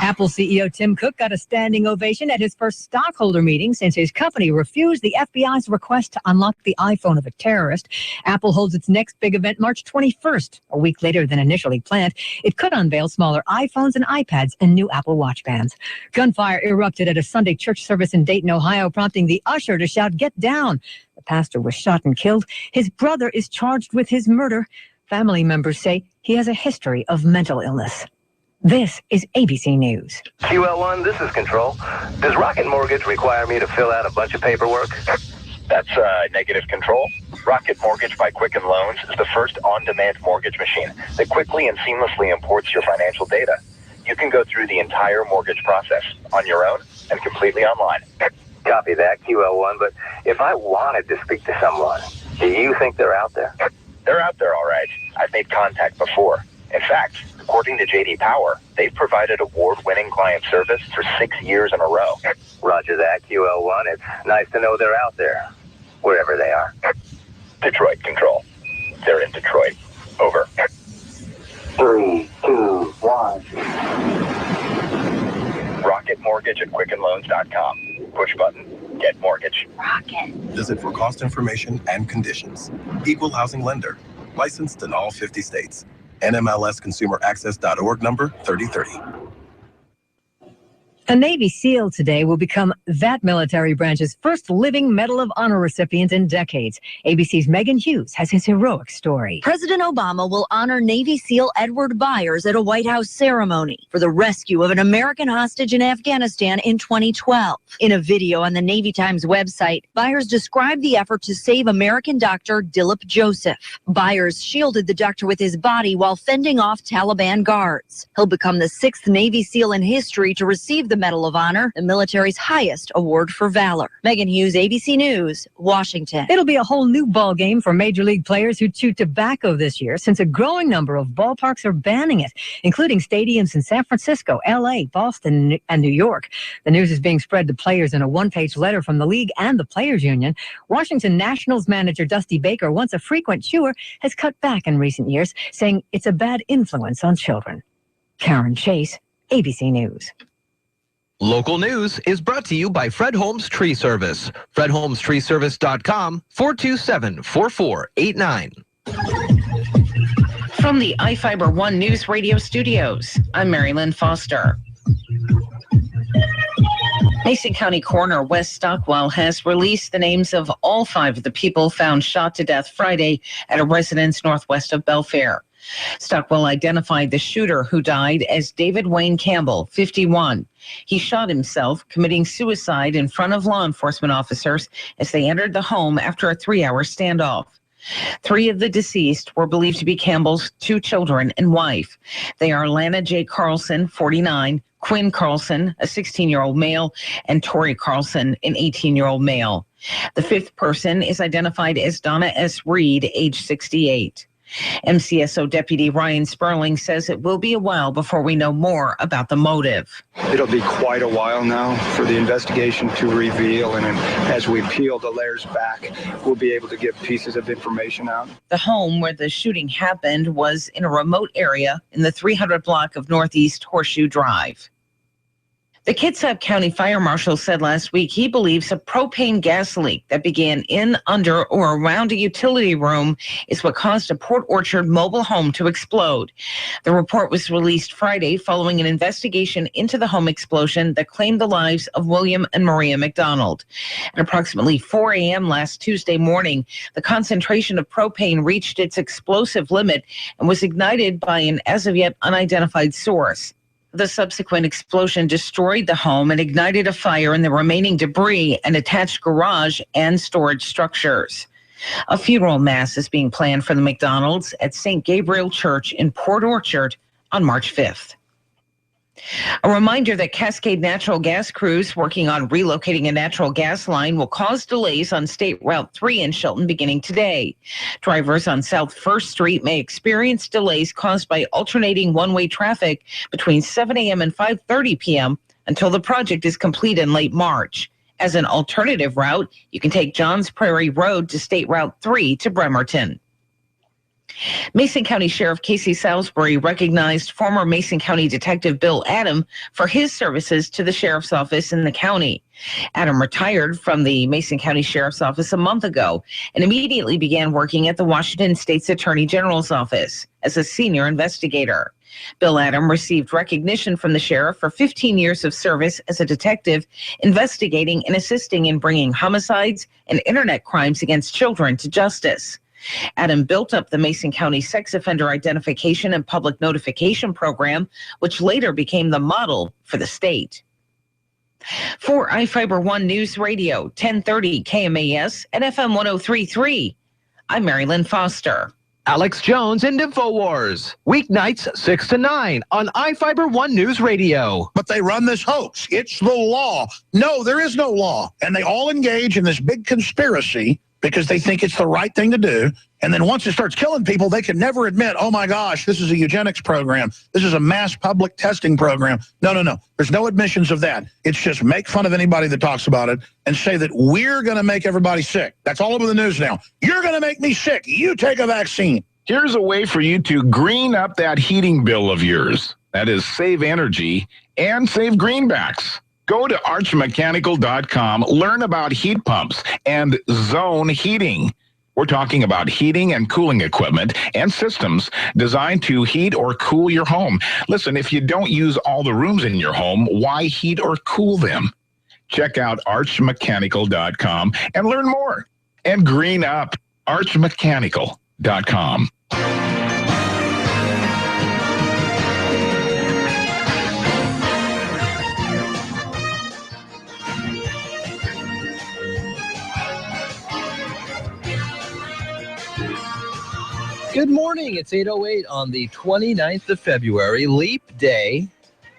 Apple CEO Tim Cook got a standing ovation at his first stockholder meeting since his company refused the FBI's request to unlock the iPhone of a terrorist. Apple holds its next big event March 21st, a week later than initially planned. It could unveil smaller iPhones and iPads and new Apple Watch bands. Gunfire erupted at a Sunday church service in Dayton, Ohio, prompting the usher to shout, "Get down!" The pastor was shot and killed. His brother is charged with his murder. Family members say he has a history of mental illness. This is ABC News. QL1, this is Control. Does Rocket Mortgage require me to fill out a bunch of paperwork? That's negative Control. Rocket Mortgage by Quicken Loans is the first on-demand mortgage machine that quickly and seamlessly imports your financial data. You can go through the entire mortgage process on your own and completely online. Copy that, QL1, but if I wanted to speak to someone, do you think they're out there? They're out there, all right. I've made contact before. In fact, according to JD Power, they've provided award-winning client service for 6 years in a row. Roger that, QL1. It's nice to know they're out there, wherever they are. Detroit Control. They're in Detroit. Over. 3, 2, 1. Rocket Mortgage at QuickenLoans.com. Push button. Get mortgage. Rocket. Visit for cost information and conditions. Equal housing lender. Licensed in all 50 states. NMLSconsumeraccess.org number 3030. A Navy SEAL today will become that military branch's first living Medal of Honor recipient in decades. ABC's Megan Hughes has his heroic story. President Obama will honor Navy SEAL Edward Byers at a White House ceremony for the rescue of an American hostage in Afghanistan in 2012. In a video on the Navy Times website, Byers described the effort to save American doctor Dilip Joseph. Byers shielded the doctor with his body while fending off Taliban guards. He'll become the 6th Navy SEAL in history to receive the Medal of Honor, the military's highest award for valor. Megan Hughes, ABC News, Washington. It'll be a whole new ball game for Major League players who chew tobacco this year, since a growing number of ballparks are banning it, including stadiums in San Francisco, L.A., Boston, and New York. The news is being spread to players in a one-page letter from the league and the Players Union. Washington Nationals manager Dusty Baker, once a frequent chewer, has cut back in recent years, saying it's a bad influence on children. Karen Chase, ABC News. Local news is brought to you by Fred Holmes Tree Service. FredHolmesTreeService.com, 427-4489. From the iFIBER One News Radio studios, I'm Mary Lynn Foster. Mason County Coroner Wes Stockwell has released the names of all 5 of the people found shot to death Friday at a residence northwest of Belfair. Stockwell identified the shooter who died as David Wayne Campbell, 51. He shot himself, committing suicide in front of law enforcement officers as they entered the home after a 3-hour standoff. 3 of the deceased were believed to be Campbell's 2 children and wife. They are Lana J. Carlson, 49, Quinn Carlson, a 16-year-old male, and Tori Carlson, an 18-year-old male. The 5th person is identified as Donna S. Reed, age 68. MCSO Deputy Ryan Sperling says it will be a while before we know more about the motive. It'll be quite a while now for the investigation to reveal, and as we peel the layers back, we'll be able to get pieces of information out. The home where the shooting happened was in a remote area in the 300 block of Northeast Horseshoe Drive. The Kitsap County Fire Marshal said last week he believes a propane gas leak that began in, under, or around a utility room is what caused a Port Orchard mobile home to explode. The report was released Friday following an investigation into the home explosion that claimed the lives of William and Maria McDonald. At approximately 4 a.m. last Tuesday morning, the concentration of propane reached its explosive limit and was ignited by an as-of-yet unidentified source. The subsequent explosion destroyed the home and ignited a fire in the remaining debris and attached garage and storage structures. A funeral mass is being planned for the McDonalds at St. Gabriel Church in Port Orchard on March 5th. A reminder that Cascade Natural Gas crews working on relocating a natural gas line will cause delays on State Route 3 in Shelton beginning today. Drivers on South 1st Street may experience delays caused by alternating one-way traffic between 7 a.m. and 5:30 p.m. until the project is complete in late March. As an alternative route, you can take Johns Prairie Road to State Route 3 to Bremerton. Mason County Sheriff Casey Salisbury recognized former Mason County Detective Bill Adam for his services to the sheriff's office in the county. Adam retired from the Mason County Sheriff's Office a month ago and immediately began working at the Washington State's Attorney General's office as a senior investigator. Bill Adam received recognition from the sheriff for 15 years of service as a detective, investigating and assisting in bringing homicides and internet crimes against children to justice. Adam built up the Mason County Sex Offender Identification and Public Notification Program, which later became the model for the state. For iFIBER One News Radio, 1030 KMAS and FM 103.3, I'm Marilyn Foster. Alex Jones and InfoWars, weeknights 6 to 9 on iFIBER One News Radio. But they run this hoax. It's the law. No, there is no law. And they all engage in this big conspiracy because they think it's the right thing to do. And then once it starts killing people, they can never admit, oh my gosh, this is a eugenics program. This is a mass public testing program. No. There's no admissions of that. It's just make fun of anybody that talks about it and say that we're going to make everybody sick. That's all over the news now. You're going to make me sick. You take a vaccine. Here's a way for you to green up that heating bill of yours. That is save energy and save greenbacks. Go to archmechanical.com, learn about heat pumps and zone heating. We're talking about heating and cooling equipment and systems designed to heat or cool your home. Listen, if you don't use all the rooms in your home, why heat or cool them? Check out archmechanical.com and learn more. And green up, archmechanical.com. Good morning. It's 8:08 on the 29th of February, Leap Day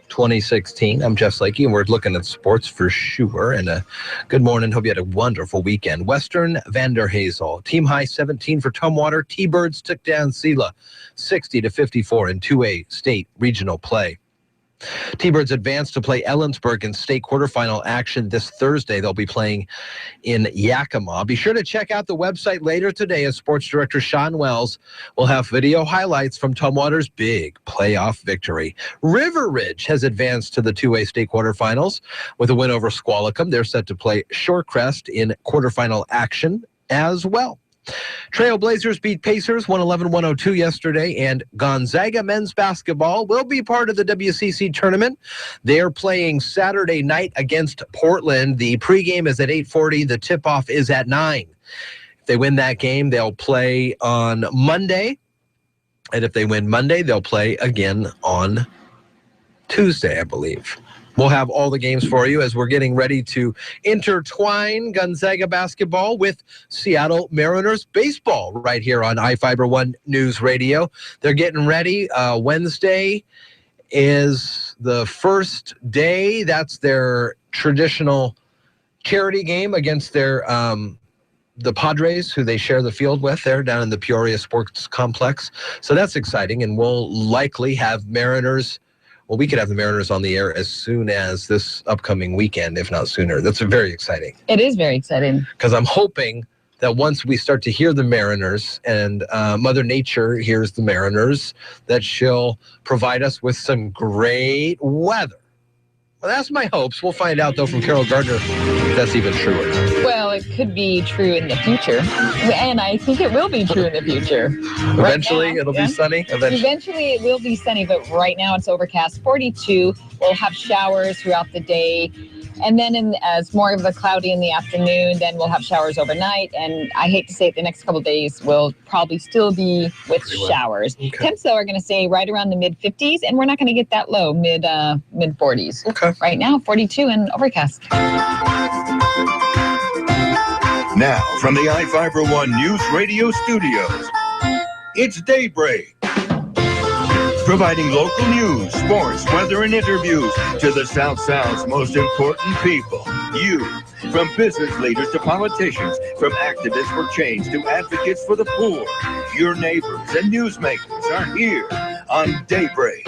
2016. I'm Jeff Lakey, and we're looking at sports for sure. And good morning. Hope you had a wonderful weekend. Western Vanderhazel, team high 17 for Tumwater. T-Birds took down Selah 60-54 in 2A state regional play. T-Birds advanced to play Ellensburg in state quarterfinal action this Thursday. They'll be playing in Yakima. Be sure to check out the website later today as Sports Director Sean Wells will have video highlights from Tumwater's big playoff victory. River Ridge has advanced to the 2A state quarterfinals with a win over Squalicum. They're set to play Shorecrest in quarterfinal action as well. Trailblazers beat Pacers 111-102 yesterday, and Gonzaga men's basketball will be part of the WCC tournament. They're playing Saturday night against Portland. The pregame is at 8:40. The tip-off is at 9. If they win that game, they'll play on Monday And if they win Monday, they'll play again on Tuesday, I believe. We'll have all the games for you as we're getting ready to intertwine Gonzaga basketball with Seattle Mariners baseball right here on iFIBER One News Radio. They're getting ready. Wednesday is the first day. That's their traditional charity game against their the Padres, who they share the field with there down in the Peoria Sports Complex. So that's exciting, and we'll likely have Mariners. Well, we could have the Mariners on the air as soon as this upcoming weekend, if not sooner. That's very exciting. It is very exciting. Because I'm hoping that once we start to hear the Mariners and Mother Nature hears the Mariners, that she'll provide us with some great weather. Well, that's my hopes. We'll find out, though, from Carol Gardner if that's even true or not. Well, it could be true in the future. And I think it will be true in the future. Eventually, it'll be sunny? Eventually, it will be sunny, but right now it's overcast. 42. We'll have showers throughout the day. And then as more of the cloudy in the afternoon, then we'll have showers overnight. And I hate to say it, the next couple of days will probably still be with showers. Okay. Temps, though, are going to stay right around the mid-50s, and we're not going to get that low, mid-40s. Okay. Right now, 42 and overcast. Now, from the iFIBER One News Radio studios, it's Daybreak. Providing local news, sports, weather, and interviews to the South Sound's most important people. You. From business leaders to politicians, from activists for change to advocates for the poor. Your neighbors and newsmakers are here on Daybreak.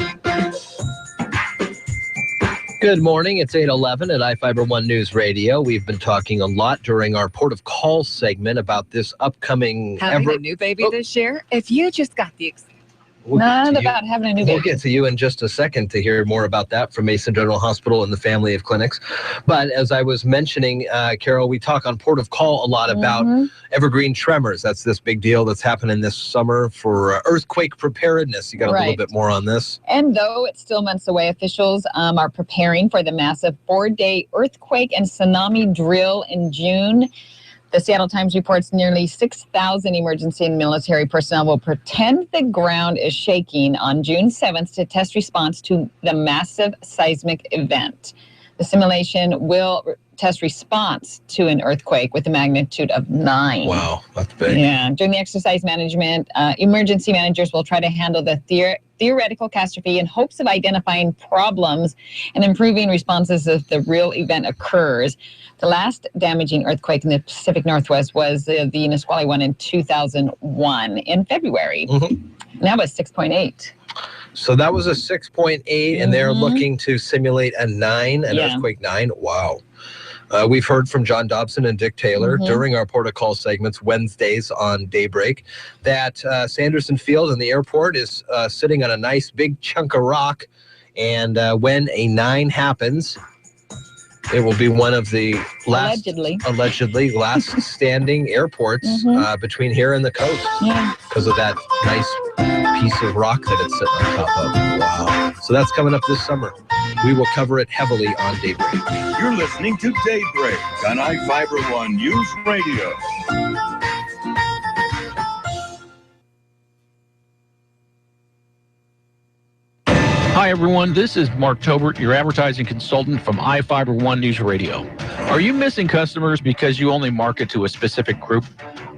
Good morning. It's 8:11 at iFIBER One News Radio. We've been talking a lot during our Port of Call segment about this upcoming... Having a new baby this year? If you just got the... Not about having a new baby. We'll get to you in just a second to hear more about that from Mason General Hospital and the family of clinics. But as I was mentioning, Carol, we talk on Port of Call a lot about evergreen tremors. That's this big deal that's happening this summer for earthquake preparedness. You got a little bit more on this. And though it's still months away, officials are preparing for the massive 4-day earthquake and tsunami drill in June. The Seattle Times reports nearly 6,000 emergency and military personnel will pretend the ground is shaking on June 7th to test response to the massive seismic event. The simulation will test response to an earthquake with a magnitude of 9. Wow, that's big. Yeah. During the exercise management, emergency managers will try to handle the theoretical catastrophe in hopes of identifying problems and improving responses if the real event occurs. The last damaging earthquake in the Pacific Northwest was the Nisqually one in 2001 in February. And that was 6.8. So that was a 6.8, and they're looking to simulate a 9, an earthquake 9. Wow. We've heard from John Dobson and Dick Taylor during our Port of Call segments Wednesdays on Daybreak that Sanderson Field and the airport is sitting on a nice big chunk of rock. And when a 9 happens, it will be one of the allegedly last standing airports between here and the coast because of that nice piece of rock that it's sitting on top of. Wow. So that's coming up this summer. We will cover it heavily on Daybreak. You're listening to Daybreak on iFIBER One News Radio. Hi, everyone. This is Mark Tobert, your advertising consultant from iFIBER One News Radio. Are you missing customers because you only market to a specific group?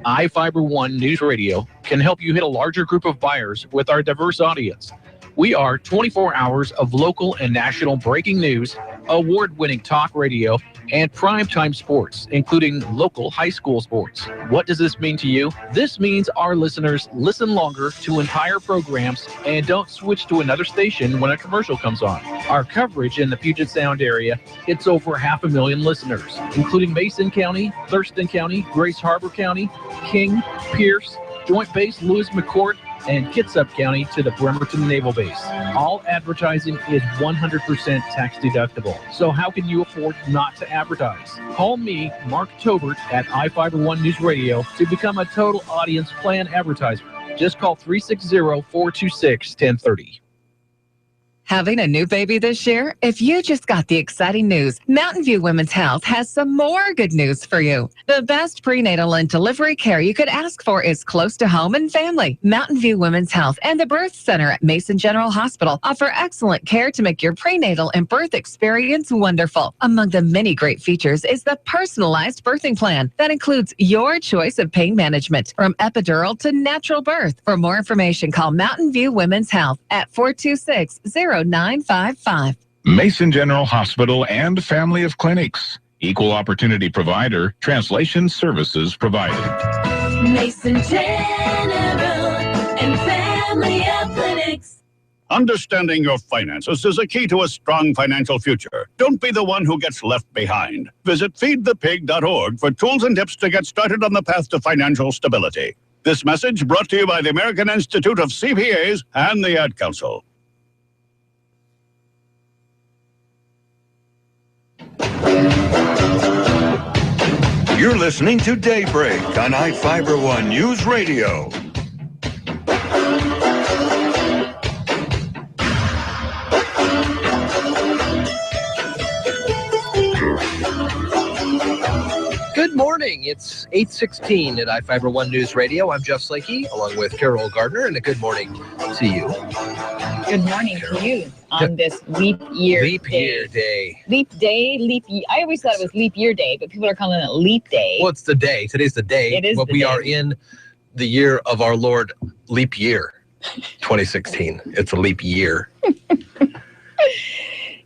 iFIBER One News Radio can help you hit a larger group of buyers with our diverse audience. We are 24 hours of local and national breaking news, award-winning talk radio, and primetime sports, including local high school sports. What does this mean to you? This means our listeners listen longer to entire programs and don't switch to another station when a commercial comes on. Our coverage in the Puget Sound area hits over 500,000 listeners, including Mason County, Thurston County, Grace Harbor County, King, Pierce, Joint Base Lewis McCourt, and Kitsap County to the Bremerton Naval Base. All advertising is 100% tax deductible. So how can you afford not to advertise? Call me, Mark Tobert, at iFIBER One News Radio to become a total audience plan advertiser. Just call 360-426-1030. Having a new baby this year? If you just got the exciting news, Mountain View Women's Health has some more good news for you. The best prenatal and delivery care you could ask for is close to home and family. Mountain View Women's Health and the Birth Center at Mason General Hospital offer excellent care to make your prenatal and birth experience wonderful. Among the many great features is the personalized birthing plan that includes your choice of pain management from epidural to natural birth. For more information, call Mountain View Women's Health at 426-0955. Mason General Hospital and family of clinics. Equal opportunity provider. Translation services provided. Mason General and family of clinics. Understanding your finances is a key to a strong financial future. Don't be the one who gets left behind. Visit feedthepig.org for tools and tips to get started on the path to financial stability. This message brought to you by the American Institute of CPAs and the Ad Council. You're listening to Daybreak on iFIBER ONE News Radio. Good morning. It's 8:16 at iFIBER ONE News Radio. I'm Jeff Slakey, along with Carol Gardner, and a good morning to you. Good morning to you on this leap year day. Leap day, leap year. I always thought it was leap year day, but people are calling it leap day. Well, it's the day. Today's the day. It is but the we day. are in the year of our Lord, leap year, 2016. It's a leap year.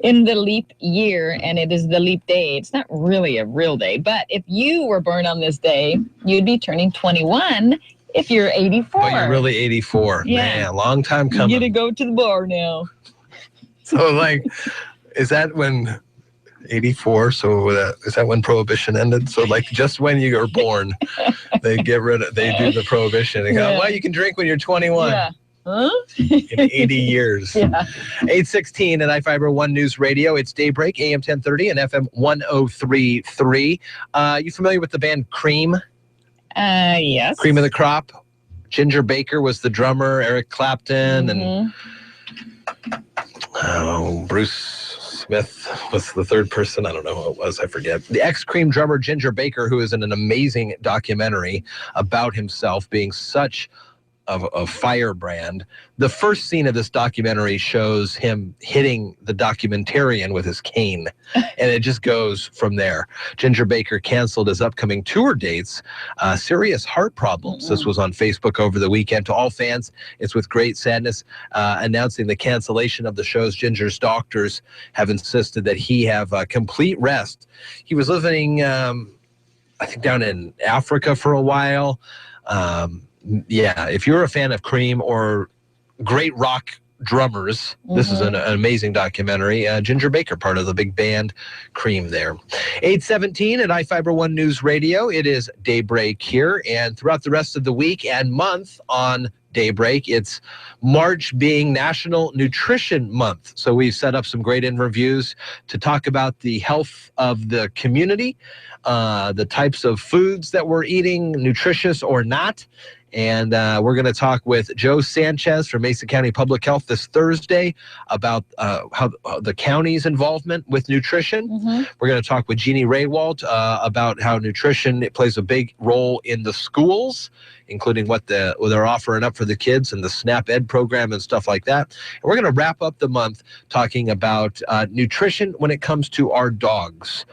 In the leap year, and it is the leap day. It's not really a real day, but if you were born on this day, you'd be turning 21 if you're 84. But you're really 84. Yeah. Man, long time coming. You get to go to the bar now. So, like, is that when 84? So is that when Prohibition ended? So, like, just when you were born, they do the Prohibition. They go, well, you can drink when you're 21. Yeah. Huh? In 80 years. Yeah. 8:16 at iFIBER ONE News Radio. It's Daybreak, AM 1030 and FM 103.3. You familiar with the band Cream? Yes. Cream of the Crop. Ginger Baker was the drummer. Eric Clapton and Bruce Smith was the third person. I don't know who it was. I forget. The ex-Cream drummer Ginger Baker, who is in an amazing documentary about himself being such a firebrand. The first scene of this documentary shows him hitting the documentarian with his cane, and it just goes from there. Ginger Baker canceled his upcoming tour dates, serious heart problems. This was on Facebook over the weekend. To all fans, it's with great sadness announcing the cancellation of the shows. Ginger's doctors have insisted that he have complete rest. He was living, I think, down in Africa for a while. Yeah, if you're a fan of Cream or great rock drummers, this is an amazing documentary. Ginger Baker, part of the big band Cream there. 8:17 at iFIBER ONE News Radio. It is Daybreak here, and throughout the rest of the week and month on Daybreak, it's March being National Nutrition Month. So we've set up some great interviews to talk about the health of the community, the types of foods that we're eating, nutritious or not. And we're going to talk with Joe Sanchez from Mason County Public Health this Thursday about how the county's involvement with nutrition. We're going to talk with Jeannie Raywalt about how nutrition plays a big role in the schools, including what they're offering up for the kids and the SNAP Ed program and stuff like that. And we're going to wrap up the month talking about nutrition when it comes to our dogs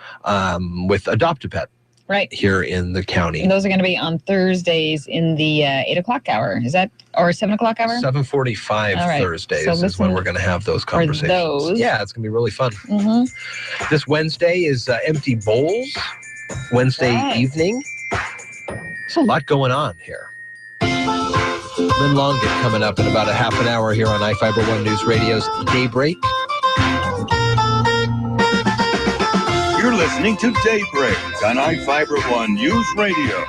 with Adopt-A-Pet. Right. Here in the county. And those are going to be on Thursdays in the 8 o'clock hour. Is that, or 7 o'clock hour? 7:45 Thursdays is when we're going to have those conversations. Those. Yeah, it's going to be really fun. This Wednesday is Empty Bowls, Wednesday evening. There's a lot going on here. Lynn Longett coming up in about a half an hour here on iFIBER ONE News Radio's Daybreak. You're listening to Daybreak on iFIBER ONE News Radio.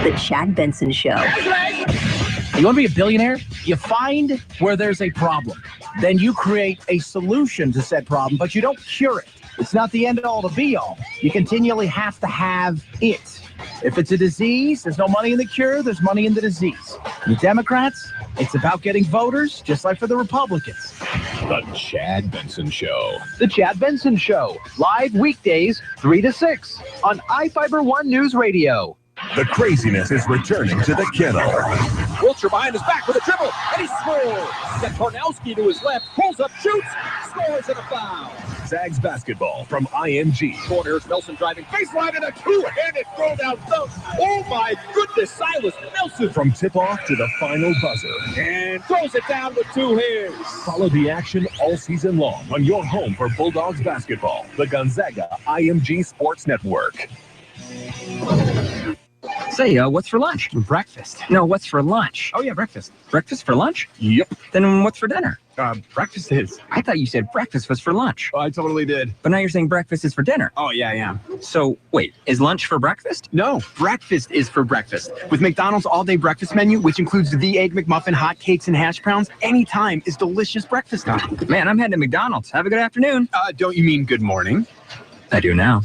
The Chad Benson Show. You want to be a billionaire? You find where there's a problem. Then you create a solution to said problem, but you don't cure it. It's not the end all to be all. You continually have to have it. If it's a disease, there's no money in the cure, there's money in the disease. You Democrats, it's about getting voters, just like for the Republicans. The Chad Benson Show. The Chad Benson Show, live weekdays, 3 to 6 on iFIBER ONE News Radio. The craziness is returning to the kennel. Wiltshire behind his back with a dribble, and he scores. Got Kornowski to his left, pulls up, shoots, scores, and a foul. Zags basketball from IMG. Corners, Nelson driving baseline and a two-handed throw down dunk. Oh my goodness, Silas Nelson. From tip-off to the final buzzer. And throws it down with two hands. Follow the action all season long on your home for Bulldogs basketball, the Gonzaga IMG Sports Network. Say, what's for lunch? Breakfast. No, what's for lunch? Oh, yeah, breakfast. Breakfast for lunch? Yep. Then what's for dinner? Breakfast is. I thought you said breakfast was for lunch. Oh, I totally did. But now you're saying breakfast is for dinner. Oh, yeah, I am. So, wait, is lunch for breakfast? No, breakfast is for breakfast. With McDonald's all-day breakfast menu, which includes the Egg McMuffin, hot cakes, and hash browns, any time is delicious breakfast time. Man, I'm heading to McDonald's. Have a good afternoon. Don't you mean good morning? I do now.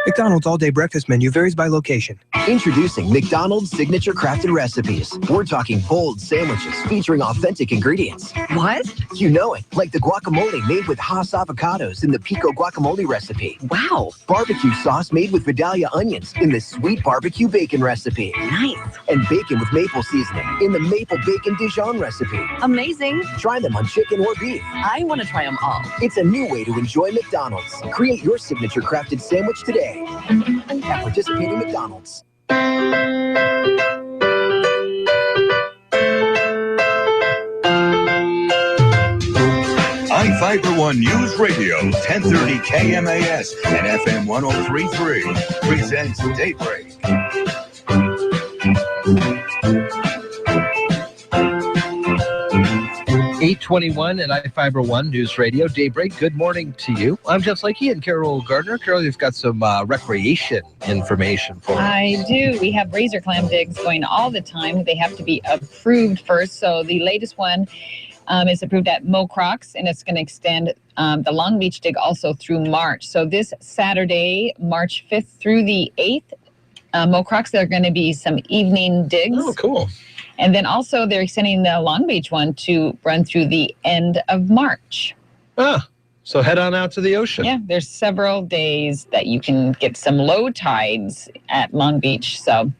McDonald's all-day breakfast menu varies by location. Introducing McDonald's Signature Crafted Recipes. We're talking bold sandwiches featuring authentic ingredients. What? You know it, like the guacamole made with Haas avocados in the Pico guacamole recipe. Wow. Barbecue sauce made with Vidalia onions in the sweet barbecue bacon recipe. Nice. And bacon with maple seasoning in the maple bacon Dijon recipe. Amazing. Try them on chicken or beef. I want to try them all. It's a new way to enjoy McDonald's. Create your signature crafted sandwich today at participating McDonald's. iFIBER ONE News Radio, 1030 KMAS and FM 103.3 presents Daybreak. $8:21 at iFIBER ONE News Radio. Daybreak, good morning to you. I'm Jeff Lakey and Carol Gardner. Carol, you've got some recreation information for us. I do. We have razor clam digs going all the time. They have to be approved first. So the latest one is approved at Mo Crocs, and it's going to extend the Long Beach dig also through March. So this Saturday, March 5th through the 8th, Mo Crocs, there are going to be some evening digs. Oh, cool. And then also they're extending the Long Beach one to run through the end of March. So head on out to the ocean. Yeah, there's several days that you can get some low tides at Long Beach. So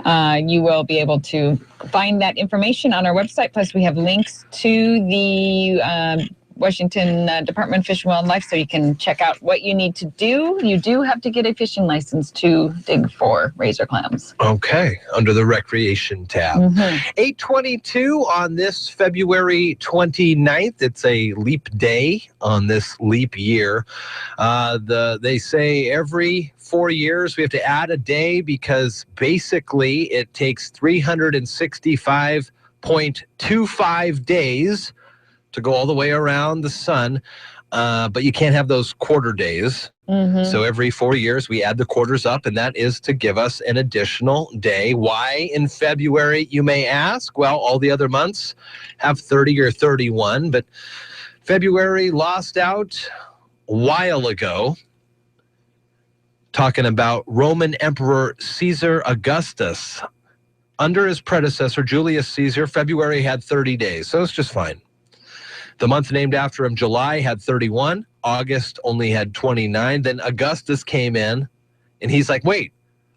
you will be able to find that information on our website. Plus, we have links to the Washington Department of Fish and Wildlife, so you can check out what you need to do. You do have to get a fishing license to dig for razor clams. Okay, under the recreation tab. 8:22 on this February 29th. It's a leap day on this leap year. They say every 4 years we have to add a day because basically it takes 365.25 days to go all the way around the sun, but you can't have those quarter days. So every 4 years we add the quarters up, and that is to give us an additional day. Why in February, you may ask? Well, all the other months have 30 or 31, but February lost out a while ago, talking about Roman Emperor Caesar Augustus. Under his predecessor, Julius Caesar, February had 30 days, so it's just fine. The month named after him, July, had 31. August only had 29. Then Augustus came in, and he's like, wait,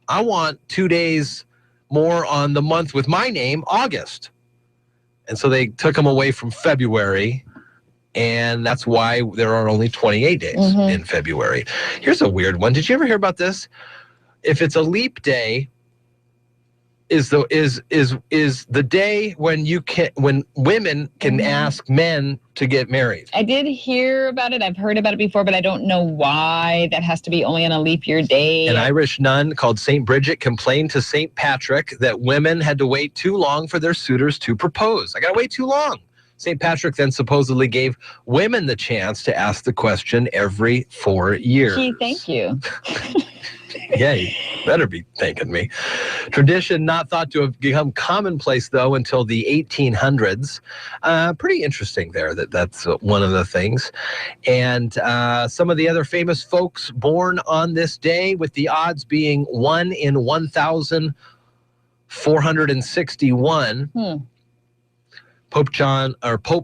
I want 2 days more on the month with my name, August. And so they took him away from February, and that's why there are only 28 days in February. Here's a weird one. Did you ever hear about this? If it's a leap day, is the day when women can ask men to get married. I did hear about it. I've heard about it before, but I don't know why that has to be only on a leap year day. An Irish nun called St. Bridget complained to St. Patrick that women had to wait too long for their suitors to propose. I got to wait too long. St. Patrick then supposedly gave women the chance to ask the question every 4 years. Gee, thank you. Yeah, Better be thanking me. Tradition not thought to have become commonplace, though, until the 1800s. Pretty interesting there that's one of the things. And some of the other famous folks born on this day, with the odds being 1 in 1,461. Pope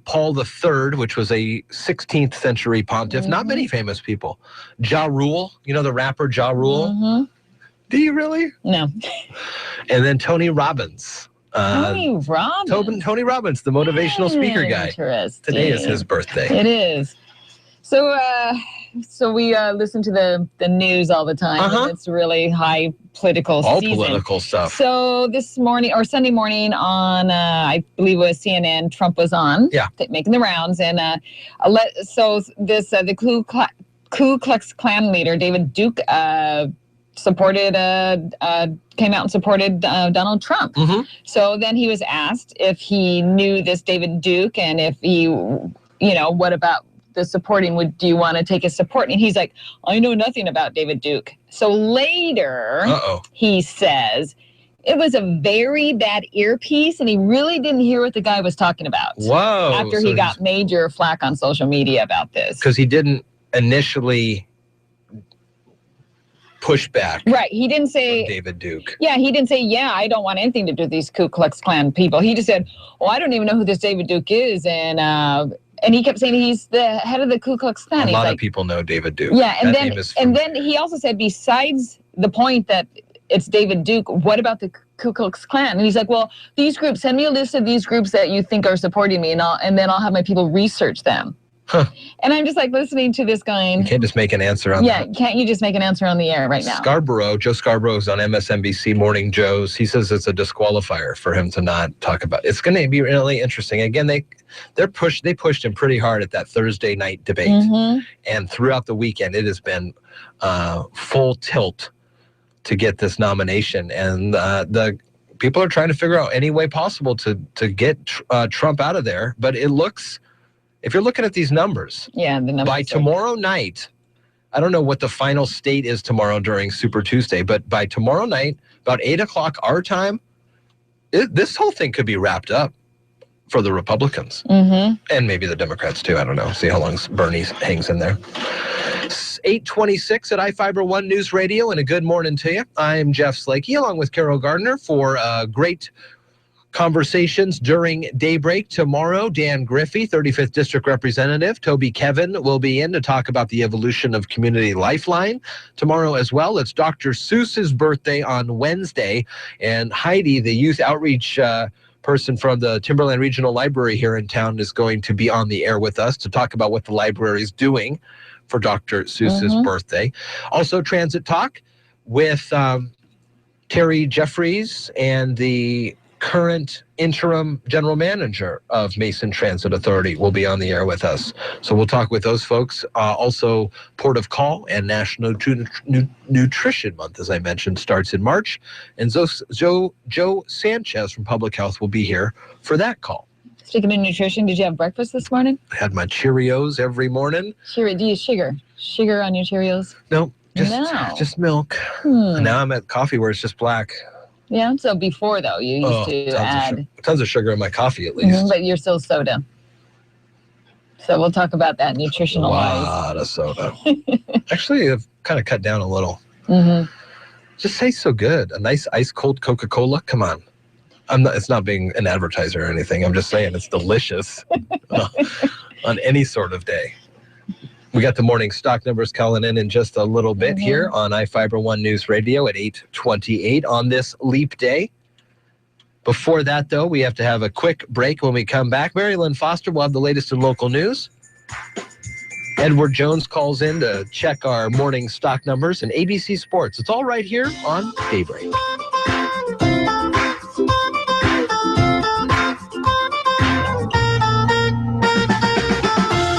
Paul III, which was a 16th century pontiff. Not many famous people. Ja Rule, you know the rapper Ja Rule? Do you really? No. And then Tony Robbins. Tony Robbins, the motivational speaker guy. Interesting. Today is his birthday. It is. So we listen to the news all the time. And it's really high political season. Political stuff. So this morning or Sunday morning on, I believe it was CNN, Trump was on, making the rounds, and the Ku Klux Klan leader David Duke came out and supported Donald Trump. So then he was asked if he knew this David Duke, and if he, what about the supporting, do you want to take his support? And he's like, I know nothing about David Duke. So later, he says it was a very bad earpiece, and he really didn't hear what the guy was talking about. Whoa. After he got major flack on social media about this. Because he didn't initially push back. Right. He didn't say David Duke. Yeah, he didn't say, I don't want anything to do with these Ku Klux Klan people. He just said, I don't even know who this David Duke is. And he kept saying he's the head of the Ku Klux Klan. A lot of people know David Duke. Yeah, and then he also said, besides the point that it's David Duke, what about the Ku Klux Klan? And he's like, well, these groups, send me a list of these groups that you think are supporting me, and then I'll have my people research them. And I'm just like listening to this guy. You can't just make an answer on that. Can't you just make an answer on the air right now? Joe Scarborough is on MSNBC Morning Joe's. He says it's a disqualifier for him to not talk about it. It's going to be really interesting. Again, they pushed him pretty hard at that Thursday night debate. And throughout the weekend, it has been full tilt to get this nomination. And the people are trying to figure out any way possible to get Trump out of there. But it looks... If you're looking at these numbers, the numbers by tomorrow night, I don't know what the final state is tomorrow during Super Tuesday, but by tomorrow night, about 8 o'clock our time, this whole thing could be wrapped up for the Republicans. And maybe the Democrats too. I don't know. See how long Bernie hangs in there. 8:26 at iFIBER ONE News Radio, and a good morning to you. I'm Jeff Slakey along with Carol Gardner for great conversations during Daybreak. Tomorrow, Dan Griffey, 35th District Representative, Toby Kevin will be in to talk about the evolution of Community Lifeline. Tomorrow as well, it's Dr. Seuss's birthday on Wednesday, and Heidi, the youth outreach person from the Timberland Regional Library here in town, is going to be on the air with us to talk about what the library is doing for Dr. Seuss's birthday. Also, Transit Talk with Terry Jeffries and the current interim general manager of Mason Transit Authority will be on the air with us. So we'll talk with those folks. Also, Port of Call and National Nutrition Month, as I mentioned, starts in March. And Joe Sanchez from Public Health will be here for that call. Speaking of nutrition, did you have breakfast this morning? I had my Cheerios every morning. Do you use sugar? Sugar on your Cheerios? Nope, just milk. Now I'm at coffee where it's just black. Yeah, so before, though, you used to add... Tons of sugar in my coffee, at least. But you're still soda. So we'll talk about that nutritional-wise. A lot of soda. Actually, I've kind of cut down a little. Just tastes so good. A nice ice-cold Coca-Cola. Come on. It's not being an advertiser or anything. I'm just saying it's delicious on any sort of day. We got the morning stock numbers calling in just a little bit here on iFIBER ONE News Radio at 8:28 on this leap day. Before that, though, we have to have a quick break. When we come back, Mary Lynn Foster will have the latest in local news. Edward Jones calls in to check our morning stock numbers, and ABC Sports. It's all right here on Daybreak.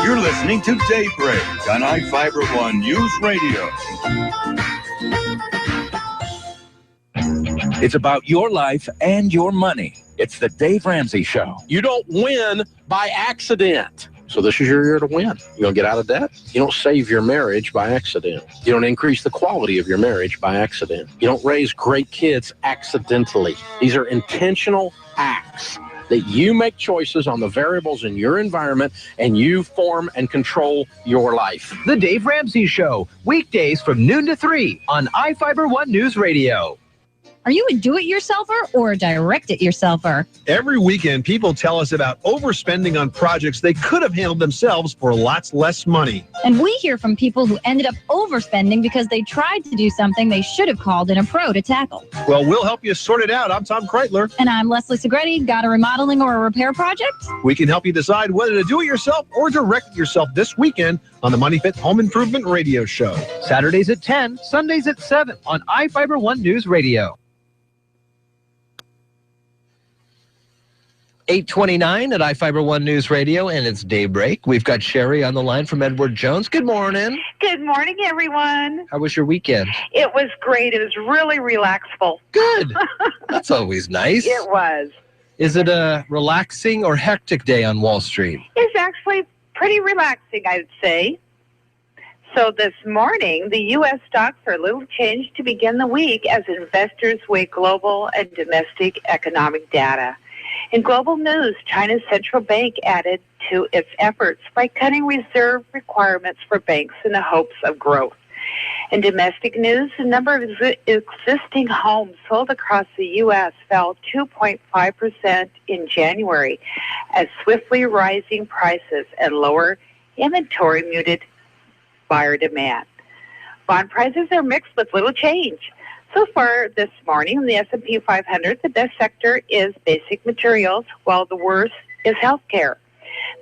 You're listening to Daybreak on iFIBER ONE News Radio. It's about your life and your money. It's the Dave Ramsey Show. You don't win by accident. So this is your year to win. You don't get out of debt. You don't save your marriage by accident. You don't increase the quality of your marriage by accident. You don't raise great kids accidentally. These are intentional acts that you make choices on the variables in your environment, and you form and control your life. The Dave Ramsey Show, weekdays from noon to 3 on iFIBER One News Radio. Are you a do-it-yourselfer or a direct-it-yourselfer? Every weekend, people tell us about overspending on projects they could have handled themselves for lots less money. And we hear from people who ended up overspending because they tried to do something they should have called in a pro to tackle. Well, we'll help you sort it out. I'm Tom Kreitler. And I'm Leslie Segretti. Got a remodeling or a repair project? We can help you decide whether to do it yourself or direct it yourself this weekend on the Money Fit Home Improvement Radio Show. Saturdays at 10, Sundays at 7 on iFIBER One News Radio. 8:29 at iFIBER One News Radio, and it's Daybreak. We've got Sherry on the line from Edward Jones. Good morning. Good morning, everyone. How was your weekend? It was great. It was really relaxful. Good. That's always nice. It was. Is it a relaxing or hectic day on Wall Street? It's actually pretty relaxing, I'd say. So this morning, the U.S. stocks are a little changed to begin the week as investors weigh global and domestic economic data. In global news, China's central bank added to its efforts by cutting reserve requirements for banks in the hopes of growth. In domestic news, the number of existing homes sold across the U.S. fell 2.5% in January as swiftly rising prices and lower inventory muted buyer demand. Bond prices are mixed with little change. So far this morning, in the S&P 500, the best sector is basic materials, while the worst is healthcare.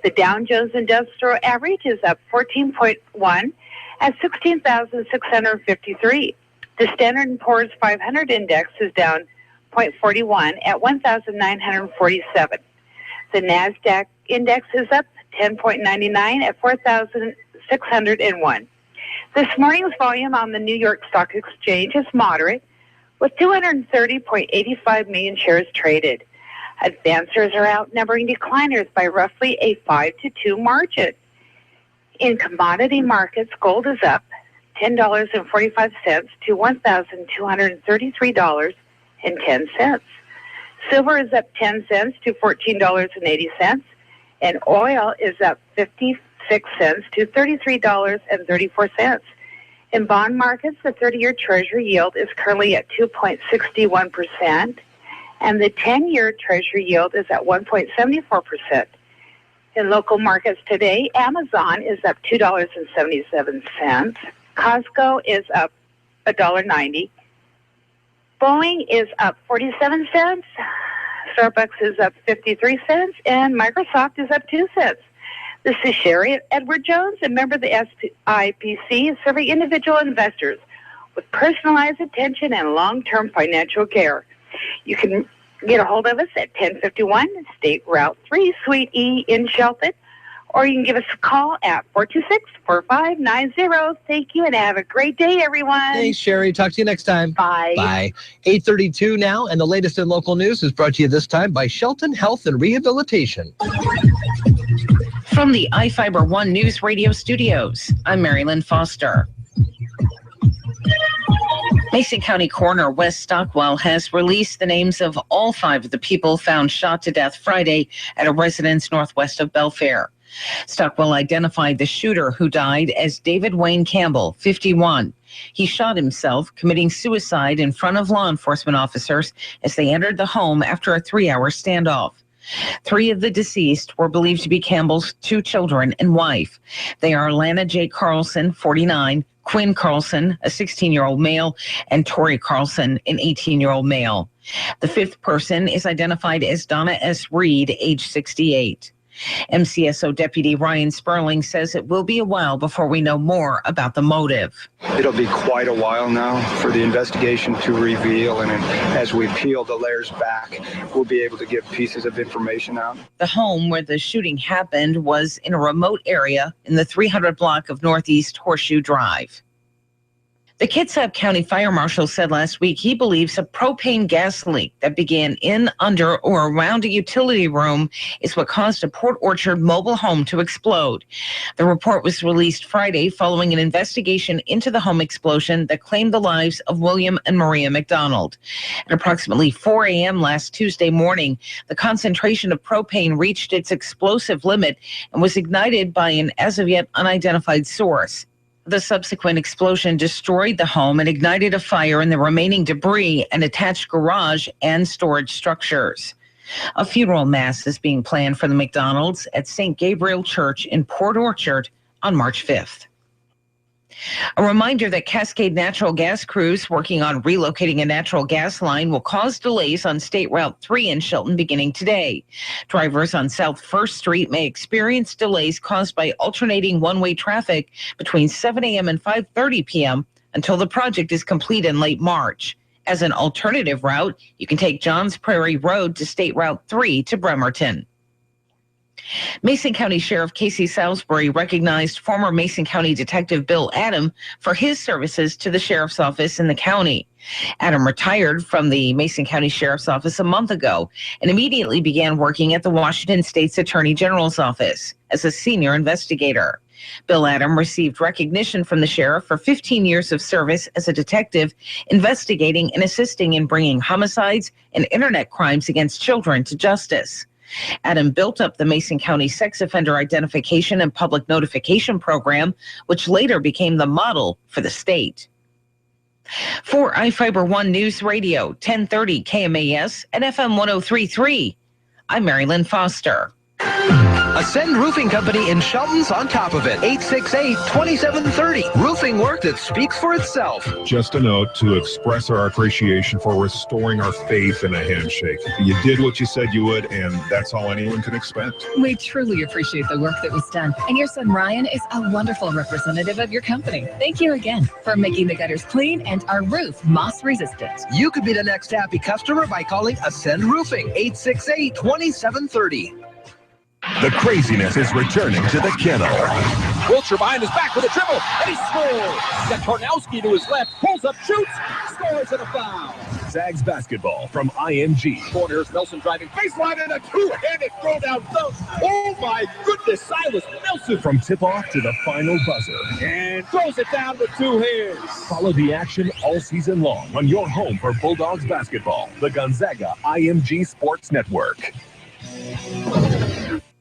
The Dow Jones Industrial Average is up 14.1 at 16,653. The Standard & Poor's 500 Index is down 0.41 at 1,947. The NASDAQ Index is up 10.99 at 4,601. This morning's volume on the New York Stock Exchange is moderate, with 230.85 million shares traded. Advancers are outnumbering decliners by roughly a 5-2 margin. In commodity markets, gold is up $10.45 to $1,233.10. Silver is up 10 cents to $14.80, and oil is up 56 cents to $33.34. In bond markets, the 30-year Treasury yield is currently at 2.61%, and the 10-year Treasury yield is at 1.74%. In local markets today, Amazon is up $2.77. Costco is up $1.90. Boeing is up 47 cents. Starbucks is up 53 cents, and Microsoft is up 2 cents. This is Sherry Edward Jones, a member of the SIPC, serving individual investors with personalized attention and long-term financial care. You can get a hold of us at 1051 State Route 3, Suite E in Shelton, or you can give us a call at 426-4590. Thank you, and have a great day, everyone. Thanks, Sherry. Talk to you next time. Bye. Bye. 8:32 now, and the latest in local news is brought to you this time by Shelton Health and Rehabilitation. From the iFIBER One News Radio studios, I'm Marilyn Foster. Mason County Coroner Wes Stockwell has released the names of all 5 of the people found shot to death Friday at a residence northwest of Belfair. Stockwell identified the shooter who died as David Wayne Campbell, 51. He shot himself, committing suicide in front of law enforcement officers as they entered the home after a 3-hour standoff. 3 of the deceased were believed to be Campbell's 2 children and wife. They are Lana J. Carlson, 49, Quinn Carlson, a 16-year-old male, and Tori Carlson, an 18-year-old male. The 5th person is identified as Donna S. Reed, age 68. MCSO Deputy Ryan Sperling says it will be a while before we know more about the motive. It'll be quite a while now for the investigation to reveal, and as we peel the layers back, we'll be able to get pieces of information out. The home where the shooting happened was in a remote area in the 300 block of Northeast Horseshoe Drive. The Kitsap County Fire Marshal said last week he believes a propane gas leak that began in, under, or around a utility room is what caused a Port Orchard mobile home to explode. The report was released Friday following an investigation into the home explosion that claimed the lives of William and Maria McDonald. At approximately 4 a.m. last Tuesday morning, the concentration of propane reached its explosive limit and was ignited by an as of yet unidentified source. The subsequent explosion destroyed the home and ignited a fire in the remaining debris and attached garage and storage structures. A funeral mass is being planned for the McDonalds at St. Gabriel Church in Port Orchard on March 5th. A reminder that Cascade Natural Gas crews working on relocating a natural gas line will cause delays on State Route 3 in Shelton beginning today. Drivers on South 1st Street may experience delays caused by alternating one-way traffic between 7 a.m. and 5:30 p.m. until the project is complete in late March. As an alternative route, you can take Johns Prairie Road to State Route 3 to Bremerton. Mason County Sheriff Casey Salisbury recognized former Mason County Detective Bill Adam for his services to the sheriff's office in the county. Adam retired from the Mason County Sheriff's Office a month ago and immediately began working at the Washington State's Attorney General's office as a senior investigator. Bill Adam received recognition from the sheriff for 15 years of service as a detective, investigating and assisting in bringing homicides and internet crimes against children to justice. Adam built up the Mason County Sex Offender Identification and Public Notification Program, which later became the model for the state. For iFIBER ONE News Radio, 1030 KMAS and FM 1033, I'm Mary Lynn Foster. Ascend Roofing Company in Shelton's on top of it. 868-2730. Roofing work that speaks for itself. Just a note to express our appreciation for restoring our faith in a handshake. You did what you said you would, and that's all anyone can expect. We truly appreciate the work that was done. And your son Ryan is a wonderful representative of your company. Thank you again for making the gutters clean and our roof moss resistant. You could be the next happy customer by calling Ascend Roofing. 868-2730. The craziness is returning to the kennel. Wiltshire behind his back with a dribble, and he scores. Got Kornowski to his left, pulls up, shoots, scores, and a foul. Zags basketball from IMG. Corners, Nelson driving baseline and a two-handed throw down dunk. Oh my goodness, Silas Nelson. From tip-off to the final buzzer. And throws it down with two hands. Follow the action all season long on your home for Bulldogs basketball, the Gonzaga IMG Sports Network.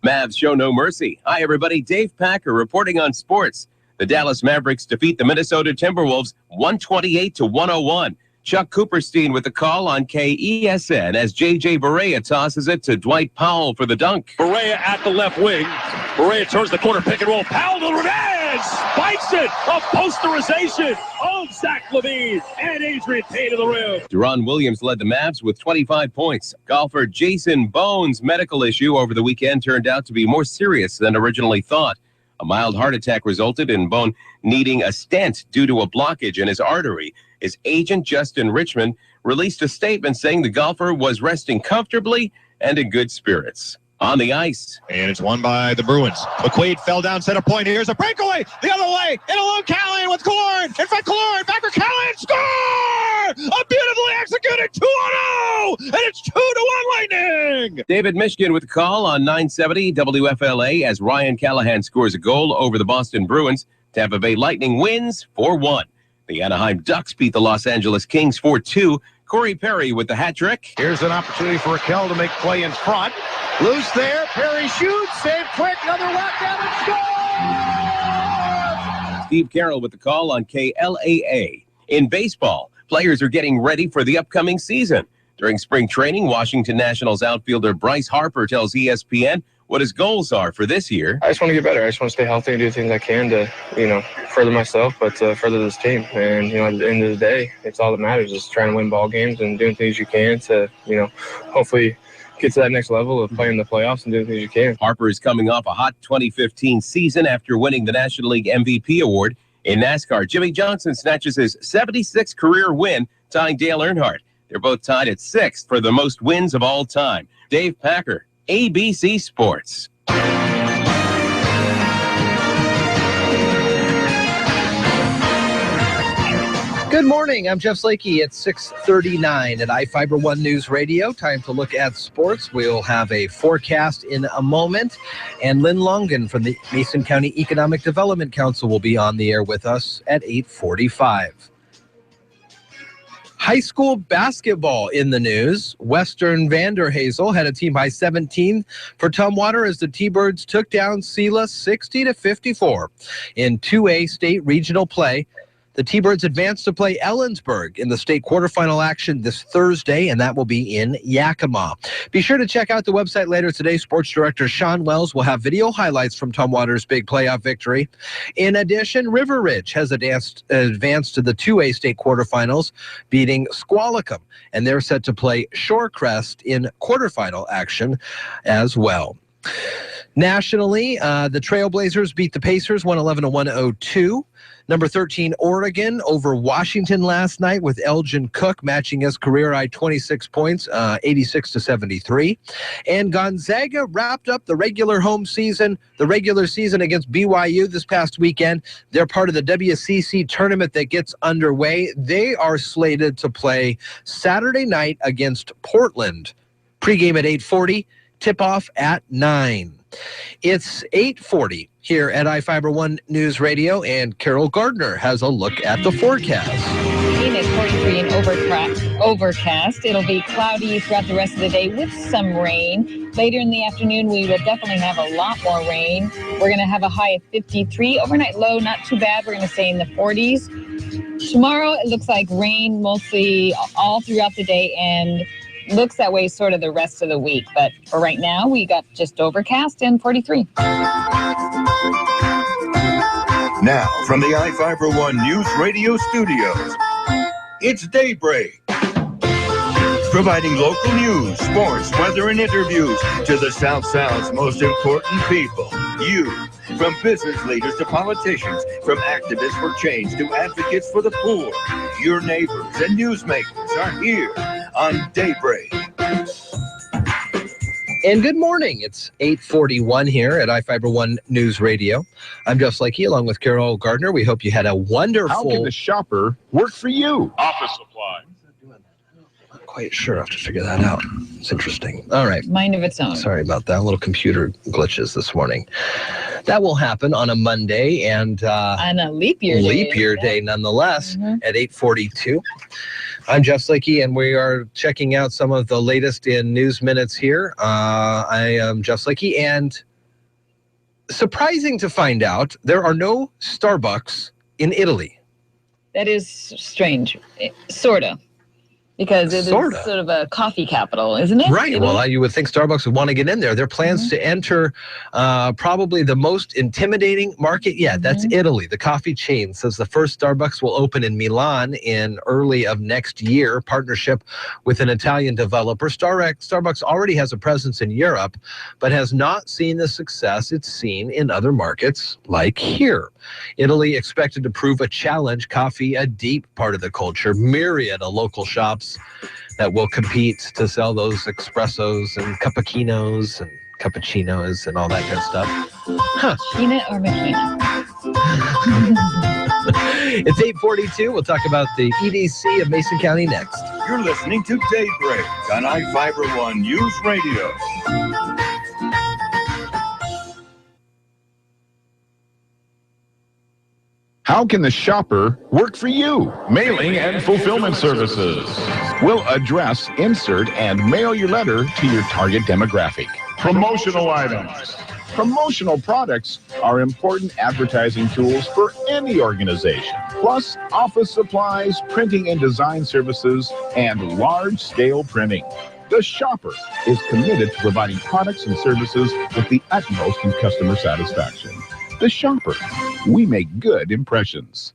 Mavs show no mercy. Hi, everybody. Dave Packer reporting on sports. The Dallas Mavericks defeat the Minnesota Timberwolves 128-101. Chuck Cooperstein with the call on KESN as J.J. Barea tosses it to Dwight Powell for the dunk. Barea at the left wing. Barea turns the corner, pick and roll. Powell to revenge! Spikes it! A posterization of Zach LaVine and Adrian Payne to the rim. Deron Williams led the Mavs with 25 points. Golfer Jason Bone's medical issue over the weekend turned out to be more serious than originally thought. A mild heart attack resulted in Bone needing a stent due to a blockage in his artery. His agent, Justin Richmond, released a statement saying the golfer was resting comfortably and in good spirits. On the ice. And it's won by the Bruins. McQuaid fell down center point. Here's a breakaway. The other way. In alone Callahan with Killorn. In front Killorn. Back for Callahan. Score! A beautifully executed 2-0. And it's 2-1 Lightning. David Mishkin with the call on 970 WFLA as Ryan Callahan scores a goal over the Boston Bruins. Tampa Bay Lightning wins 4-1. The Anaheim Ducks beat the Los Angeles Kings 4-2. Corey Perry with the hat trick. Here's an opportunity for Raquel to make play in front. Loose there. Perry shoots. Save quick. Another whack down and score! Steve Carroll with the call on KLAA. In baseball, players are getting ready for the upcoming season. During spring training, Washington Nationals outfielder Bryce Harper tells ESPN what his goals are for this year. I just want to get better. I just want to stay healthy and do things I can to, further myself, but further this team. And, at the end of the day, it's all that matters is trying to win ball games and doing things you can to, hopefully get to that next level of playing the playoffs and doing things you can. Harper is coming off a hot 2015 season after winning the National League MVP award. In NASCAR, Jimmy Johnson snatches his 76th career win, tying Dale Earnhardt. They're both tied at 6th for the most wins of all time. Dave Packer, ABC Sports. Good morning. I'm Jeff Slakey at 6:39 at iFIBER ONE News Radio. Time to look at sports. We'll have a forecast in a moment. And Lynn Longan from the Mason County Economic Development Council will be on the air with us at 8:45. High school basketball in the news. Western Vanderhazel had a team high 17 for Tumwater as the T-Birds took down Sela 60-54 in 2A state regional play. The T-Birds advanced to play Ellensburg in the state quarterfinal action this Thursday, and that will be in Yakima. Be sure to check out the website later today. Sports Director Sean Wells will have video highlights from Tumwater's big playoff victory. In addition, River Ridge has advanced to the 2A state quarterfinals, beating Squalicum, and they're set to play Shorecrest in quarterfinal action as well. Nationally, the Trailblazers beat the Pacers 111-102. Number 13, Oregon over Washington last night with Elgin Cook matching his career-high 26 points, 86-73. And Gonzaga wrapped up the regular season against BYU this past weekend. They're part of the WCC tournament that gets underway. They are slated to play Saturday night against Portland. Pregame at 8:40, tip-off at 9. It's 8:40 here at iFIBER ONE News Radio, and Carol Gardner has a look at the forecast. It's 43 and overcast. It'll be cloudy throughout the rest of the day with some rain. Later in the afternoon, we will definitely have a lot more rain. We're going to have a high of 53. Overnight low, not too bad. We're going to stay in the 40s. Tomorrow, it looks like rain mostly all throughout the day, and looks that way sort of the rest of the week. But for right now, we got just overcast and 43. Now, from the iFIBER ONE News Radio studios, it's Daybreak. Providing local news, sports, weather, and interviews to the South Sound's most important people. You. From business leaders to politicians, from activists for change to advocates for the poor, your neighbors and newsmakers are here on Daybreak. And good morning. It's 8:41 here at iFIBER ONE News Radio. I'm Jeff Slakey along with Carol Gardner. We hope you had a wonderful... How can the shopper work for you? Office supply. Not quite sure. I have to figure that out. It's interesting. All right. Mind of its own. Sorry about that. Little computer glitches this morning. That will happen on a Monday and... on a leap year day. Leap year day, nonetheless, at 8:42. I'm Jeff Slakey, and we are checking out some of the latest in News Minutes here. I am Jeff Slakey, and surprising to find out, there are no Starbucks in Italy. That is strange, sort of. Because it is sort of a coffee capital, isn't it? Right. Well, you would think Starbucks would want to get in there. Their plans to enter probably the most intimidating market yet. That's Italy. The coffee chain says the first Starbucks will open in Milan in early of next year, partnership with an Italian developer. Starbucks already has a presence in Europe, but has not seen the success it's seen in other markets like here. Italy expected to prove a challenge. Coffee, a deep part of the culture. Myriad of local shops that will compete to sell those espressos and cappuccinos and cappuccinos and all that kind of stuff. Machina or machina? It's 8:42. We'll talk about the EDC of Mason County next. You're listening to Daybreak on iFIBER ONE News Radio. How can the shopper work for you? Mailing and fulfillment services. We'll address, insert, and mail your letter to your target demographic. Promotional items. Promotional products are important advertising tools for any organization. Plus, office supplies, printing and design services, and large-scale printing. The shopper is committed to providing products and services with the utmost in customer satisfaction. The shopper. We make good impressions.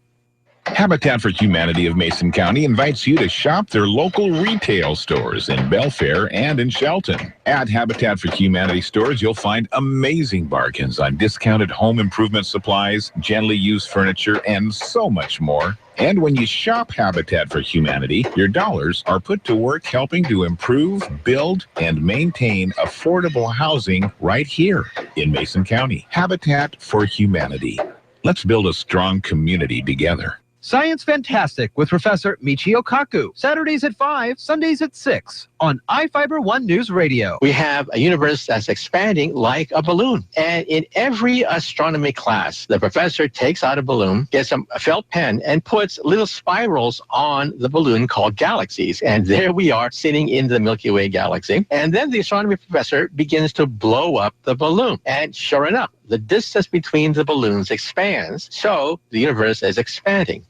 Habitat for Humanity of Mason County invites you to shop their local retail stores in Belfair and in Shelton. At Habitat for Humanity stores, you'll find amazing bargains on discounted home improvement supplies, gently used furniture, and so much more. And when you shop Habitat for Humanity, your dollars are put to work helping to improve, build, and maintain affordable housing right here in Mason County. Habitat for Humanity. Let's build a strong community together. Science Fantastic with Professor Michio Kaku. Saturdays at 5, Sundays at 6 on iFIBER One News Radio. We have a universe that's expanding like a balloon. And in every astronomy class, the professor takes out a balloon, gets a felt pen, and puts little spirals on the balloon called galaxies. And there we are sitting in the Milky Way galaxy. And then the astronomy professor begins to blow up the balloon. And sure enough, the distance between the balloons expands, so the universe is expanding.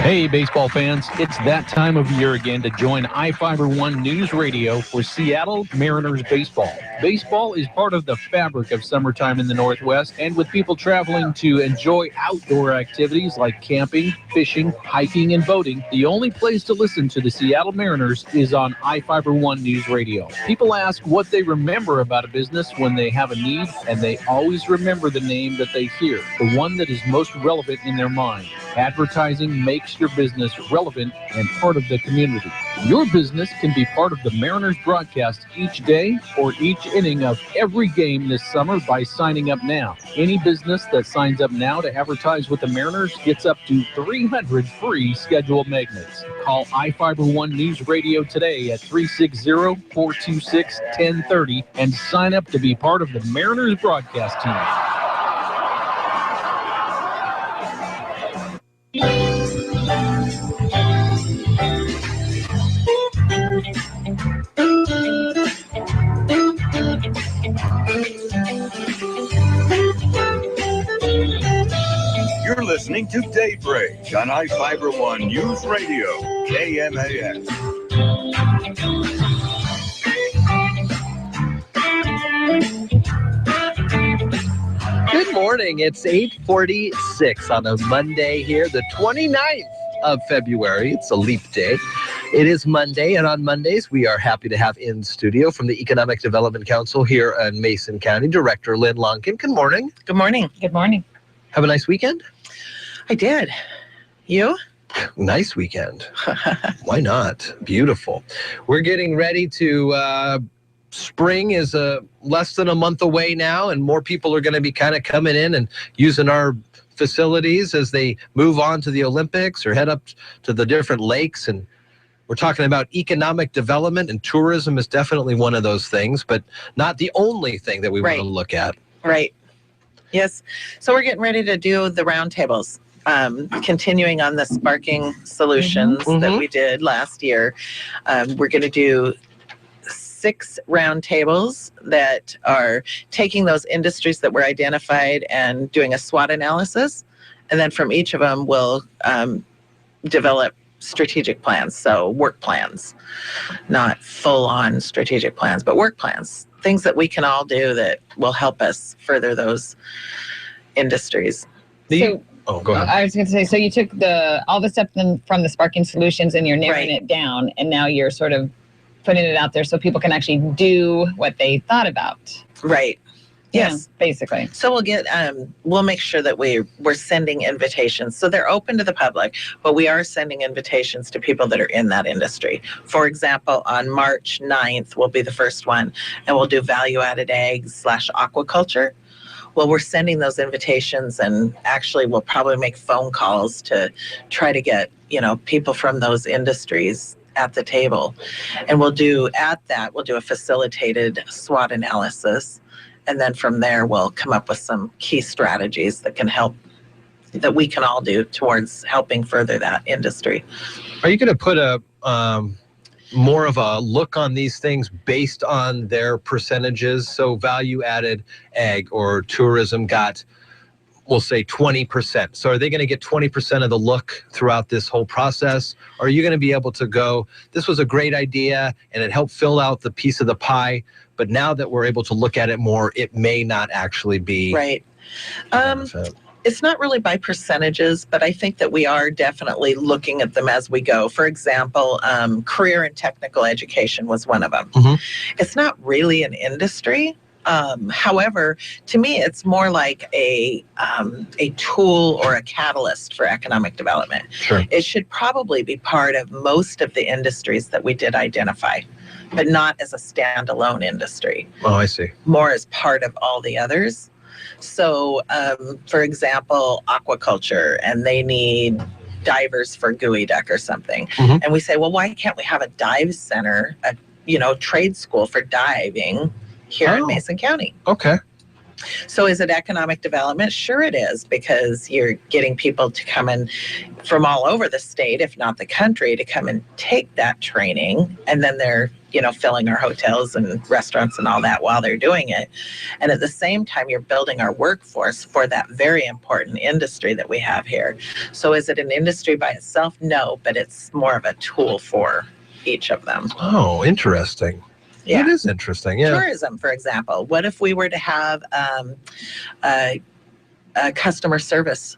Hey, baseball fans, it's that time of year again to join iFIBER One News Radio for Seattle Mariners baseball. Baseball is part of the fabric of summertime in the Northwest, and with people traveling to enjoy outdoor activities like camping, fishing, hiking, and boating, the only place to listen to the Seattle Mariners is on iFIBER One News Radio. People ask what they remember about a business when they have a need, and they always remember the name that they hear, the one that is most relevant in their mind. Advertising makes your business relevant and part of the community. Your business can be part of the Mariners broadcast each day or each inning of every game this summer by signing up now. Any business that signs up now to advertise with the Mariners gets up to 300 free scheduled magnets. Call iFIBER One News Radio today at 360-426-1030 and sign up to be part of the Mariners broadcast team. You're listening to Daybreak on iFIBER One News Radio, KMAS. Good morning. It's 8:46 on a Monday here, the 29th of February. It's a leap day. It is Monday, and on Mondays, we are happy to have in studio from the Economic Development Council here in Mason County, Director Lynn Lonkin. Good morning. Good morning. Good morning. Have a nice weekend? I did. You? Nice weekend. Why not? Beautiful. We're getting ready to... spring is less than a month away now, and more people are going to be kind of coming in and using our facilities as they move on to the Olympics or head up to the different lakes. And we're talking about economic development, and tourism is definitely one of those things, but not the only thing that we want to look at. Right. Yes. So we're getting ready to do the roundtables. Continuing on the sparking solutions that we did last year. We're going to do 6 roundtables that are taking those industries that were identified and doing a SWOT analysis. And then from each of them, we'll develop strategic plans. So work plans, not full-on strategic plans, but work plans. Things that we can all do that will help us further those industries. Go ahead. I was going to say, so you took all the stuff from the sparking solutions and you're narrowing it down, and now you're sort of putting it out there so people can actually do what they thought about. Right. Yes. Yeah, basically. So we'll make sure that we're sending invitations. So they're open to the public, but we are sending invitations to people that are in that industry. For example, on March 9th will be the first one, and we'll do value-added eggs / aquaculture. Well, we're sending those invitations, and actually we'll probably make phone calls to try to get, people from those industries at the table. And we'll do a facilitated SWOT analysis. And then from there, we'll come up with some key strategies that that we can all do towards helping further that industry. Are you going to put more of a look on these things based on their percentages? So value-added ag or tourism got, we'll say 20%. So are they going to get 20% of the look throughout this whole process? Or are you going to be able to go, this was a great idea and it helped fill out the piece of the pie, but now that we're able to look at it more, it may not actually be right. It's not really by percentages, but I think that we are definitely looking at them as we go. For example, career and technical education was one of them. It's not really an industry. However, to me, it's more like a tool or a catalyst for economic development. Sure. It should probably be part of most of the industries that we did identify, but not as a standalone industry. Oh, I see. More as part of all the others. So, for example, aquaculture, and they need divers for gooey duck or something. And we say, well, why can't we have a dive center, a trade school for diving here in Mason County? Okay. So is it economic development? Sure it is, because you're getting people to come in from all over the state, if not the country, to come and take that training. And then they're, filling our hotels and restaurants and all that while they're doing it. And at the same time, you're building our workforce for that very important industry that we have here. So is it an industry by itself? No, but it's more of a tool for each of them. Oh, interesting. Yeah. It is interesting. Yeah. Tourism, for example. What if we were to have a customer service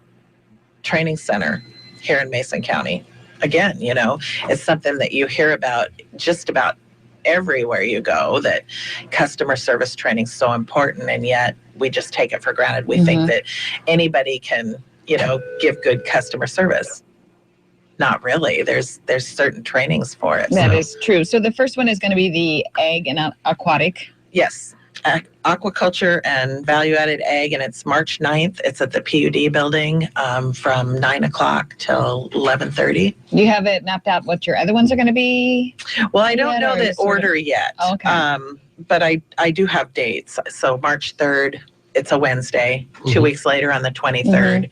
training center here in Mason County? Again, it's something that you hear about just about everywhere you go, that customer service training is so important, and yet we just take it for granted. We think that anybody can, give good customer service. Not really. There's certain trainings for it. That is true. So the first one is going to be the ag and aquatic. Yes. Aquaculture and value-added ag, and it's March 9th. It's at the PUD building from 9 o'clock till 11:30. You have it mapped out what your other ones are going to be? Well, I don't know the order yet. Oh, okay. But I do have dates. So March 3rd, it's a Wednesday, 2 weeks later on the 23rd.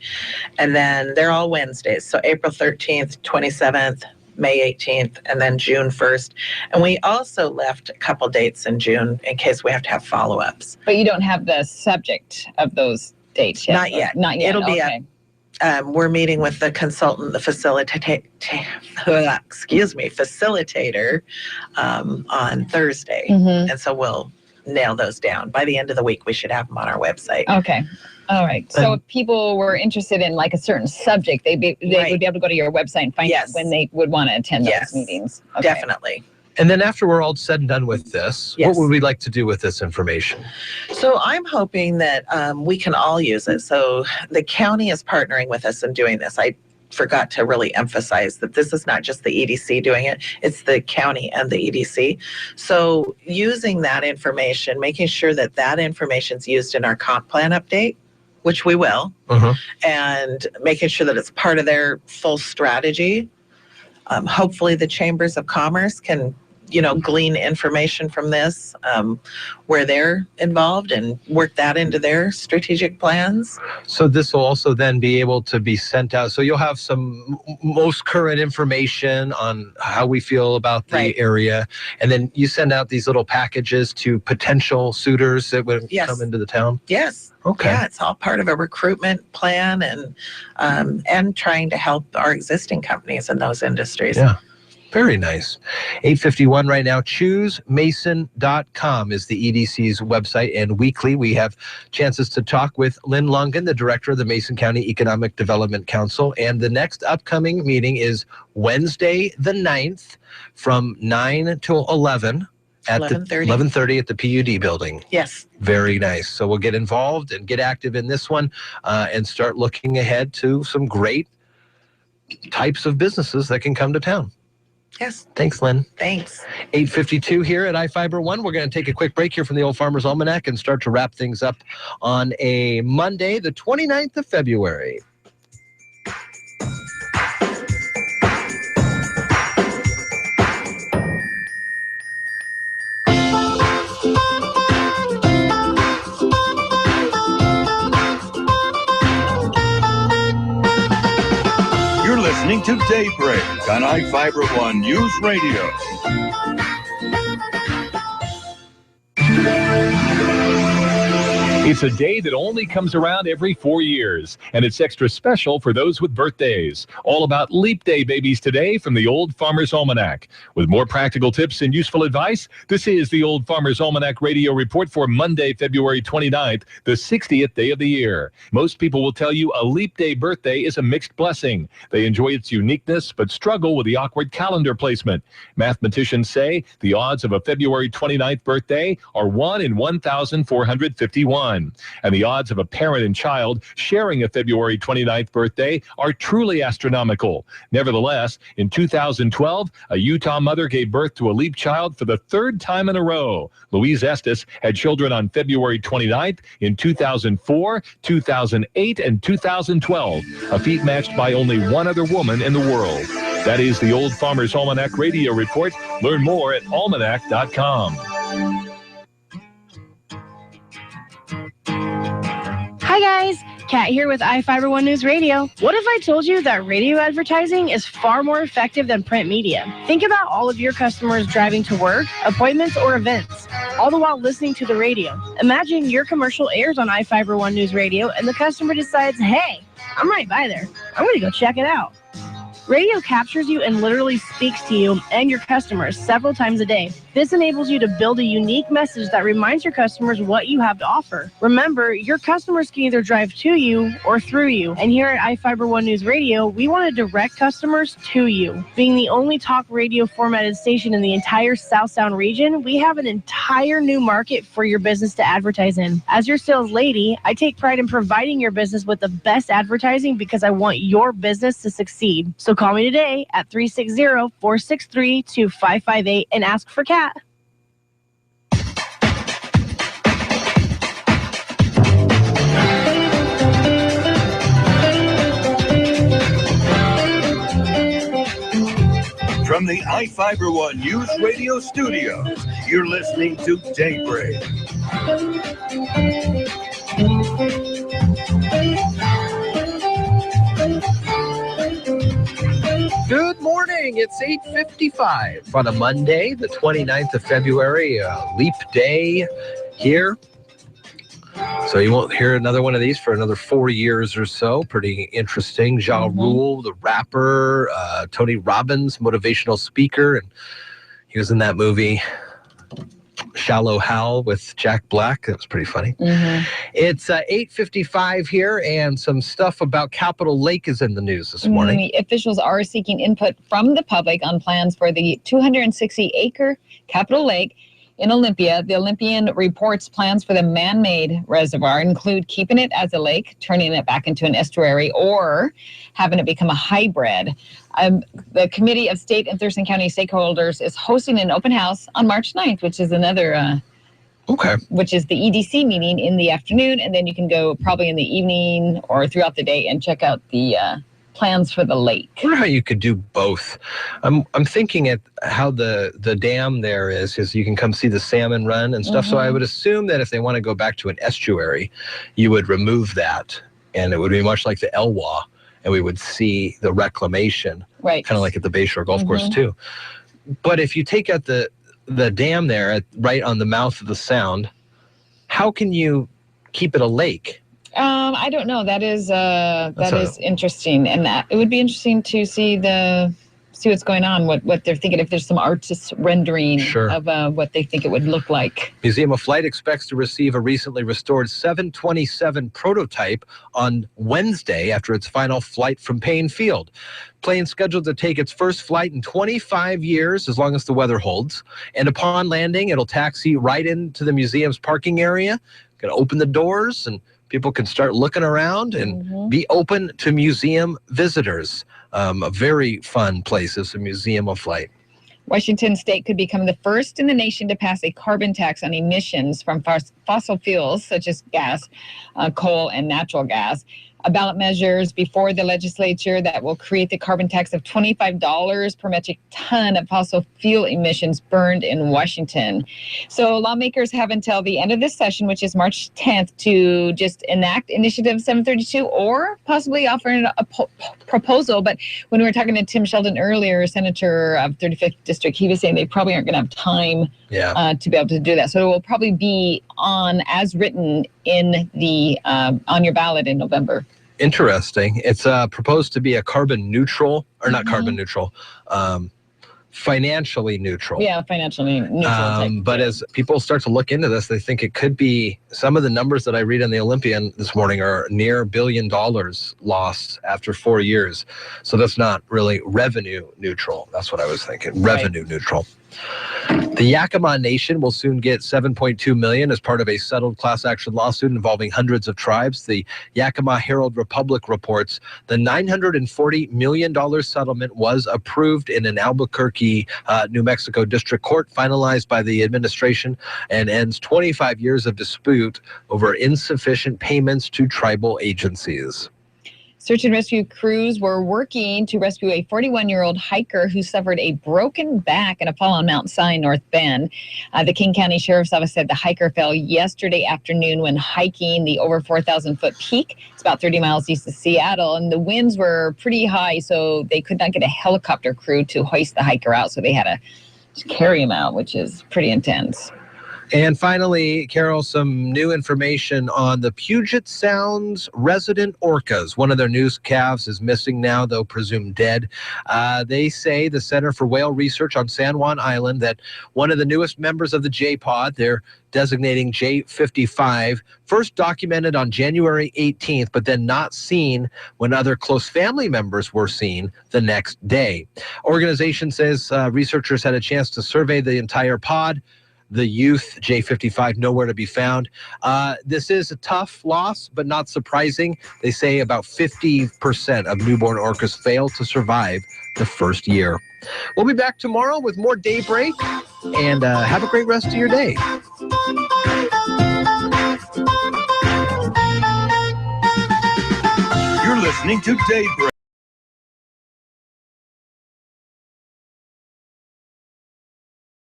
And then they're all Wednesdays. So April 13th, 27th, May 18th, and then June 1st. And we also left a couple dates in June in case we have to have follow-ups. But you don't have the subject of those dates yet? Not yet. Not yet. It'll be we're meeting with the consultant, the facilitator on Thursday. And so we'll nail those down. By the end of the week, we should have them on our website. Okay. All right. So if people were interested in like a certain subject, they would be able to go to your website and find out when they would want to attend those meetings. Okay. Definitely. And then after we're all said and done with this, what would we like to do with this information? So I'm hoping that we can all use it. So the county is partnering with us in doing this. I forgot to really emphasize that this is not just the EDC doing it, it's the county and the EDC. So using that information, making sure that that information is used in our comp plan update, which we will, and making sure that it's part of their full strategy. Hopefully the chambers of commerce can glean information from this where they're involved and work that into their strategic plans. So this will also then be able to be sent out. So you'll have some most current information on how we feel about the area. And then you send out these little packages to potential suitors that would come into the town? Yes. Okay. Yeah, it's all part of a recruitment plan and trying to help our existing companies in those industries. Yeah. Very nice. 8:51 right now. ChooseMason.com is the EDC's website, and weekly we have chances to talk with Lynn Lungan, the director of the Mason County Economic Development Council. And the next upcoming meeting is Wednesday the 9th from 9 till 11 at 11:30 at the PUD building. Yes. Very nice. So we'll get involved and get active in this one and start looking ahead to some great types of businesses that can come to town. Yes. Thanks, Lynn. Thanks. 8:52 here at iFIBER One. We're going to take a quick break here from the Old Farmer's Almanac and start to wrap things up on a Monday, the 29th of February. Listening to Daybreak on iFIBER One News Radio. It's a day that only comes around every 4 years, and it's extra special for those with birthdays. All about Leap Day babies today from the Old Farmer's Almanac. With more practical tips and useful advice, this is the Old Farmer's Almanac radio report for Monday, February 29th, the 60th day of the year. Most people will tell you a Leap Day birthday is a mixed blessing. They enjoy its uniqueness, but struggle with the awkward calendar placement. Mathematicians say the odds of a February 29th birthday are 1 in 1,451. fun. And the odds of a parent and child sharing a February 29th birthday are truly astronomical. Nevertheless, in 2012, a Utah mother gave birth to a Leap child for the third time in a row. Louise Estes had children on February 29th in 2004, 2008, and 2012, a feat matched by only one other woman in the world. That is the Old Farmer's Almanac Radio Report. Learn more at almanac.com. Hi guys, Kat here with iFIBER ONE Newsradio. What if I told you that radio advertising is far more effective than print media? Think about all of your customers driving to work, appointments, or events, all the while listening to the radio. Imagine your commercial airs on iFIBER ONE Newsradio and the customer decides, hey, I'm right by there. I'm going to go check it out. Radio captures you and literally speaks to you and your customers several times a day. This enables you to build a unique message that reminds your customers what you have to offer. Remember, your customers can either drive to you or through you. And here at iFIBER ONE Newsradio, we want to direct customers to you. Being the only talk radio formatted station in the entire South Sound region, we have an entire new market for your business to advertise in. As your sales lady, I take pride in providing your business with the best advertising because I want your business to succeed. So call me today at 360-463-2558 and ask for Kat. From the iFIBER ONE News Radio Studios, you're listening to Daybreak. Good morning. It's 8:55 on a Monday, the 29th of February, Leap Day here. So you won't hear another one of these for another 4 years or so. Pretty interesting. Ja Rule, the rapper, Tony Robbins, motivational speaker, and he was in that movie Shallow Hal with Jack Black. That was pretty funny. It's 8:55 here, and some stuff about Capitol Lake is in the news this morning. Officials are seeking input from the public on plans for the 260-acre Capitol Lake in Olympia. The Olympian reports plans for the man-made reservoir include keeping it as a lake, turning it back into an estuary, or having it become a hybrid. The Committee of State and Thurston County Stakeholders is hosting an open house on March 9th, which is another which is the EDC meeting in the afternoon, and then you can go probably in the evening or throughout the day and check out the plans for the lake. I wonder how you could do both. I'm thinking at how the dam there is you can come see the salmon run and stuff. So I would assume that if they want to go back to an estuary, you would remove that, and it would be much like the Elwha, and we would see the reclamation, kind of like at the Bayshore Golf Course too. But if you take out the dam there right on the mouth of the sound, how can you keep it a lake? I don't know. That is interesting, and that it would be interesting to see what's going on, what they're thinking, if there's some artist rendering of what they think it would look like. Museum of Flight expects to receive a recently restored 727 prototype on Wednesday after its final flight from Payne Field. Plane scheduled to take its first flight in 25 years, as long as the weather holds. And upon landing, it'll taxi right into the museum's parking area. Going to open the doors, and people can start looking around and be open to museum visitors. A very fun place is the Museum of Flight. Washington State could become the first in the nation to pass a carbon tax on emissions from fossil fuels such as gas, coal, and natural gas. A ballot measures before the legislature that will create the carbon tax of $25 per metric ton of fossil fuel emissions burned in Washington. So lawmakers have until the end of this session, which is March 10th, to just enact Initiative 732 or possibly offer a proposal. But when we were talking to Tim Sheldon earlier, Senator of 35th District, he was saying they probably aren't going to have time to be able to do that. So it will probably be on as written in the on your ballot in November. Interesting. It's proposed to be a carbon neutral, or not carbon neutral, financially neutral. Yeah, financially neutral. But as people start to look into this, they think it could be, some of the numbers that I read on the Olympian this morning are near $1 billion lost after 4 years. So that's not really revenue neutral. That's what I was thinking. Revenue neutral. The Yakima Nation will soon get $7.2 million as part of a settled class action lawsuit involving hundreds of tribes. The Yakima Herald Republic reports the $940 million settlement was approved in an Albuquerque, New Mexico district court, finalized by the administration, and ends 25 years of dispute over insufficient payments to tribal agencies. Search and rescue crews were working to rescue a 41-year-old hiker who suffered a broken back in a fall on Mount Si, North Bend. The King County Sheriff's Office said the hiker fell yesterday afternoon when hiking the over 4,000-foot peak. It's about 30 miles east of Seattle, and the winds were pretty high, so they could not get a helicopter crew to hoist the hiker out, so they had to carry him out, which is pretty intense. And finally, Carol, some new information on the Puget Sound's resident orcas. One of their new calves is missing now, though presumed dead. They say, the Center for Whale Research on San Juan Island, that one of the newest members of the J-Pod, they're designating J55, first documented on January 18th, but then not seen when other close family members were seen the next day. Organization says researchers had a chance to survey the entire pod. The youth, J55, nowhere to be found. This is a tough loss, but not surprising. They say about 50% of newborn orcas fail to survive the first year. We'll be back tomorrow with more Daybreak, and have a great rest of your day. You're listening to Daybreak.